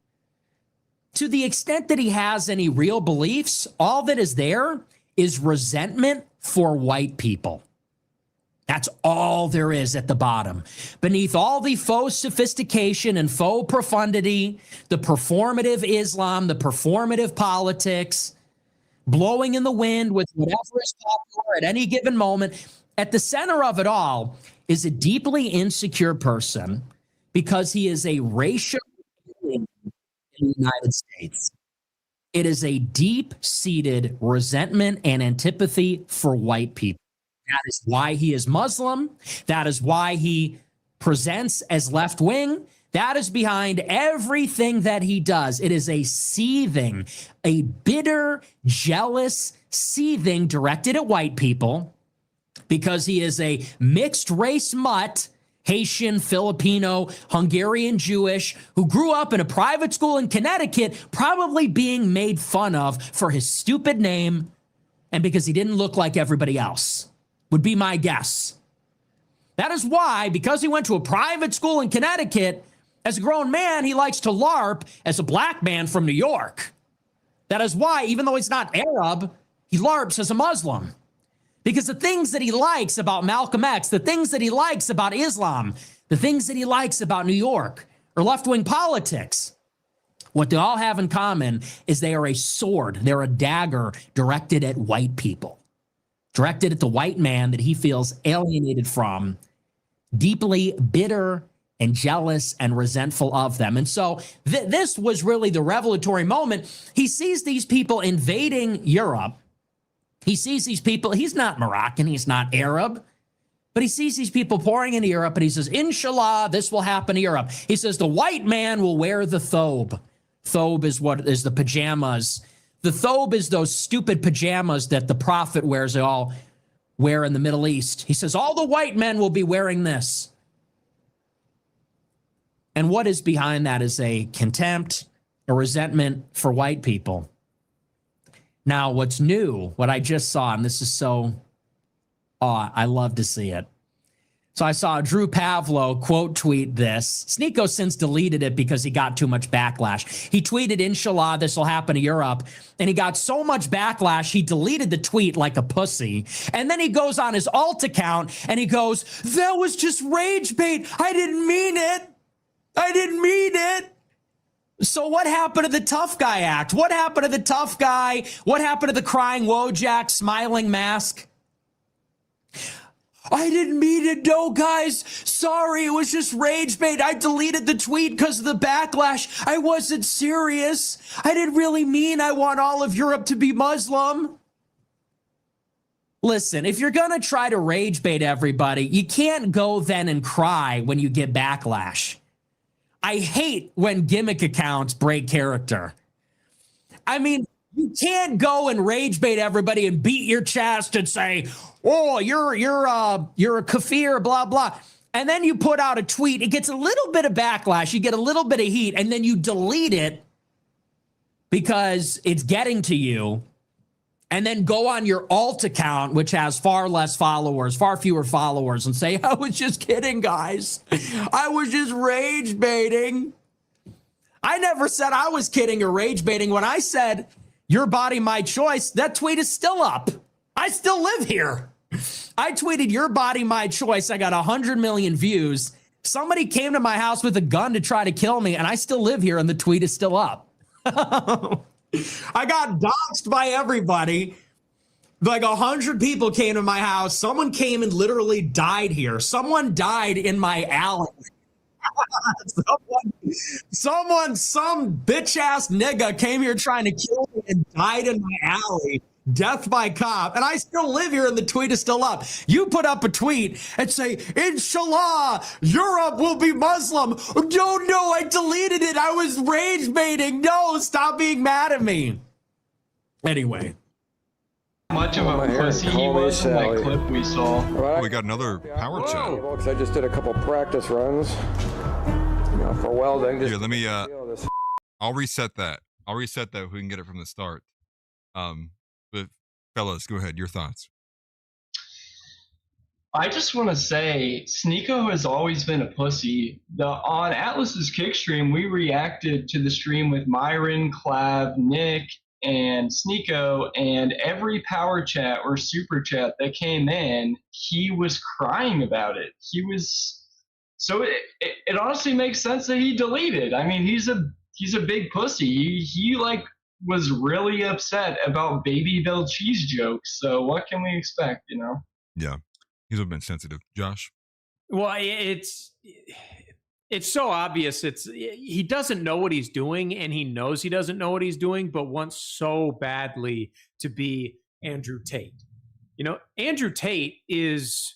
[SPEAKER 3] to the extent that he has any real beliefs, all that is there is resentment for white people. That's all there is at the bottom. Beneath all the faux sophistication and faux profundity, the performative Islam, the performative politics, blowing in the wind with whatever is popular at any given moment, at the center of it all is a deeply insecure person because he is a racial being in the United States. It is a deep-seated resentment and antipathy for white people. That is why he is Muslim. That is why he presents as left-wing. That is behind everything that he does. It is a seething, a bitter, jealous seething directed at white people because he is a mixed-race mutt, Haitian, Filipino, Hungarian, Jewish, who grew up in a private school in Connecticut, probably being made fun of for his stupid name and because he didn't look like everybody else, would be my guess. That is why, because he went to a private school in Connecticut, as a grown man, he likes to LARP as a black man from New York. That is why, even though he's not Arab, he LARPs as a Muslim. Because the things that he likes about Malcolm X, the things that he likes about Islam, the things that he likes about New York or left-wing politics, what they all have in common is they are a sword, they're a dagger directed at white people, directed at the white man that he feels alienated from, deeply bitter and jealous and resentful of them. And so this was really the revelatory moment. He sees these people invading Europe. He sees these people, he's not Moroccan, he's not Arab, but he sees these people pouring into Europe and he says, Inshallah, this will happen to Europe. He says the white man will wear the thobe. Thobe is what is the pajamas. The thobe is those stupid pajamas that the prophet wears, they all wear in the Middle East. He says all the white men will be wearing this. And what is behind that is a contempt, a resentment for white people. Now, what's new, what I just saw, and this is so, I love to see it. So I saw Drew Pavlo quote tweet this. Sneako since deleted it because he got too much backlash. He tweeted, Inshallah, this will happen to Europe. And he got so much backlash, he deleted the tweet like a pussy. And then he goes on his alt account and he goes, that was just rage bait. I didn't mean it. I didn't mean it. So what happened to the tough guy act? What happened to the tough guy? What happened to the crying Wojak smiling mask? I didn't mean it. No, guys. Sorry. It was just rage bait. I deleted the tweet because of the backlash. I wasn't serious. I didn't really mean I want all of Europe to be Muslim. Listen, if you're going to try to rage bait everybody, you can't go then and cry when you get backlash. I hate when gimmick accounts break character. I mean, you can't go and rage bait everybody and beat your chest and say, "Oh, you're a kafir, blah blah," and then you put out a tweet. It gets a little bit of backlash. You get a little bit of heat, and then you delete it because it's getting to you. And then go on your alt account, which has far fewer followers, and say, I was just kidding, guys. I was just rage baiting. I never said I was kidding or rage baiting. When I said, your body, my choice, that tweet is still up. I still live here. I tweeted, your body, my choice. I got 100 million views. Somebody came to my house with a gun to try to kill me, and I still live here, and the tweet is still up. I got doxxed by everybody. Like 100 people came to my house. Someone came and literally died here. Someone died in my alley. Some bitch ass nigga came here trying to kill me and died in my alley. Death by cop. And I still live here and the tweet is still up. You put up a tweet and say, Inshallah, Europe will be Muslim. No, I deleted it. I was rage baiting. No, stop being mad at me. Anyway,
[SPEAKER 6] much of a pussy he was in that clip we saw.
[SPEAKER 4] Oh, we got another power chat.
[SPEAKER 11] Folks, I just did a couple practice runs for welding.
[SPEAKER 4] Here, let me. I'll reset that. I'll reset that if we can get it from the start. But fellas, go ahead. Your thoughts.
[SPEAKER 6] I just want to say, Sneako has always been a pussy. On Atlas's kick stream, we reacted to the stream with Myron, Clav, Nick, and Sneako, and every power chat or super chat that came in, he was crying about it. He was so it honestly makes sense that he deleted. I mean, he's a big pussy. He like was really upset about Baby-Bell cheese jokes. So what can we expect, you know?
[SPEAKER 4] Yeah. He's a bit sensitive. Josh?
[SPEAKER 5] Well, it's so obvious. He doesn't know what he's doing, and he knows he doesn't know what he's doing, but wants so badly to be Andrew Tate. You know, Andrew Tate is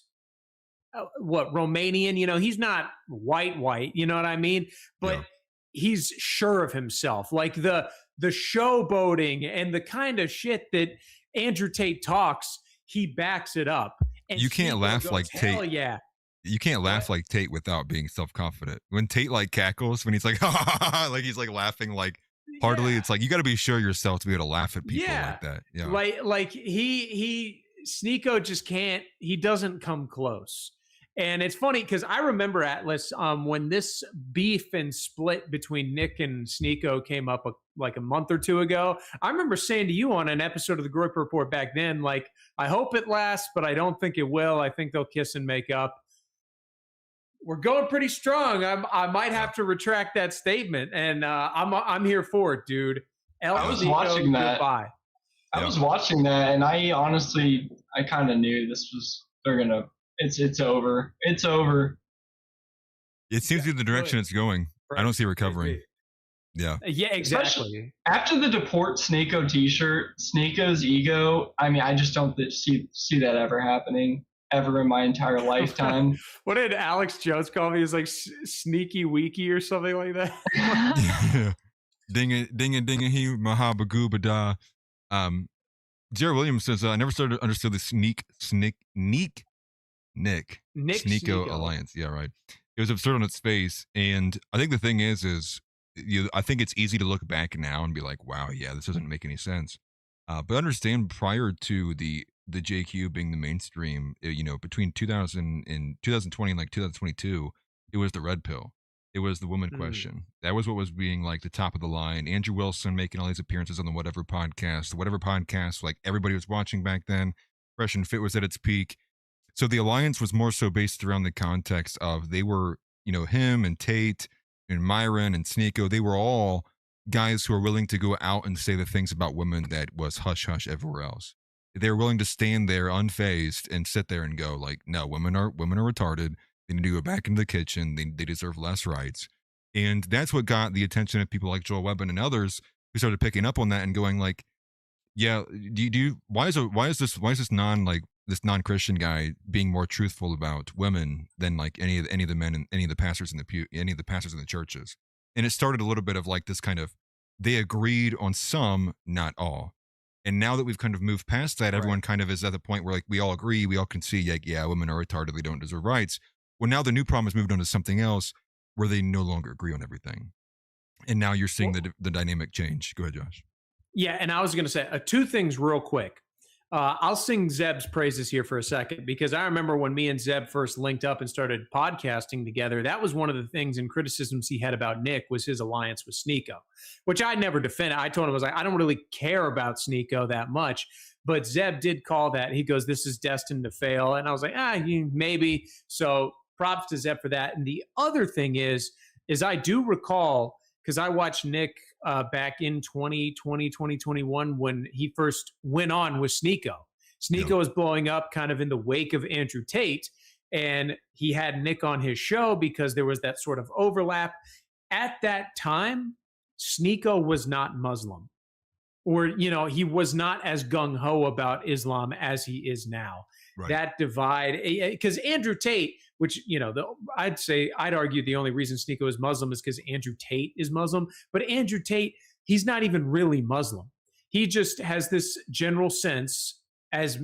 [SPEAKER 5] Romanian? You know, he's not white, you know what I mean? But he's sure of himself. Like the showboating and the kind of shit that Andrew Tate talks, he backs it up. And
[SPEAKER 4] you can't laugh like Tate.
[SPEAKER 5] Yeah.
[SPEAKER 4] You can't laugh like Tate without being self-confident. When Tate like cackles, when he's like, like he's like laughing like heartily, it's like you got to be sure yourself to be able to laugh at people like that. Yeah.
[SPEAKER 5] Like Sneako just can't. He doesn't come close. And it's funny because I remember, Atlas, when this beef and split between Nick and Sneako came up like a month or two ago. I remember saying to you on an episode of the Groyper Report back then, like, I hope it lasts, but I don't think it will. I think they'll kiss and make up. We're going pretty strong. I might have to retract that statement, and I'm here for it, dude.
[SPEAKER 6] I was watching that.
[SPEAKER 5] Goodbye.
[SPEAKER 6] I was watching that, and I honestly, I kind of knew they're gonna. It's over. It's over.
[SPEAKER 4] It seems to be the direction it's going. Right. I don't see recovering. Yeah.
[SPEAKER 5] Yeah, exactly.
[SPEAKER 6] Especially after the Deport Sneako t-shirt, Sneako's ego, I mean, I just don't see that ever happening ever in my entire lifetime.
[SPEAKER 5] What did Alex Jones call me? He's like sneaky weaky or something like that.
[SPEAKER 4] Yeah. Ding a he mahabagoo bada. Jared Williams says, I never understood the Nick Sneako alliance. Yeah, right. It was absurd on its face, and I think the thing is I think it's easy to look back now and be like, wow, yeah, this doesn't make any sense. But understand, prior to the JQ being the mainstream, you know, between 2020 and like 2022, it was the red pill. It was the woman question. That was what was being like the top of the line. Andrew Wilson making all these appearances on the whatever podcast, like everybody was watching back then. Fresh and Fit was at its peak. So the alliance was more so based around the context of they were, you know, him and Tate and Myron and Sneako. They were all guys who are willing to go out and say the things about women that was hush hush everywhere else. They were willing to stand there unfazed and sit there and go like, no, women are retarded. They need to go back into the kitchen. They deserve less rights. And that's what got the attention of people like Joel Webben and others who started picking up on that and going like, yeah, why is this non-Christian guy being more truthful about women than like any of the men and any of the pastors in the churches? And it started a little bit of like this kind of, they agreed on some, not all. And now that we've kind of moved past that, everyone kind of is at the point where like we all agree, we all can see like, yeah, women are retarded, they don't deserve rights. Well, now the new problem has moved on to something else where they no longer agree on everything. And now you're seeing the dynamic change. Go ahead, Josh.
[SPEAKER 5] Yeah, and I was going to say two things real quick. I'll sing Zeb's praises here for a second, because I remember when me and Zeb first linked up and started podcasting together, that was one of the things and criticisms he had about Nick was his alliance with Sneako, which I never defended. I told him, I was like, I don't really care about Sneako that much. But Zeb did call that. He goes, this is destined to fail. And I was like, maybe. So props to Zeb for that. And the other thing is I do recall, because I watched Nick back in 2020, 2021, when he first went on with Sneako. Sneako was blowing up kind of in the wake of Andrew Tate, and he had Nick on his show because there was that sort of overlap. At that time, Sneako was not Muslim, or, you know, he was not as gung-ho about Islam as he is now. Right. That divide, because Andrew Tate, which, you know, I'd argue the only reason Sneako is Muslim is because Andrew Tate is Muslim. But Andrew Tate, he's not even really Muslim. He just has this general sense, as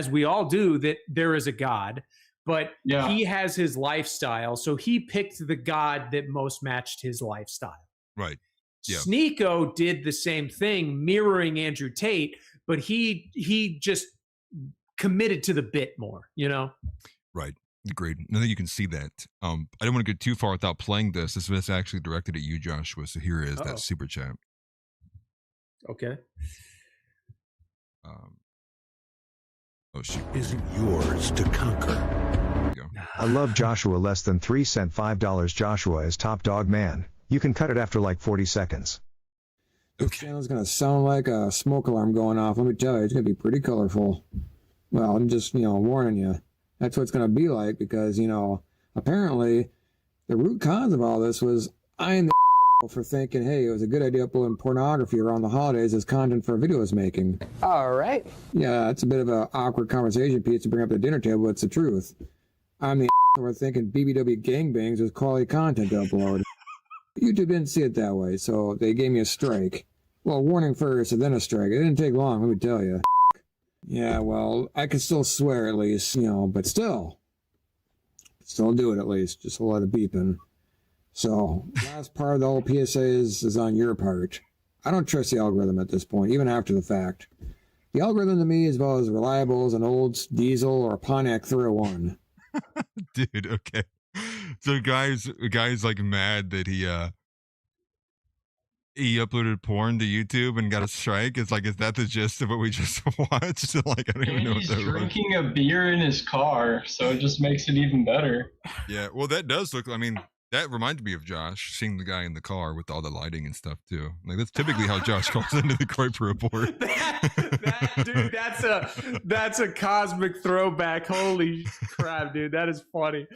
[SPEAKER 5] we all do, that there is a God, but
[SPEAKER 6] Yeah.
[SPEAKER 5] he has his lifestyle. So he picked the God that most matched his lifestyle.
[SPEAKER 4] Right. Yeah.
[SPEAKER 5] Sneako did the same thing, mirroring Andrew Tate, but he just committed to the bit more, you know?
[SPEAKER 4] Right. Agreed. I think you can see that. I don't want to go too far without playing this. This was actually directed at you, Joshua. So here is that super chat.
[SPEAKER 5] Okay.
[SPEAKER 4] Oh, shoot.
[SPEAKER 7] Isn't yours to conquer.
[SPEAKER 4] There you go.
[SPEAKER 8] I love Joshua less than 3 cent $5. Joshua is top dog man. You can cut it after like 40 seconds.
[SPEAKER 12] This channel's gonna sound like a smoke alarm going off. Let me tell you, it's gonna be pretty colorful. Well, I'm just, warning you. That's what it's gonna be like because, apparently the root cause of all this was I am the for thinking, hey, it was a good idea uploading pornography around the holidays as content for a video I was making.
[SPEAKER 11] All right.
[SPEAKER 12] Yeah, it's a bit of an awkward conversation piece to bring up at the dinner table, but it's the truth. I'm the for thinking BBW gangbangs was quality content to upload. YouTube didn't see it that way, so they gave me a strike. Well, warning first and then a strike. It didn't take long, let me tell you. Yeah, well, I can still swear at least, but still do it at least, just a lot of beeping. So, last part of the whole PSA is on your part. I don't trust the algorithm at this point, even after the fact. The algorithm to me is about as reliable as an old diesel or a Pontiac 301.
[SPEAKER 4] Dude, okay. So guys like mad that he uploaded porn to YouTube and got a strike. It's like, is that the gist of what we just watched? Like, I don't even know what
[SPEAKER 6] He's
[SPEAKER 4] that was.
[SPEAKER 6] drinking a beer in his car, so it just makes it even better.
[SPEAKER 4] Yeah, well, that does look. I mean, that reminded me of Josh seeing the guy in the car with all the lighting and stuff too. Like that's typically how Josh calls into the Groyper report.
[SPEAKER 5] Dude, that's a cosmic throwback. Holy crap, dude, that is funny.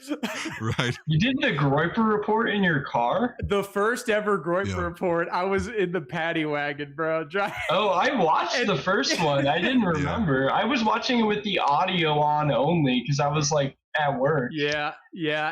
[SPEAKER 4] Right.
[SPEAKER 6] You did the Groyper report in your car?
[SPEAKER 5] The first ever Groyper report. I was in the paddy wagon, bro.
[SPEAKER 6] Oh, I watched the first one. I didn't remember. I was watching it with the audio on only because I was like at work.
[SPEAKER 5] Yeah.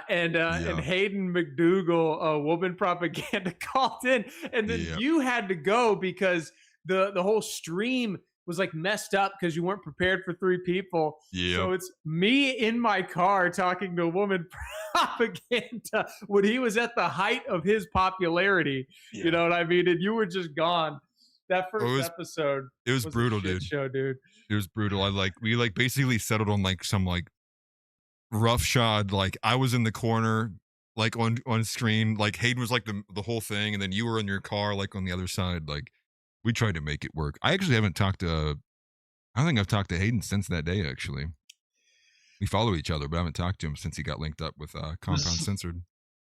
[SPEAKER 5] And Hayden McDougal, woman propaganda, called in, and then you had to go because the whole stream was like messed up because you weren't prepared for 3 people.
[SPEAKER 4] Yeah.
[SPEAKER 5] So it's me in my car talking to woman propaganda when he was at the height of his popularity. Yeah. You know what I mean? And you were just gone. That first episode.
[SPEAKER 4] It was brutal, dude.
[SPEAKER 5] Show, dude.
[SPEAKER 4] It was brutal. We basically settled on like some like roughshod, like I was in the corner like on screen, like Hayden was like the whole thing, and then you were in your car like on the other side. Like we tried to make it work. I actually haven't talked to I don't think I've talked to Hayden since that day. Actually, we follow each other, but I haven't talked to him since he got linked up with Compound Censored.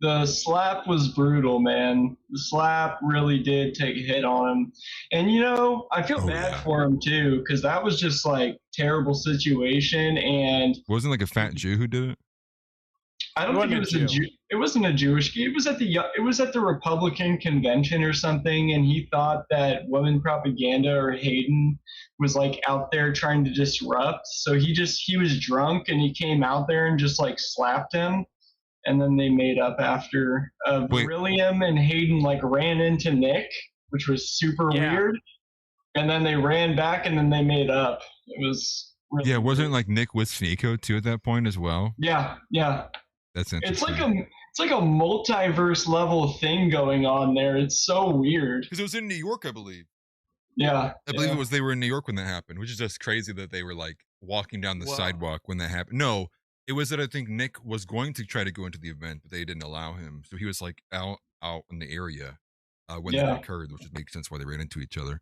[SPEAKER 6] The slap was brutal, man. The slap really did take a hit on him. And, I feel bad for him, too, because that was just, like, terrible situation. And
[SPEAKER 4] wasn't like a fat Jew who did it?
[SPEAKER 6] I don't think it was a Jew. It wasn't a Jewish. It was at the Republican convention or something, and he thought that woman propaganda or Hayden was, like, out there trying to disrupt. So he was drunk, and he came out there and just, like, slapped him. And then they made up after. William and Hayden like ran into Nick, which was super weird. And then they ran back and then they made up. It was really
[SPEAKER 4] wasn't it like Nick with Sneako too at that point as well?
[SPEAKER 6] Yeah.
[SPEAKER 4] That's interesting.
[SPEAKER 6] It's like a multiverse level thing going on there. It's so weird.
[SPEAKER 4] Because it was in New York, I believe.
[SPEAKER 6] Yeah.
[SPEAKER 4] I believe they were in New York when that happened, which is just crazy that they were like walking down the sidewalk when that happened. No. It was that I think Nick was going to try to go into the event, but they didn't allow him. So he was like out in the area when that occurred, which makes sense why they ran into each other.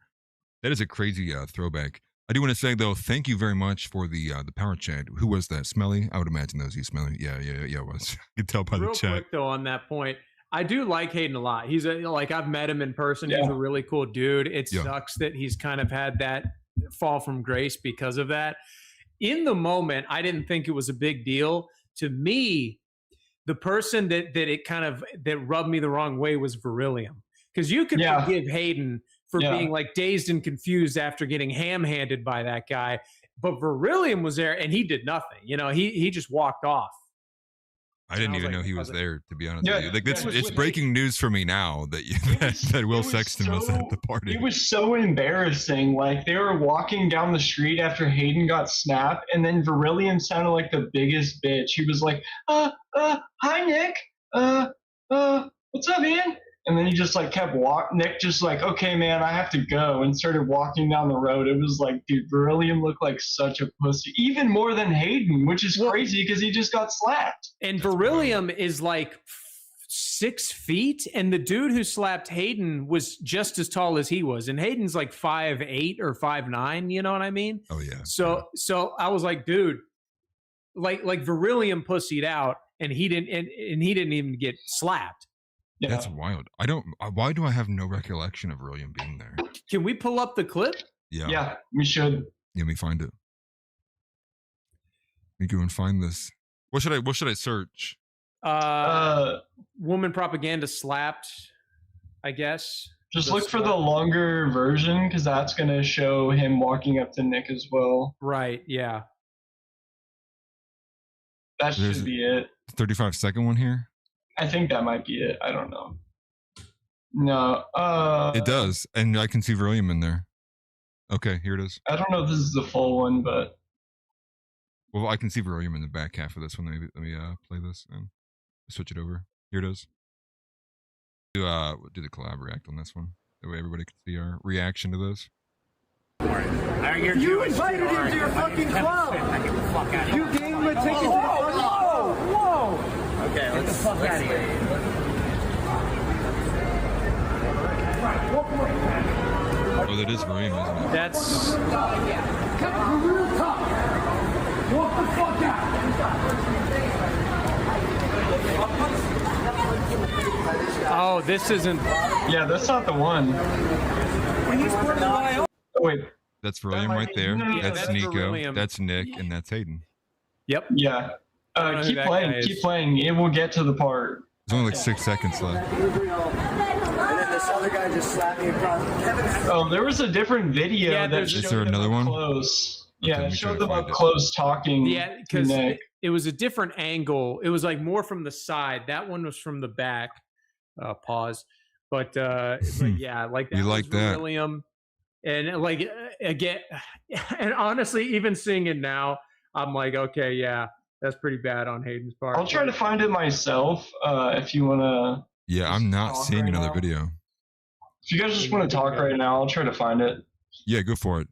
[SPEAKER 4] That is a crazy throwback. I do want to say though, thank you very much for the power chat. Who was that? Smelly? I would imagine that was you, Smelly. Yeah, it was. You can tell by the chat.
[SPEAKER 5] Real quick though, on that point, I do like Hayden a lot. He's I've met him in person. He's a really cool dude. It sucks that he's kind of had that fall from grace because of that. In the moment, I didn't think it was a big deal. To me, the person that rubbed me the wrong way was Virillium. Because you could forgive Hayden for being like dazed and confused after getting ham-handed by that guy. But Virillium was there and he did nothing. He just walked off.
[SPEAKER 4] I didn't even know he was there, to be honest with you. Like, it's breaking news for me now that that Will Sexton was at the party.
[SPEAKER 6] It was so embarrassing. Like, they were walking down the street after Hayden got snapped, and then Verillion sounded like the biggest bitch. He was like, hi, Nick. What's up, man? And then he just like kept Nick just like, okay, man, I have to go, and started walking down the road. It was like, dude, Verillion looked like such a pussy, even more than Hayden, which is crazy because he just got slapped.
[SPEAKER 5] And Verillion is like 6 feet, and the dude who slapped Hayden was just as tall as he was, and Hayden's like 5'8" or 5'9". You know what I mean?
[SPEAKER 4] Oh yeah.
[SPEAKER 5] So I was like, dude, like Verillion pussied out, and he didn't even get slapped.
[SPEAKER 4] Yeah. That's wild. Why do I have no recollection of Verillion being there?
[SPEAKER 5] Can we pull up the clip?
[SPEAKER 4] Yeah.
[SPEAKER 6] Yeah, we should.
[SPEAKER 4] Let me find it. Let me go and find this. What should I search?
[SPEAKER 5] Woman propaganda slapped, I guess.
[SPEAKER 6] Just look for the longer version, because that's going to show him walking up to Nick as well.
[SPEAKER 5] Right, yeah.
[SPEAKER 6] That should be it.
[SPEAKER 4] 35-second one here?
[SPEAKER 6] I think that might be it. I don't know. No.
[SPEAKER 4] It does, and I can see Verillion in there. Okay, here it is.
[SPEAKER 6] I don't know if this is the full one, but...
[SPEAKER 4] Well, I can see Verillion in the back half of this one. Let me play this and switch it over. Here it is. Do the collab react on this one. That way everybody can see our reaction to this.
[SPEAKER 13] You invited him to your fucking club. You gave him a ticket to the fucking club. Whoa! Okay, let's get the fuck out of here.
[SPEAKER 4] Oh, that is Verillion, isn't it?
[SPEAKER 5] That's...
[SPEAKER 13] Walk the fuck out!
[SPEAKER 5] Oh, this isn't...
[SPEAKER 6] Yeah, that's not the one. Oh, wait.
[SPEAKER 4] That's Verillion right there. That's Sneako.
[SPEAKER 5] Verillion.
[SPEAKER 4] That's Nick, and that's Hayden.
[SPEAKER 5] Yep.
[SPEAKER 6] Yeah. Keep playing. Keep playing. It will get to the part.
[SPEAKER 4] There's only like 6 seconds left.
[SPEAKER 13] And then this other guy just slapped me across.
[SPEAKER 6] Oh, there was a different video that
[SPEAKER 4] Is
[SPEAKER 6] showed
[SPEAKER 4] there another
[SPEAKER 6] them up
[SPEAKER 4] one?
[SPEAKER 6] close.
[SPEAKER 4] Okay,
[SPEAKER 6] Yeah, it showed them up close talking.
[SPEAKER 5] Yeah, because it was a different angle. It was like more from the side. That one was from the back. Pause. But yeah, like that.
[SPEAKER 4] You like that?
[SPEAKER 5] Verillion. And like again, and honestly, even seeing it now, I'm like, okay, yeah, that's pretty bad on Hayden's part.
[SPEAKER 6] I'll try to find it myself if you want to.
[SPEAKER 4] Yeah, I'm not seeing another video.
[SPEAKER 6] If you guys just want to talk right now, I'll try to find it.
[SPEAKER 4] Yeah, go for it.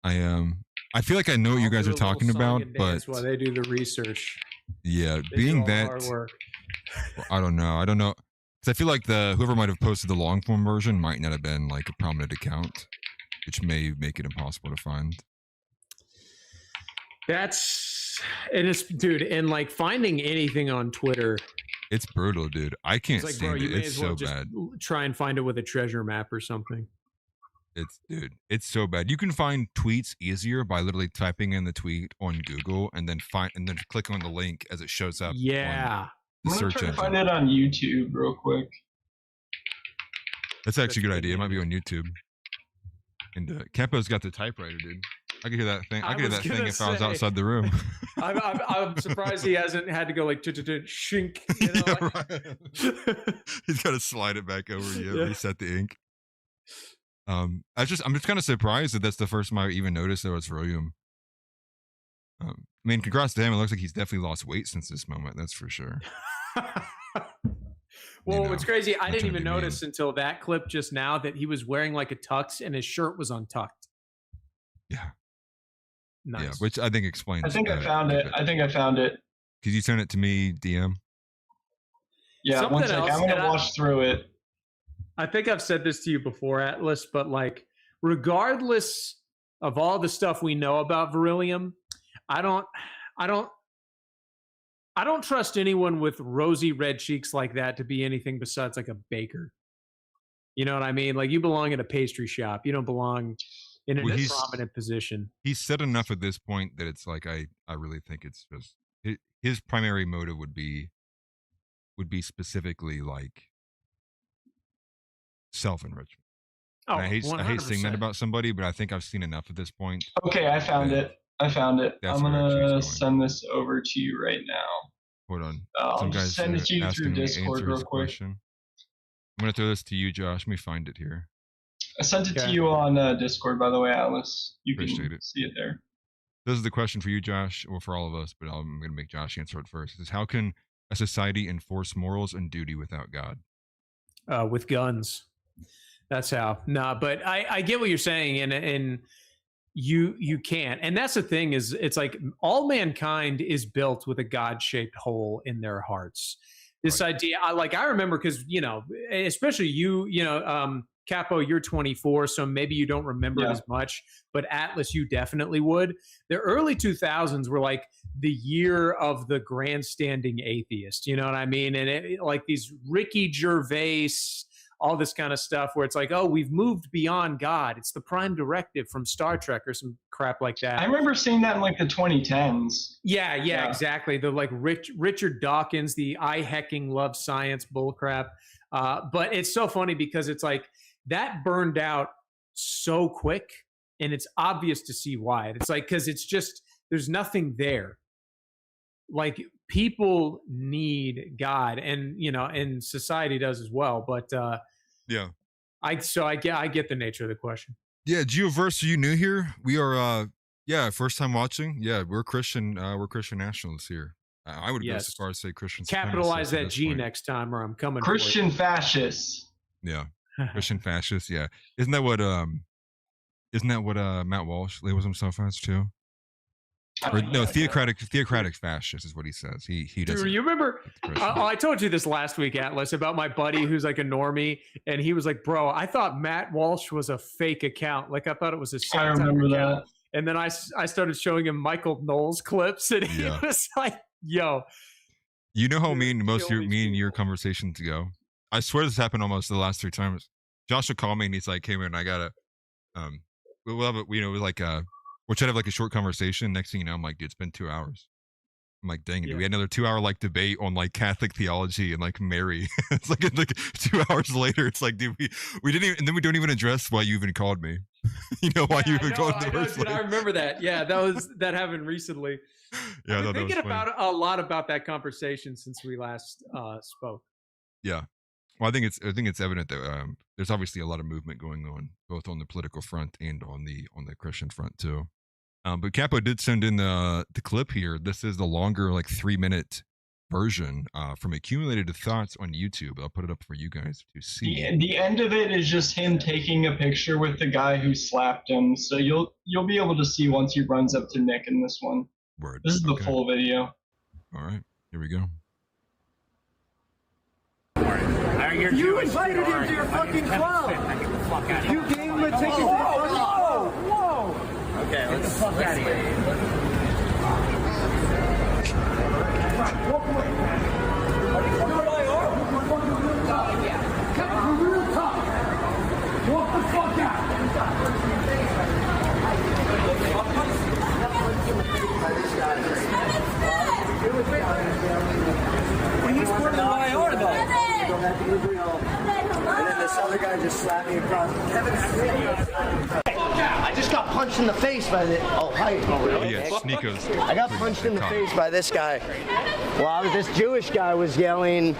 [SPEAKER 4] I feel like I know what you guys are talking about, but
[SPEAKER 5] while they do the research.
[SPEAKER 4] Yeah, being that I don't know. Because I feel like whoever might have posted the long form version might not have been like a prominent account, which may make it impossible to find.
[SPEAKER 5] It is, dude, and like finding anything on Twitter.
[SPEAKER 4] It's brutal, dude. I can't stand it. It's so bad.
[SPEAKER 5] Try and find it with a treasure map or something.
[SPEAKER 4] It's so bad. You can find tweets easier by literally typing in the tweet on Google and then clicking on the link as it shows up.
[SPEAKER 5] Yeah.
[SPEAKER 6] I'm gonna try to find it on YouTube real quick.
[SPEAKER 4] That's actually a good idea. It might be on YouTube. And Kempo's got the typewriter, dude. I could hear that thing. I could hear that thing if I was outside the room.
[SPEAKER 5] I'm surprised he hasn't had to go like shink. You know,
[SPEAKER 4] yeah, right. He's got to slide it back over. Yeah, reset the ink. I'm just kind of surprised that that's the first time I even noticed there was Verillion. I mean, congrats to him. It looks like he's definitely lost weight since this moment. That's for sure.
[SPEAKER 5] Well, what's crazy, I didn't even notice until that clip just now that he was wearing like a tux and his shirt was untucked.
[SPEAKER 4] Yeah.
[SPEAKER 5] Nice.
[SPEAKER 4] Yeah, which I think explains.
[SPEAKER 6] I think I found it.
[SPEAKER 4] Could you send it to me, DM?
[SPEAKER 6] Yeah, one second. I'm gonna watch through it.
[SPEAKER 5] I think I've said this to you before, Atlas, but like, regardless of all the stuff we know about Verillion, I don't trust anyone with rosy red cheeks like that to be anything besides like a baker. You know what I mean? Like, you belong in a pastry shop. You don't belong in a prominent position.
[SPEAKER 4] He's said enough at this point that it's like I really think it's just his primary motive would be specifically like self-enrichment.
[SPEAKER 5] Oh,
[SPEAKER 4] I hate saying that about somebody, but I think I've seen enough at this point.
[SPEAKER 6] Okay, I found it. I'm gonna send this over to you right now.
[SPEAKER 4] Hold on.
[SPEAKER 6] I'll
[SPEAKER 4] Some
[SPEAKER 6] just
[SPEAKER 4] guys
[SPEAKER 6] send it to you
[SPEAKER 4] asking
[SPEAKER 6] through
[SPEAKER 4] me to
[SPEAKER 6] Discord
[SPEAKER 4] answer
[SPEAKER 6] real
[SPEAKER 4] his
[SPEAKER 6] quick.
[SPEAKER 4] question. I'm gonna throw this to you, Josh. Let me find it here.
[SPEAKER 6] I sent it to you on Discord, by the way, Atlas. You can see it there.
[SPEAKER 4] This is the question for you, Josh, or for all of us, but I'm going to make Josh answer it first. It says, how can a society enforce morals and duty without God?
[SPEAKER 5] With guns. That's how. Nah, but I get what you're saying, and you can't. And that's the thing is, it's like all mankind is built with a God-shaped hole in their hearts. This idea, I remember because, especially you, Capo, you're 24, so maybe you don't remember it as much, but Atlas, you definitely would. The early 2000s were like the year of the grandstanding atheist, you know what I mean? And like these Ricky Gervais, all this kind of stuff where it's like, oh, we've moved beyond God. It's the prime directive from Star Trek or some crap like that.
[SPEAKER 6] I remember seeing that in like the 2010s.
[SPEAKER 5] Yeah, exactly. The like Richard Dawkins, the I hecking love science bullcrap. But it's so funny because it's like that burned out so quick, and it's obvious to see why. It's like, because it's just, there's nothing there. Like people need God, and and society does as well. But I get the nature of the question.
[SPEAKER 4] Yeah, Geoverse, are you new here? We are first time watching. Yeah, we're Christian nationalists here. I would go so far as say Christian.
[SPEAKER 5] Capitalize that G next time, or I'm coming.
[SPEAKER 6] Christian fascists.
[SPEAKER 4] Yeah, Christian fascists. Yeah, isn't that what Matt Walsh labels himself as too? Or, no, theocratic fascist is what he says. He does.
[SPEAKER 5] Dude, you remember? I told you this last week, Atlas, about my buddy who's like a normie, and he was like, "Bro, I thought Matt Walsh was a fake account. Like I thought it was a satire account." And then I started showing him Michael Knowles clips, and he was like, "Yo."
[SPEAKER 4] You know how me and your conversations go? I swear this happened almost the last 3 times. Josh will call me and he's like, "Hey man, I gotta we'll have we'll try to have like a short conversation." Next thing you know, I'm like, "Dude, it's been 2 hours." I'm like, "Dang it, we had another 2 hour like debate on like Catholic theology and like Mary." It's like 2 hours later, it's like, dude, we didn't even, and then we don't even address why you even called me. Why you even called in the first place.
[SPEAKER 5] I remember that. Yeah, that happened recently.
[SPEAKER 4] Yeah,
[SPEAKER 5] I've been thinking about a lot about that conversation since we last spoke.
[SPEAKER 4] Yeah. Well, I think it's evident that there's obviously a lot of movement going on, both on the political front and on the Christian front too. But Capo did send in the clip here. This is the longer, like 3-minute version from Accumulated Thoughts on YouTube. I'll put it up for you guys to see.
[SPEAKER 6] The end of it is just him taking a picture with the guy who slapped him. So you'll be able to see once he runs up to Nick in this one.
[SPEAKER 4] Word.
[SPEAKER 6] This is the full video.
[SPEAKER 4] All right, here we go.
[SPEAKER 13] You invited him to your fucking club. You gave him a ticket. Whoa.
[SPEAKER 10] Okay, let's get the fuck out of here.
[SPEAKER 13] Walk the fuck out. He's putting the IR though. Go back to Israel. And then this other guy just slapped me across. Kevin, I just got punched in the face by the. Oh, hi.
[SPEAKER 4] Oh yeah, Sneako's.
[SPEAKER 13] I got punched in the face by this guy. Well, this Jewish guy was yelling,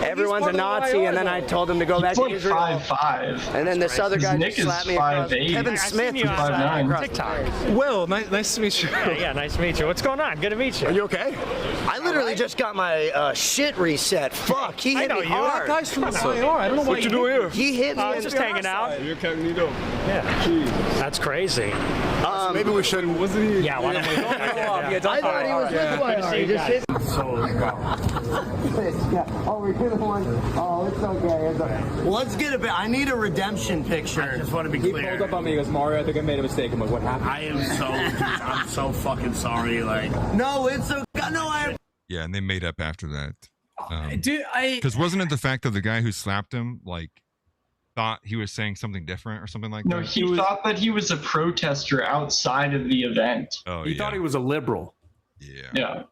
[SPEAKER 13] "Everyone's a Nazi," and then I told him to go back to Israel.
[SPEAKER 6] 5'5".
[SPEAKER 13] And then this other guy just slapped me across. Kevin Smith was slapping me across TikTok.
[SPEAKER 14] Will, nice to meet you.
[SPEAKER 15] Yeah, nice to meet you. What's going on? Good to meet you.
[SPEAKER 13] Are you okay? I literally just got my shit reset. Fuck, he hit me hard.
[SPEAKER 14] That guy's from the IR. I don't know why you doing here.
[SPEAKER 13] He hit me.
[SPEAKER 15] I was just hanging out.
[SPEAKER 14] You're Cagnito.
[SPEAKER 15] Yeah.
[SPEAKER 14] Jeez.
[SPEAKER 15] That's crazy.
[SPEAKER 14] So maybe we shouldn't. Wasn't he?
[SPEAKER 15] Yeah, why don't we?
[SPEAKER 13] I thought he was with the IR. He just hit me. Oh, you're the one. Oh, it's okay. It's okay. Let's get a bit. I need a redemption picture.
[SPEAKER 15] I just want to be clear.
[SPEAKER 10] He pulled up on me. He goes, "Mario, I think I made a mistake." I'm like, "What happened?"
[SPEAKER 15] I'm so fucking sorry. Like,
[SPEAKER 13] no, it's okay. No,
[SPEAKER 4] Yeah, and they made up after that.
[SPEAKER 5] Dude,
[SPEAKER 4] because wasn't it the fact that the guy who slapped him thought he was saying something different or something like that?
[SPEAKER 6] No, he thought that he was a protester outside of the event.
[SPEAKER 4] Oh,
[SPEAKER 5] he thought he was a liberal.
[SPEAKER 6] Yeah.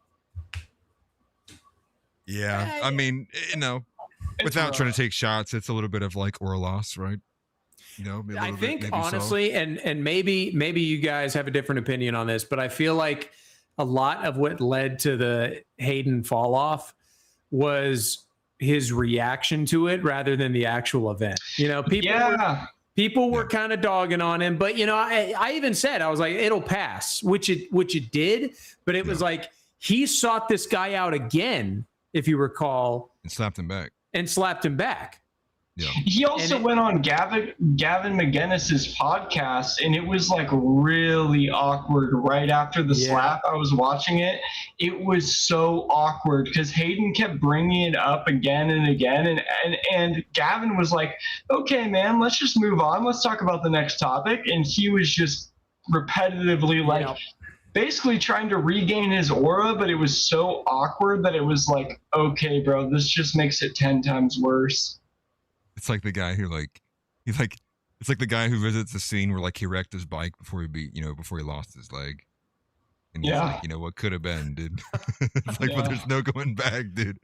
[SPEAKER 4] Yeah, I mean, without trying to take shots, it's a little bit of like or a loss, right?
[SPEAKER 5] I think honestly, and maybe you guys have a different opinion on this, but I feel like a lot of what led to the Hayden fall off was his reaction to it rather than the actual event. You know, people were kind of dogging on him, but you know, I even said, I was like, it'll pass, which it did, but it was like, he sought this guy out again, if you recall,
[SPEAKER 4] and slapped him back. Yeah.
[SPEAKER 6] He also went on Gavin McGinnis's podcast, and it was like really awkward right after the slap. I was watching it. It was so awkward because Hayden kept bringing it up again and again. And Gavin was like, okay, man, let's just move on. Let's talk about the next topic. And he was just repetitively like basically trying to regain his aura, but it was so awkward that it was like, okay, bro, this just makes it 10 times worse.
[SPEAKER 4] It's like the guy who it's like the guy who visits the scene where like he wrecked his bike before he lost his leg. And he's like, you know, what could have been, dude. It's like, but there's no going back, dude.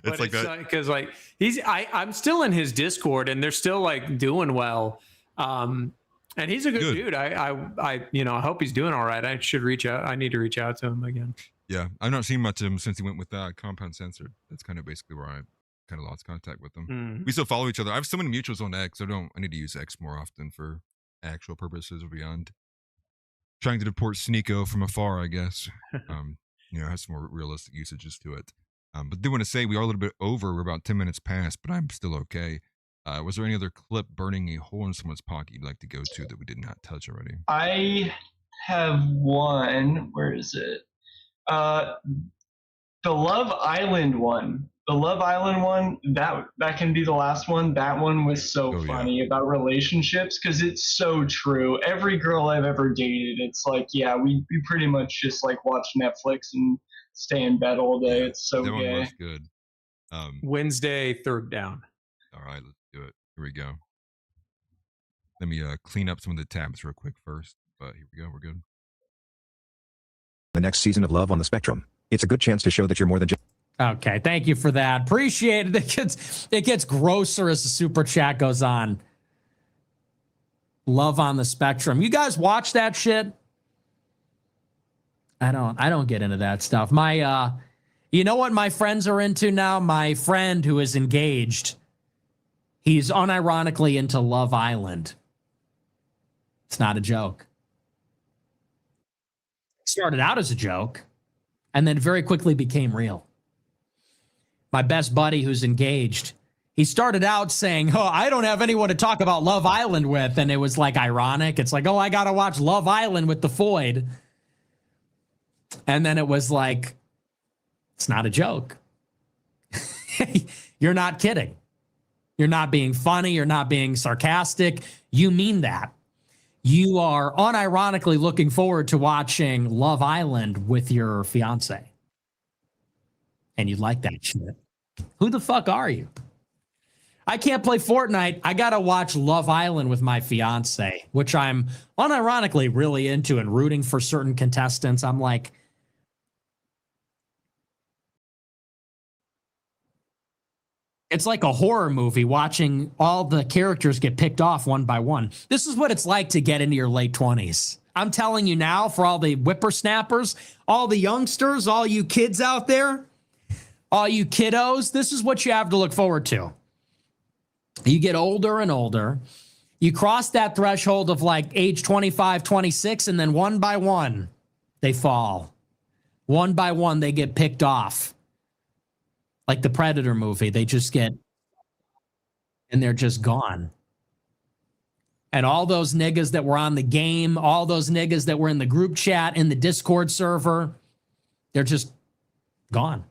[SPEAKER 4] It's like that.
[SPEAKER 5] Because like I'm still in his Discord and they're still like doing well. And he's a good dude. I you know, I hope he's doing all right. I should reach out. I need to reach out to him again.
[SPEAKER 4] Yeah. I've not seen much of him since he went with Compound Censored. That's kind of basically where I kind of lost contact with him. We still follow each other. I have so many mutuals on X. I need to use X more often for actual purposes or beyond trying to deport Sneako from afar, I guess. You know, has some more realistic usages to it. But do want to say we are a little bit over. We're about 10 minutes past, but I'm still okay. Was there any other clip burning a hole in someone's pocket you'd like to go to that we did not touch already?
[SPEAKER 6] I have one. Where is it? The Love Island one. The Love Island one, that can be the last one. That one was so funny about relationships because it's so true. Every girl I've ever dated, it's like, yeah, we pretty much just like watch Netflix and stay in bed all day. It's so
[SPEAKER 4] that
[SPEAKER 6] gay.
[SPEAKER 4] One was good.
[SPEAKER 5] Wednesday, third down.
[SPEAKER 4] All right, let's do it. Here we go. Let me clean up some of the tabs real quick first. But here we go. We're good.
[SPEAKER 9] The next season of Love on the Spectrum. It's a good chance to show that you're more than just...
[SPEAKER 3] Okay, thank you for that. Appreciate it. It gets grosser as the super chat goes on. Love on the Spectrum. You guys watch that shit? I don't get into that stuff. My you know what my friends are into now? My friend who is engaged, he's unironically into Love Island. It's not a joke. It started out as a joke and then very quickly became real. My best buddy who's engaged, he started out saying, oh, I don't have anyone to talk about Love Island with. And it was like ironic. It's like, oh, I got to watch Love Island with the Foyd. And then it was like, it's not a joke. You're not kidding. You're not being funny. You're not being sarcastic. You mean that. You are unironically looking forward to watching Love Island with your fiance. And you like that shit. Who the fuck are you? I can't play Fortnite. I got to watch Love Island with my fiance, which I'm unironically really into and rooting for certain contestants. I'm like, it's like a horror movie watching all the characters get picked off one by one. This is what it's like to get into your late 20s. I'm telling you now, for all the whippersnappers, all the youngsters, all you kids out there, all you kiddos, this is what you have to look forward to. You get older and older. You cross that threshold of like age 25, 26, and then one by one, they fall. One by one, they get picked off. Like the Predator movie, they just get, and they're just gone. And all those niggas that were on the game, all those niggas that were in the group chat, in the Discord server, they're just gone.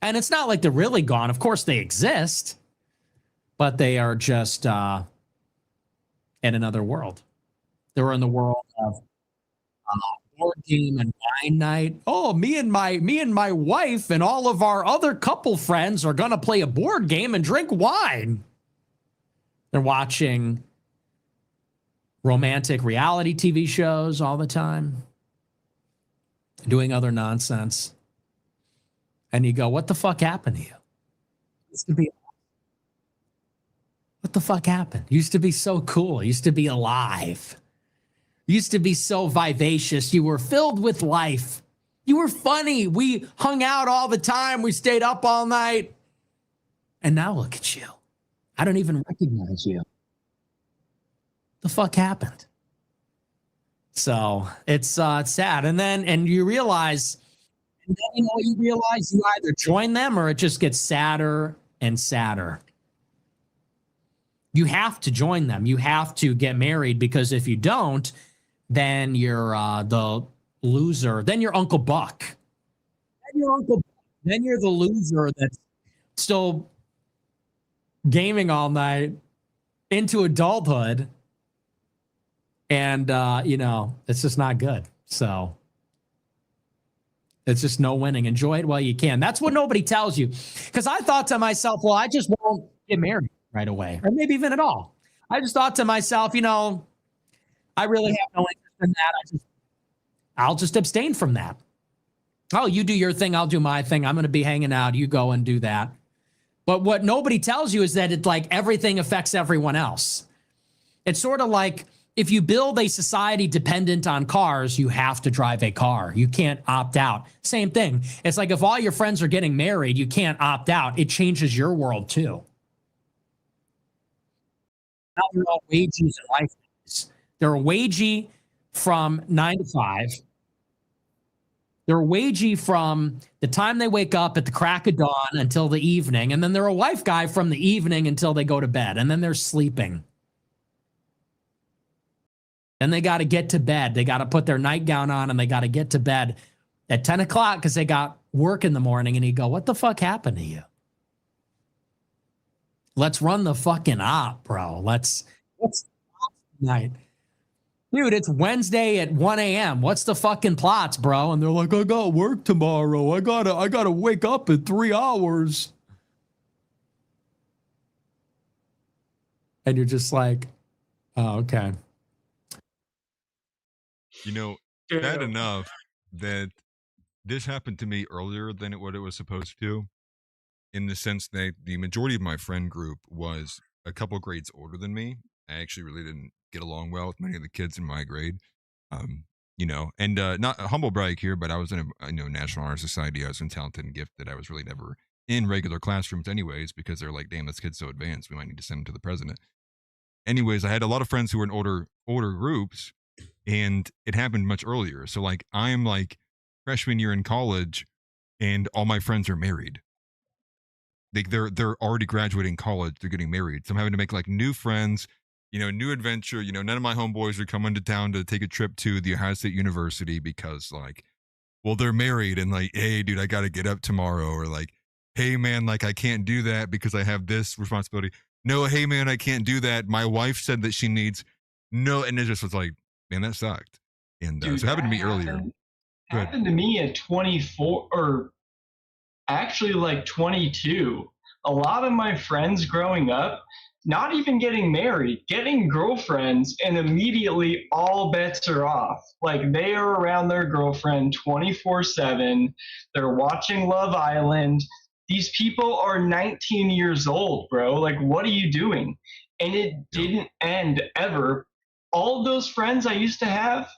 [SPEAKER 3] And it's not like they're really gone. Of course they exist, but they are just in another world. They're in the world of board game and wine night. Oh, me and my wife and all of our other couple friends are going to play a board game and drink wine. They're watching romantic reality TV shows all the time, doing other nonsense. And you go, what the fuck happened to you? What the fuck happened? Used to be so cool. Used to be alive. Used to be so vivacious. You were filled with life. You were funny. We hung out all the time. We stayed up all night. And now look at you. I don't even recognize you. The fuck happened? So it's sad. And you realize, and then you realize you either join them or it just gets sadder and sadder. You have to join them. You have to get married, because if you don't, then you're the loser. Then you're Uncle Buck. Then you're the loser that's still gaming all night into adulthood. And, it's just not good. So it's just no winning. Enjoy it while you can. That's what nobody tells you. Because I thought to myself, well, I just won't get married right away, or maybe even at all. I just thought to myself, I really have no interest in that. I'll just abstain from that. Oh, you do your thing, I'll do my thing. I'm going to be hanging out. You go and do that. But what nobody tells you is that it's like everything affects everyone else. It's sort of like if you build a society dependent on cars, you have to drive a car. You can't opt out. Same thing. It's like if all your friends are getting married, you can't opt out. It changes your world too. Now they're all wages and life. They're wagey from 9 to 5. They're wagey from the time they wake up at the crack of dawn until the evening. And then they're a wife guy from the evening until they go to bed. And then they're sleeping. And they got to get to bed. They got to put their nightgown on and they got to get to bed at 10 o'clock because they got work in the morning. And you go, what the fuck happened to you? Let's run the fucking op, bro. Let's night. Dude, it's Wednesday at 1 a.m. What's the fucking plots, bro? And they're like, I got work tomorrow. I gotta wake up in 3 hours. And you're just like, oh, okay.
[SPEAKER 4] Bad enough that this happened to me earlier than what it was supposed to, in the sense that the majority of my friend group was a couple grades older than me. I actually really didn't get along well with many of the kids in my grade. And not a humble brag here, but I was in a National Honor Society. I was in Talented and Gifted. I was really never in regular classrooms anyways, because they're like, damn, this kid's so advanced, we might need to send him to the president. Anyways, I had a lot of friends who were in older groups, and it happened much earlier. So like, I'm like freshman year in college and all my friends are married. They're already graduating college. They're getting married. So I'm having to make like new friends, new adventure. None of my homeboys are coming to town to take a trip to the Ohio State University because like, well, they're married and like, hey, dude, I got to get up tomorrow. Or like, hey, man, like I can't do that because I have this responsibility. No, hey, man, I can't do that. My wife said that she needs no. And it just was like, man, that sucked. And
[SPEAKER 6] Dude,
[SPEAKER 4] so it happened to me earlier.
[SPEAKER 6] Happened to me at 24, or actually like 22. A lot of my friends growing up, not even getting married, getting girlfriends, and immediately all bets are off. Like they are around their girlfriend 24/7. They're watching Love Island. These people are 19 years old, bro. Like, what are you doing? And it didn't end ever. All of those friends I used to have,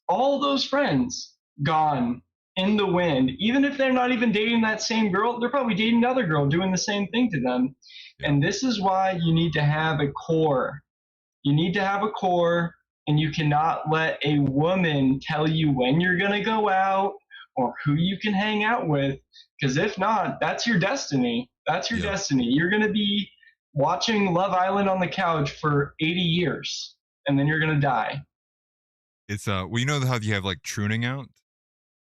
[SPEAKER 6] all those friends gone in the wind. Even if they're not even dating that same girl, they're probably dating another girl doing the same thing to them. And this is why you need to have a core. You need to have a core, and you cannot let a woman tell you when you're going to go out or who you can hang out with. Because if not, that's your destiny. That's your destiny. You're going to be watching Love Island on the couch for 80 years, and then you're going to die.
[SPEAKER 4] It's well, you know how you have like trooning out?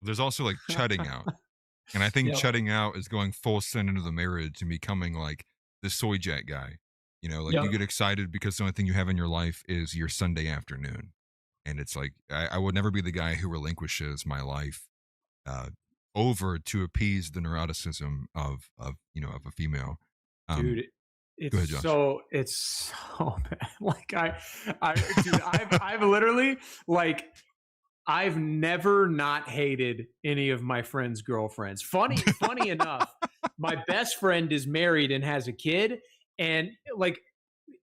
[SPEAKER 4] There's also like chutting out. And I think chutting out is going full send into the marriage and becoming like the soy jet guy. You get excited because the only thing you have in your life is your Sunday afternoon. And it's like, I would never be the guy who relinquishes my life over to appease the neuroticism of a female.
[SPEAKER 5] Dude, it's so bad. Like I've literally like, I've never not hated any of my friends' girlfriends. Funny enough, my best friend is married and has a kid. And like,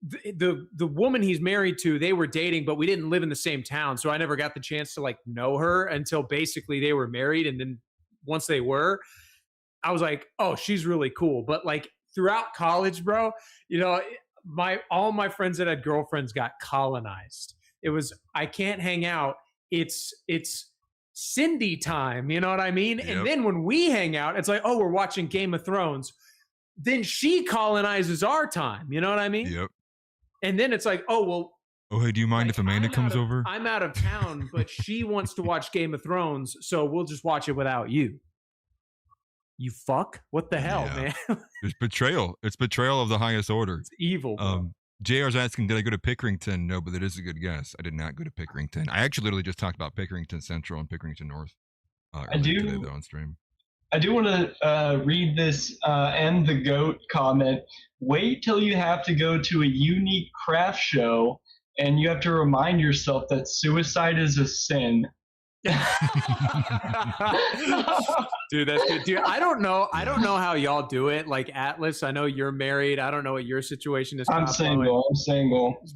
[SPEAKER 5] the woman he's married to, they were dating, but we didn't live in the same town, so I never got the chance to like know her until basically they were married. And then once they were, I was like, oh, she's really cool. But like throughout college, bro, you know, all my friends that had girlfriends got colonized. It was, I can't hang out. It's Cindy time, you know what I mean? Yep. And then when we hang out, it's like, oh, we're watching Game of Thrones. Then she colonizes our time, you know what I mean?
[SPEAKER 4] Yep.
[SPEAKER 5] And then it's like, oh, well.
[SPEAKER 4] Oh, hey, do you mind if Amanda comes over?
[SPEAKER 5] I'm out of town, but she wants to watch Game of Thrones, so we'll just watch it without you. You fuck? What the hell, man?
[SPEAKER 4] It's betrayal. It's betrayal of the highest order. It's
[SPEAKER 5] evil, bro.
[SPEAKER 4] JR's asking, did I go to Pickerington? No, but that is a good guess. I did not go to Pickerington. I actually literally just talked about Pickerington Central and Pickerington North.
[SPEAKER 6] I do
[SPEAKER 4] today, though, on stream.
[SPEAKER 6] I do want to read this and the GOAT comment. Wait till you have to go to a unique craft show and you have to remind yourself that suicide is a sin.
[SPEAKER 5] Dude, that's good. Dude, I don't know how y'all do it. Like Atlas, I know you're married. I don't know what your situation is.
[SPEAKER 6] I'm single.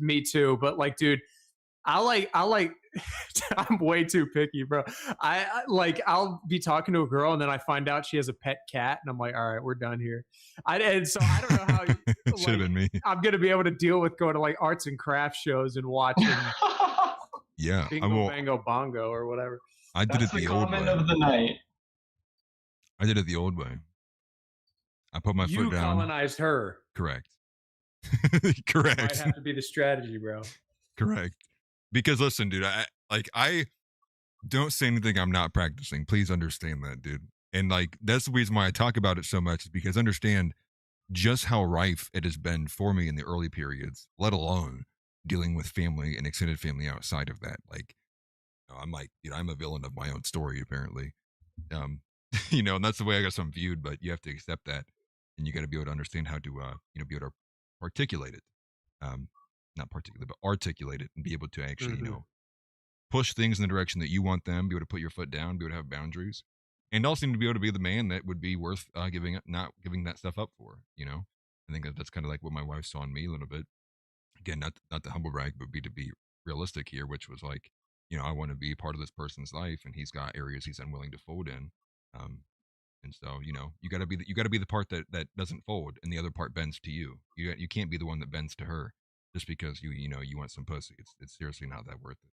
[SPEAKER 5] Me too. But like, dude, I like I'm way too picky, bro. I'll be talking to a girl and then I find out she has a pet cat and I'm like, all right, we're done here. And so I don't know how
[SPEAKER 4] should have been me.
[SPEAKER 5] I'm gonna be able to deal with going to like arts and crafts shows and watching Bingo Bango Bongo or whatever.
[SPEAKER 4] I did it the old way.
[SPEAKER 6] Of the night.
[SPEAKER 4] I did it the old way. I put my foot down.
[SPEAKER 5] You colonized her.
[SPEAKER 4] Correct. Correct.
[SPEAKER 5] Might have to be the strategy, bro.
[SPEAKER 4] Correct. Because listen, dude, I don't say anything I'm not practicing. Please understand that, dude. And like that's the reason why I talk about it so much, is because understand just how rife it has been for me in the early periods, let alone dealing with family and extended family outside of that. Like, I'm like, I'm a villain of my own story, apparently. And that's the way I guess I'm viewed, but you have to accept that. And you got to be able to understand how to, be able to articulate it. Not particularly, but articulate it and be able to actually, push things in the direction that you want them, be able to put your foot down, be able to have boundaries. And also to be able to be the man that would be worth not giving that stuff up for, I think that's kind of like what my wife saw in me a little bit. Again, not to humble brag, but to be realistic here, which was like, I want to be part of this person's life, and he's got areas he's unwilling to fold in. And so, you gotta be the part that doesn't fold, and the other part bends to you. You can't be the one that bends to her just because you want some pussy. It's seriously not that worth it.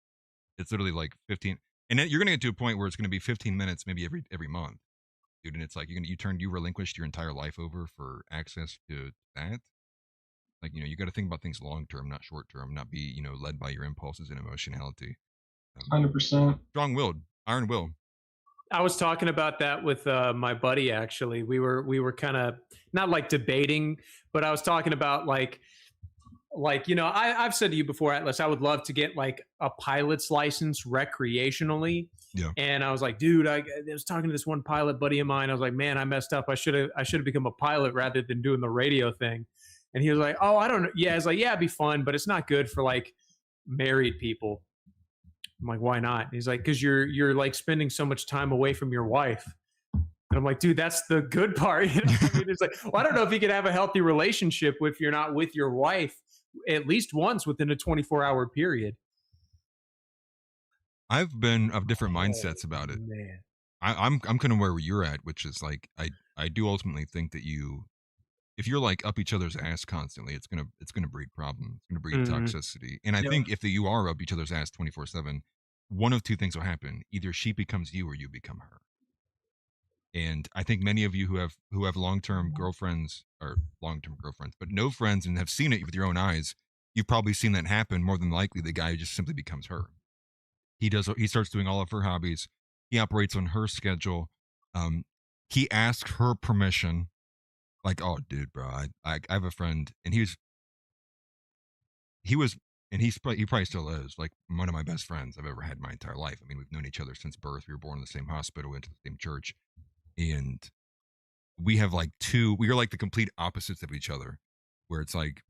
[SPEAKER 4] It's literally like 15, and then you're gonna get to a point where it's gonna be 15 minutes, maybe every month, dude. And it's like you relinquished your entire life over for access to that. Like, you got to think about things long term, not short term, not be, led by your impulses and emotionality.
[SPEAKER 6] 100%.
[SPEAKER 4] Strong-willed, iron will.
[SPEAKER 5] I was talking about that with my buddy. Actually, we were kind of not like debating, but I was talking about like I've said to you before, Atlas, I would love to get like a pilot's license recreationally.
[SPEAKER 4] Yeah.
[SPEAKER 5] And I was like, dude, I was talking to this one pilot buddy of mine. I was like, man, I messed up. I should have become a pilot rather than doing the radio thing. And he was like, oh, I don't know. Yeah, it's like, yeah, it'd be fun, but it's not good for like married people. I'm like, why not? He's like, because you're like spending so much time away from your wife. And I'm like, dude, that's the good part. I mean, it's like, well, I don't know if you could have a healthy relationship if you're not with your wife at least once within a 24-hour period.
[SPEAKER 4] I've been of different mindsets about it.
[SPEAKER 5] Man.
[SPEAKER 4] I'm kind of where you're at, which is like I do ultimately think that if you're like up each other's ass constantly, it's gonna breed problems. It's gonna breed toxicity. And I think if you are up each other's ass 24/7, one of two things will happen: either she becomes you or you become her. And I think many of you who have long-term girlfriends, but no friends, and have seen it with your own eyes, you've probably seen that happen. More than likely, the guy just simply becomes her. He starts doing all of her hobbies. He operates on her schedule. He asks her permission. Like, oh, dude, bro, I have a friend, and he probably still is, like, one of my best friends I've ever had in my entire life. I mean, we've known each other since birth. We were born in the same hospital, went to the same church, and we have like we are like the complete opposites of each other, where it's like,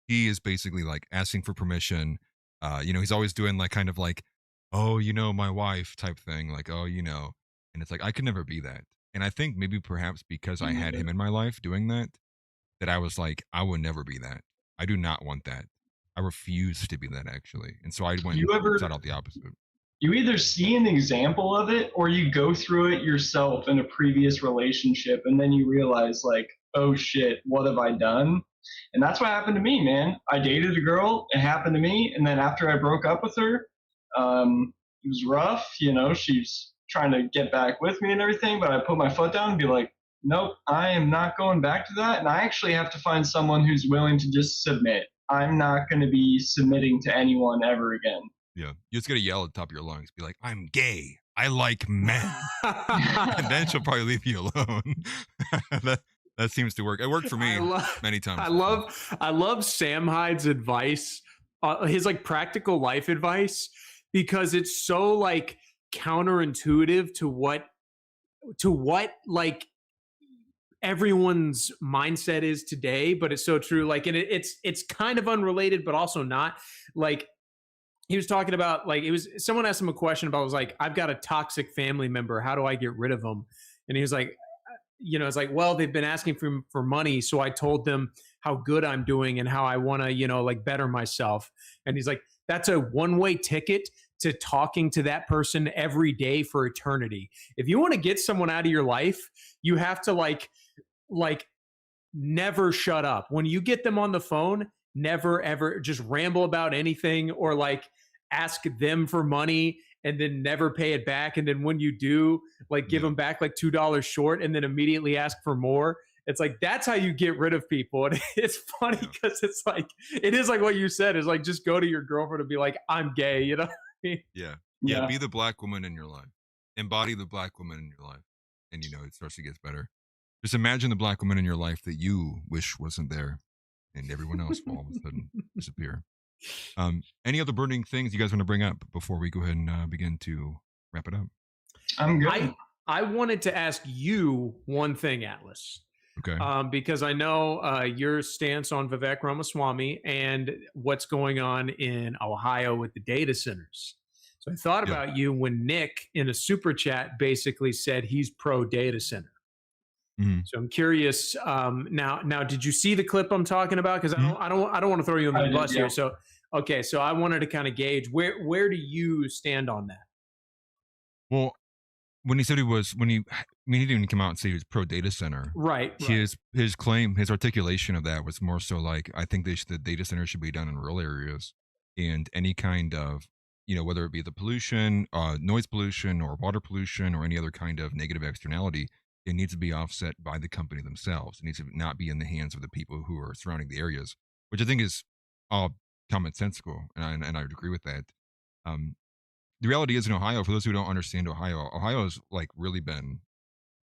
[SPEAKER 4] he is basically like asking for permission. He's always doing like kind of like, oh, my wife type thing, like, oh, and it's like, I could never be that. And I think maybe perhaps because I had him in my life doing that I was like, I would never be that. I do not want that. I refuse to be that, actually. And so I went set out the opposite.
[SPEAKER 6] You either see an example of it or you go through it yourself in a previous relationship and then you realize like, oh shit, what have I done? And that's what happened to me, man. I dated a girl, it happened to me, and then after I broke up with her, it was rough, you know, she's trying to get back with me and everything, but I put my foot down and be like, nope, I am not going back to that. And I actually have to find someone who's willing to just submit. I'm not going to be submitting to anyone ever again.
[SPEAKER 4] Yeah, you just gotta yell at the top of your lungs, be like, "I'm gay. I like men," and then she'll probably leave you alone. that seems to work. It worked for me many times.
[SPEAKER 5] I love Sam Hyde's advice, his like practical life advice, because it's so like counterintuitive to what like everyone's mindset is today, but it's so true. Like, and it's kind of unrelated, but also not. Like, he was talking about, like, someone asked him a question about, was like, I've got a toxic family member. How do I get rid of them? And he was like, you know, it's like, well, they've been asking for money. So I told them how good I'm doing and how I want to, you know, like better myself. And he's like, that's a one-way ticket to talking to that person every day for eternity. If you want to get someone out of your life, you have to like never shut up. When you get them on the phone, never ever just ramble about anything or like ask them for money and then never pay it back. And then when you do, like give them back like $2 short and then immediately ask for more. It's like, that's how you get rid of people. And it's funny because it's like, it is like what you said is like, just go to your girlfriend and be like, I'm gay, you know what I mean?
[SPEAKER 4] Yeah. Be the black woman in your life. Embody the black woman in your life. And you know, it starts to get better. Just imagine the black woman in your life that you wish wasn't there. And everyone else will all of a sudden disappear. Any other burning things you guys want to bring up before we go ahead and begin to wrap it up?
[SPEAKER 6] I'm good.
[SPEAKER 5] I wanted to ask you one thing, Atlas.
[SPEAKER 4] Okay.
[SPEAKER 5] Because I know your stance on Vivek Ramaswamy and what's going on in Ohio with the data centers. So I thought about you when Nick in a super chat basically said he's pro data center.
[SPEAKER 4] Mm-hmm.
[SPEAKER 5] So I'm curious. Now, did you see the clip I'm talking about? Because I don't want to throw you on the bus here. So, okay. So I wanted to kind of gauge where do you stand on that?
[SPEAKER 4] Well, when he said he didn't even come out and say he was pro data center.
[SPEAKER 5] Right.
[SPEAKER 4] His claim, his articulation of that was more so like, I think the data center should be done in rural areas, and any kind of, you know, whether it be the pollution, noise pollution, or water pollution, or any other kind of negative externality, it needs to be offset by the company themselves. It needs to not be in the hands of the people who are surrounding the areas, which I think is all commonsensical, and I would agree with that. The reality is in Ohio, for those who don't understand Ohio has like really been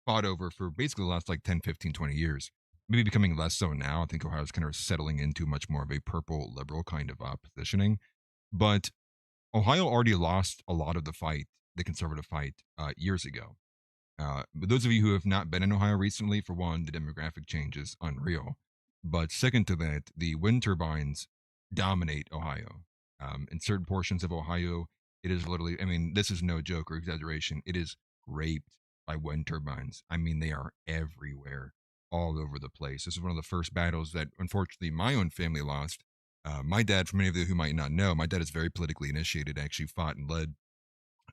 [SPEAKER 4] fought over for basically the last like 10, 15, 20 years. Maybe becoming less so now. I think Ohio's kind of settling into much more of a purple liberal kind of positioning. But Ohio already lost a lot of the fight, the conservative fight, years ago. But those of you who have not been in Ohio recently, for one, the demographic change is unreal. But second to that, the wind turbines dominate Ohio. In certain portions of Ohio, it is literally, I mean, this is no joke or exaggeration. It is raped by wind turbines. I mean, they are everywhere, all over the place. This is one of the first battles that, unfortunately, my own family lost. My dad, for many of you who might not know, my dad is very politically initiated, actually fought and led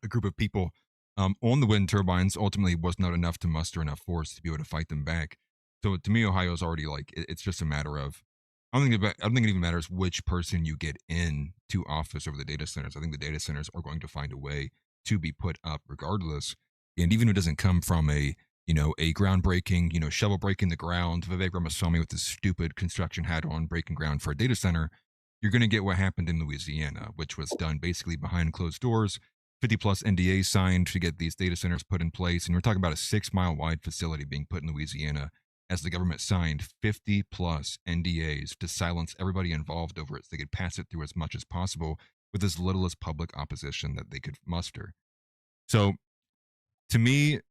[SPEAKER 4] a group of people on the wind turbines. Ultimately was not enough to muster enough force to be able to fight them back. So to me, Ohio is already like, it's just a matter of, I don't think it even matters which person you get in to office over the data centers. I think the data centers are going to find a way to be put up regardless. And even if it doesn't come from a groundbreaking, shovel breaking the ground, Vivek Ramaswamy with his stupid construction hat on, breaking ground for a data center, you're going to get what happened in Louisiana, which was done basically behind closed doors, 50 plus NDAs signed to get these data centers put in place. And we're talking about a 6-mile wide facility being put in Louisiana as the government signed 50 plus NDAs to silence everybody involved over it so they could pass it through as much as possible with as little as public opposition that they could muster. So to me,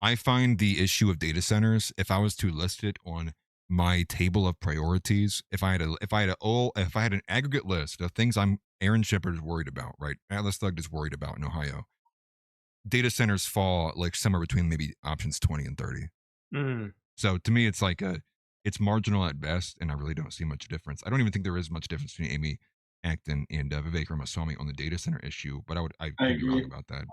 [SPEAKER 4] I find the issue of data centers, if I was to list it on my table of priorities, if I had an aggregate list of things Aaron Shepard is worried about, right? AtlasThugged is worried about in Ohio. Data centers fall like somewhere between maybe options 20 and 30.
[SPEAKER 5] Mm.
[SPEAKER 4] So to me, it's like it's marginal at best, and I really don't see much difference. I don't even think there is much difference between Amy Acton and Vivek Ramaswamy on the data center issue, but I could be wrong about that.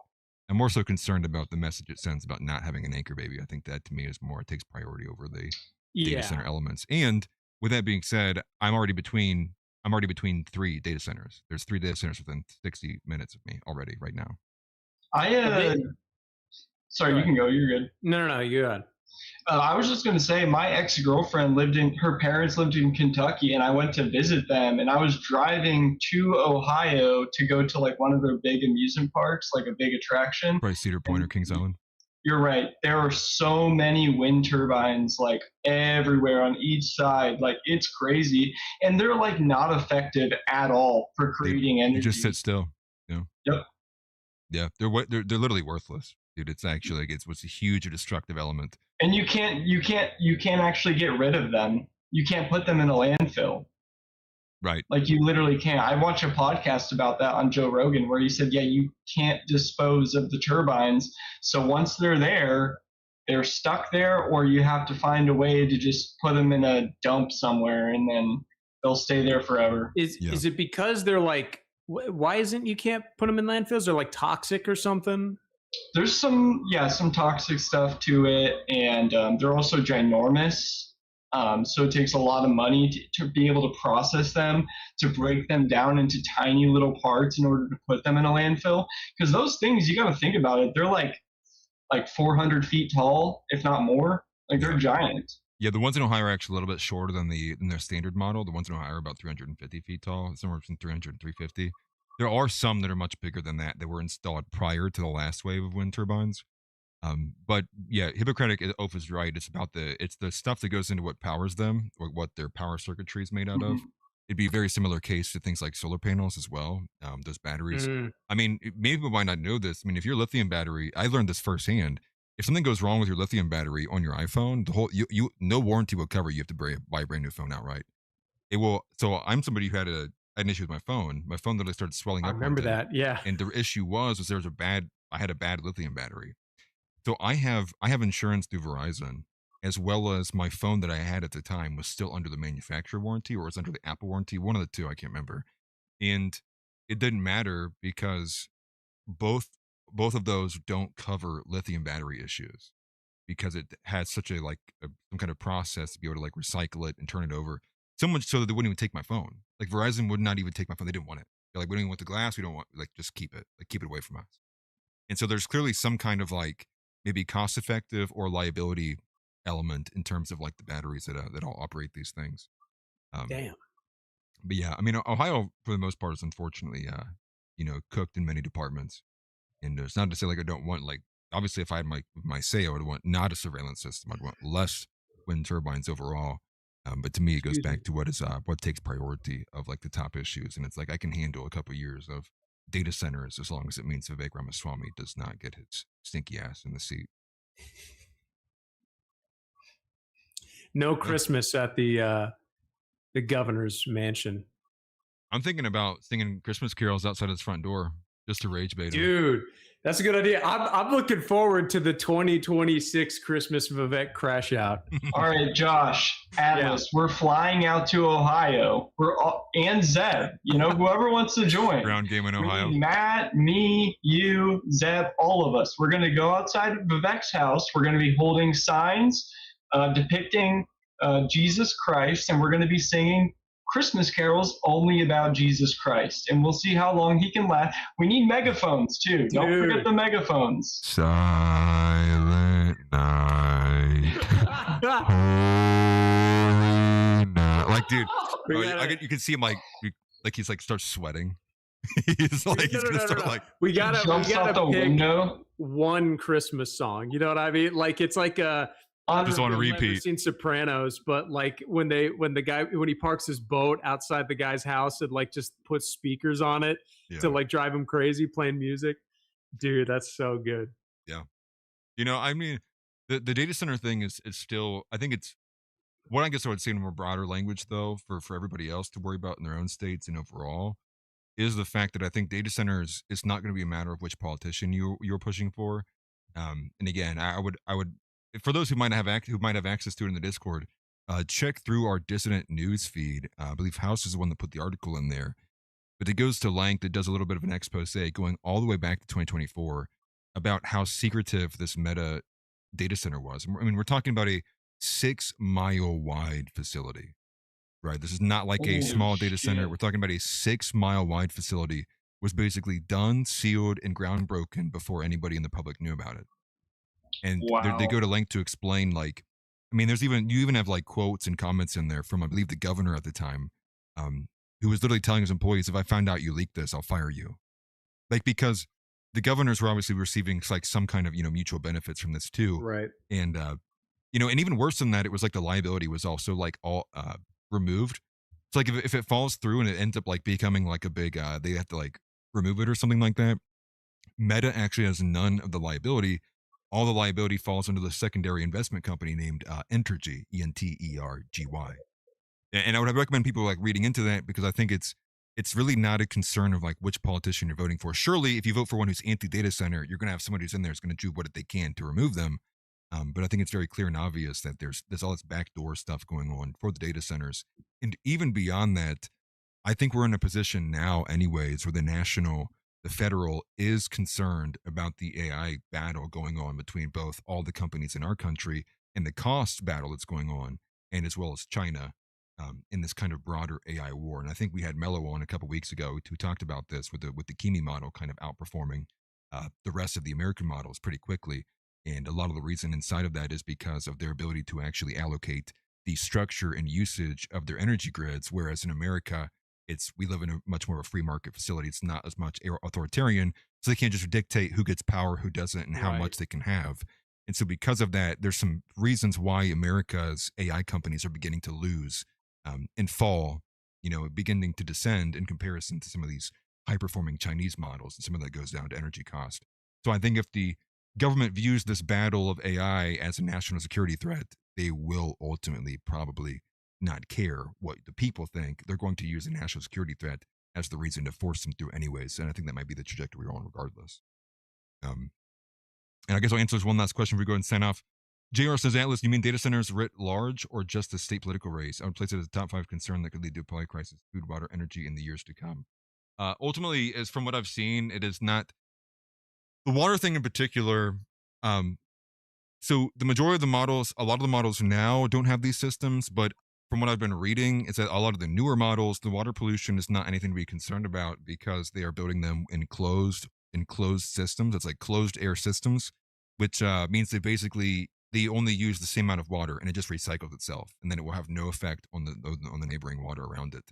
[SPEAKER 4] I'm more so concerned about the message it sends about not having an anchor baby. I think that to me is more, it takes priority over the data center elements. And with that being said, I'm already between 3 data centers. There's 3 data centers within 60 minutes of me already right now.
[SPEAKER 6] Sorry, you can go. You're good.
[SPEAKER 5] No, you're good.
[SPEAKER 6] I was just going to say, my ex-girlfriend her parents lived in Kentucky, and I went to visit them, and I was driving to Ohio to go to like one of their big amusement parks, like a big attraction.
[SPEAKER 4] Right, Cedar Point or Kings Island.
[SPEAKER 6] You're right. There are so many wind turbines like everywhere on each side. Like, it's crazy. And they're like not effective at all for creating energy.
[SPEAKER 4] You just sit still. You know?
[SPEAKER 6] Yep.
[SPEAKER 4] Yeah, they're literally worthless, dude. It's actually like it's a huge destructive element.
[SPEAKER 6] And you can't actually get rid of them. You can't put them in a landfill.
[SPEAKER 4] Right.
[SPEAKER 6] Like, you literally can't. I watched a podcast about that on Joe Rogan where he said, yeah, you can't dispose of the turbines. So once they're there, they're stuck there, or you have to find a way to just put them in a dump somewhere, and then they'll stay there forever.
[SPEAKER 5] Is it because they're like, why isn't you can't put them in landfills? They're like toxic or something?
[SPEAKER 6] There's some toxic stuff to it, and they're also ginormous. So it takes a lot of money to be able to process them, to break them down into tiny little parts in order to put them in a landfill. Because those things, you got to think about it, they're like 400 feet tall, if not more. Like, they're giant.
[SPEAKER 4] Yeah, the ones in Ohio are actually a little bit shorter than their standard model. The ones in Ohio are about 350 feet tall, somewhere between 300 and 350. There are some that are much bigger than that were installed prior to the last wave of wind turbines. But yeah, Hippocratic Oath is right. It's the stuff that goes into what powers them, or what their power circuitry is made out of. It'd be a very similar case to things like solar panels as well. Those batteries. I mean, maybe people might not know this. I mean, if your lithium battery, I learned this firsthand. If something goes wrong with your lithium battery on your iPhone, the whole no warranty will cover. You have to buy a brand new phone outright. It will. So I'm somebody who had an issue with my phone. My phone literally started swelling up.
[SPEAKER 5] I remember that. Yeah.
[SPEAKER 4] And the issue was there was I had a bad lithium battery. So I have insurance through Verizon, as well as my phone that I had at the time was still under the manufacturer warranty, or was under the Apple warranty, one of the two, I can't remember. And it didn't matter because both of those don't cover lithium battery issues, because it has such some kind of process to be able to like recycle it and turn it over. So much so that they wouldn't even take my phone. Like, Verizon would not even take my phone. They didn't want it. They're like, we don't even want the glass. We don't want, like, just keep it. Like, keep it away from us. And so there's clearly some kind of like maybe cost effective or liability element in terms of like the batteries that all operate these things.
[SPEAKER 5] Damn.
[SPEAKER 4] But yeah, I mean, Ohio for the most part is unfortunately, cooked in many departments. And it's not to say like I don't want, like, obviously if I had my say, I would want not a surveillance system. I'd want less wind turbines overall. But to me, it goes back to what takes priority of like the top issues. And it's like, I can handle a couple years of data centers as long as it means Vivek Ramaswamy does not get his stinky ass in the seat.
[SPEAKER 5] No Christmas at the governor's mansion.
[SPEAKER 4] I'm thinking about singing Christmas carols outside his front door just to rage bait him.
[SPEAKER 5] Dude, that's a good idea. I'm looking forward to the 2026 Christmas Vivek crash out.
[SPEAKER 6] All right, Josh, Atlas, we're flying out to Ohio. And Zeb, whoever wants to join.
[SPEAKER 4] Ground game in Ohio.
[SPEAKER 6] Matt, me, you, Zeb, all of us. We're going to go outside of Vivek's house. We're going to be holding signs depicting Jesus Christ, and we're going to be singing Christmas carols only about Jesus Christ, and we'll see how long he can last. We need megaphones too. Dude. Don't forget the megaphones.
[SPEAKER 4] Silent night. Holy night. Like, dude, you can see him like he's like starts sweating. He's like he's gonna start like
[SPEAKER 5] we gotta pick one Christmas song. You know what I mean? Like, it's like a.
[SPEAKER 4] Just on a repeat.
[SPEAKER 5] I've seen Sopranos, but like when he parks his boat outside the guy's house and like just puts speakers on it to like drive him crazy playing music. Dude, that's so good.
[SPEAKER 4] Yeah. I mean, the data center thing is still, I think it's what I guess I would say in a more broader language though, for everybody else to worry about in their own states and overall, is the fact that I think data centers, it's not going to be a matter of which politician you're pushing for. And again, I would for those who might have access to it in the Discord, check through our dissident news feed. I believe House is the one that put the article in there, but it goes to length. It does a little bit of an expose going all the way back to 2024 about how secretive this Meta data center was. I mean, we're talking about a 6-mile wide facility, right? This is not like a small data center. We're talking about a 6-mile wide facility, was basically done, sealed, and ground broken before anybody in the public knew about it. And they go to length to explain, like, I mean, you even have like quotes and comments in there from, I believe, the governor at the time, who was literally telling his employees, if I find out you leaked this, I'll fire you. Like, because the governors were obviously receiving like some kind of, mutual benefits from this too.
[SPEAKER 5] Right.
[SPEAKER 4] And, and even worse than that, it was like the liability was also like all removed. It's like if it falls through and it ends up like becoming like a big, they have to like remove it or something like that. Meta actually has none of the liability. All the liability falls under the secondary investment company named Entergy, Entergy. And I would recommend people like reading into that, because I think it's really not a concern of like which politician you're voting for. Surely, if you vote for one who's anti-data center, you're going to have somebody who's in there who's going to do what they can to remove them. But I think it's very clear and obvious that there's all this backdoor stuff going on for the data centers. And even beyond that, I think we're in a position now anyways where the federal is concerned about the AI battle going on between both all the companies in our country and the cost battle that's going on, and as well as China in this kind of broader AI war. And I think we had Mello on a couple weeks ago who talked about this with the Kimi model kind of outperforming the rest of the American models pretty quickly. And a lot of the reason inside of that is because of their ability to actually allocate the structure and usage of their energy grids, whereas in America, we live in a much more of a free market facility. It's not as much authoritarian, so they can't just dictate who gets power, who doesn't, and how much they can have. And so because of that, there's some reasons why America's AI companies are beginning to lose and fall, beginning to descend in comparison to some of these high-performing Chinese models, and some of that goes down to energy cost. So I think if the government views this battle of AI as a national security threat, they will ultimately probably not care what the people think. They're going to use a national security threat as the reason to force them through anyways. And I think that might be the trajectory we're on regardless. And I guess I'll answer this one last question before we go ahead and sign off. JR says, Atlas, you mean data centers writ large or just the state political race? I would place it as a top 5 concern that could lead to a supply crisis, food, water, energy in the years to come. Ultimately, as from what I've seen, it is not the water thing in particular. So the majority of the models, a lot of the models now don't have these systems, but from what I've been reading, is that a lot of the newer models, the water pollution is not anything to be concerned about, because they are building them in closed systems. It's like closed air systems, which means they only use the same amount of water, and it just recycles itself, and then it will have no effect on the neighboring water around it.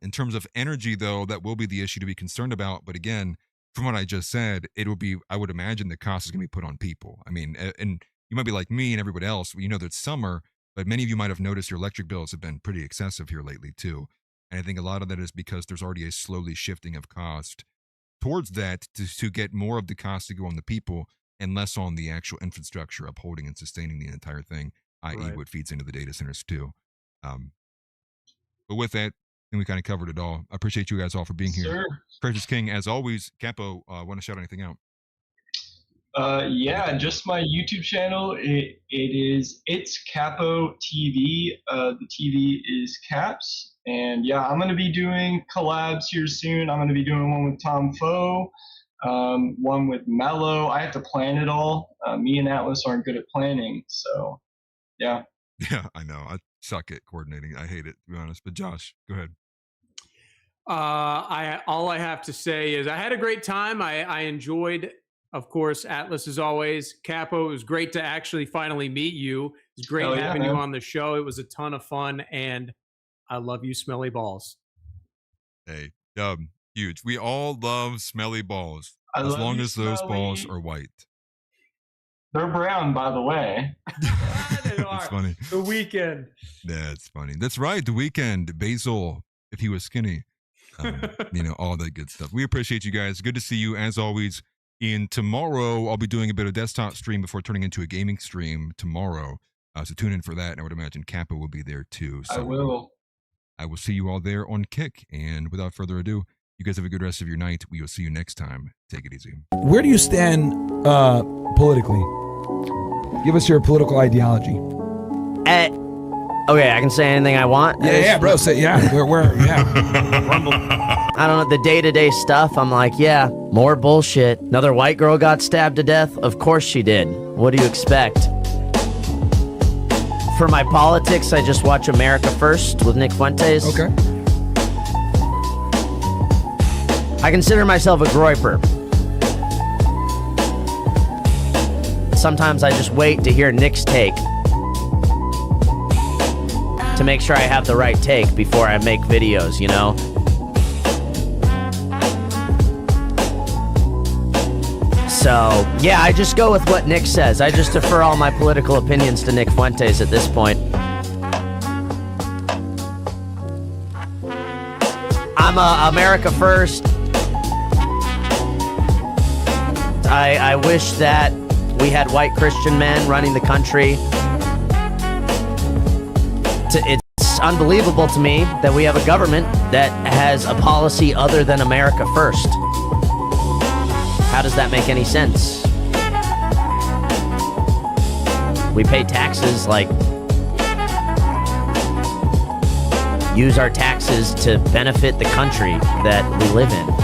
[SPEAKER 4] In terms of energy, though, that will be the issue to be concerned about. But again, from what I just said, I would imagine the cost is going to be put on people. I mean, and you might be like me and everybody else, that it's summer, but many of you might have noticed your electric bills have been pretty excessive here lately too. And I think a lot of that is because there's already a slowly shifting of cost towards that to get more of the cost to go on the people and less on the actual infrastructure upholding and sustaining the entire thing, i.e. what feeds into the data centers too. But with that, I think we kind of covered it all. I appreciate you guys all for being here.
[SPEAKER 6] Sure.
[SPEAKER 4] Precious King, as always. Capo, want to shout anything out?
[SPEAKER 6] Yeah, just my YouTube channel. It's Capo TV. The TV is Caps, and yeah, I'm gonna be doing collabs here soon. I'm gonna be doing one with Tom Foe, one with Mello. I have to plan it all. Me and Atlas aren't good at planning, so yeah.
[SPEAKER 4] Yeah, I know. I suck at coordinating. I hate it, to be honest. But Josh, go ahead.
[SPEAKER 5] All I have to say is I had a great time. I enjoyed, of course, Atlas as always. Capo, it was great to actually finally meet you. It was great having you on the show. It was a ton of fun, and I love you, smelly balls.
[SPEAKER 4] Hey, huge. We all love smelly balls, as long as those balls are white.
[SPEAKER 6] They're brown, by the way.
[SPEAKER 5] They are.
[SPEAKER 4] That's funny.
[SPEAKER 5] The Weeknd.
[SPEAKER 4] That's funny. That's right. The Weeknd. Basil, if he was skinny. All that good stuff. We appreciate you guys. Good to see you as always. And tomorrow I'll be doing a bit of desktop stream before turning into a gaming stream tomorrow. So tune in for that. And I would imagine Kappa will be there too. So I will see you all there on Kick. And without further ado, you guys have a good rest of your night. We will see you next time. Take it easy.
[SPEAKER 16] Where do you stand politically? Give us your political ideology. Okay, I can say anything I want.
[SPEAKER 17] Yeah, bro. Say yeah. Rumble.
[SPEAKER 16] I don't know, the day-to-day stuff, I'm like, yeah, more bullshit. Another white girl got stabbed to death? Of course she did. What do you expect? For my politics, I just watch America First with Nick Fuentes.
[SPEAKER 17] Okay.
[SPEAKER 16] I consider myself a Groyper. Sometimes I just wait to hear Nick's take to make sure I have the right take before I make videos, you know? So, yeah, I just go with what Nick says. I just defer all my political opinions to Nick Fuentes at this point. I'm America First. I wish that we had white Christian men running the country. It's unbelievable to me that we have a government that has a policy other than America First. How does that make any sense? We pay taxes, like, use our taxes to benefit the country that we live in.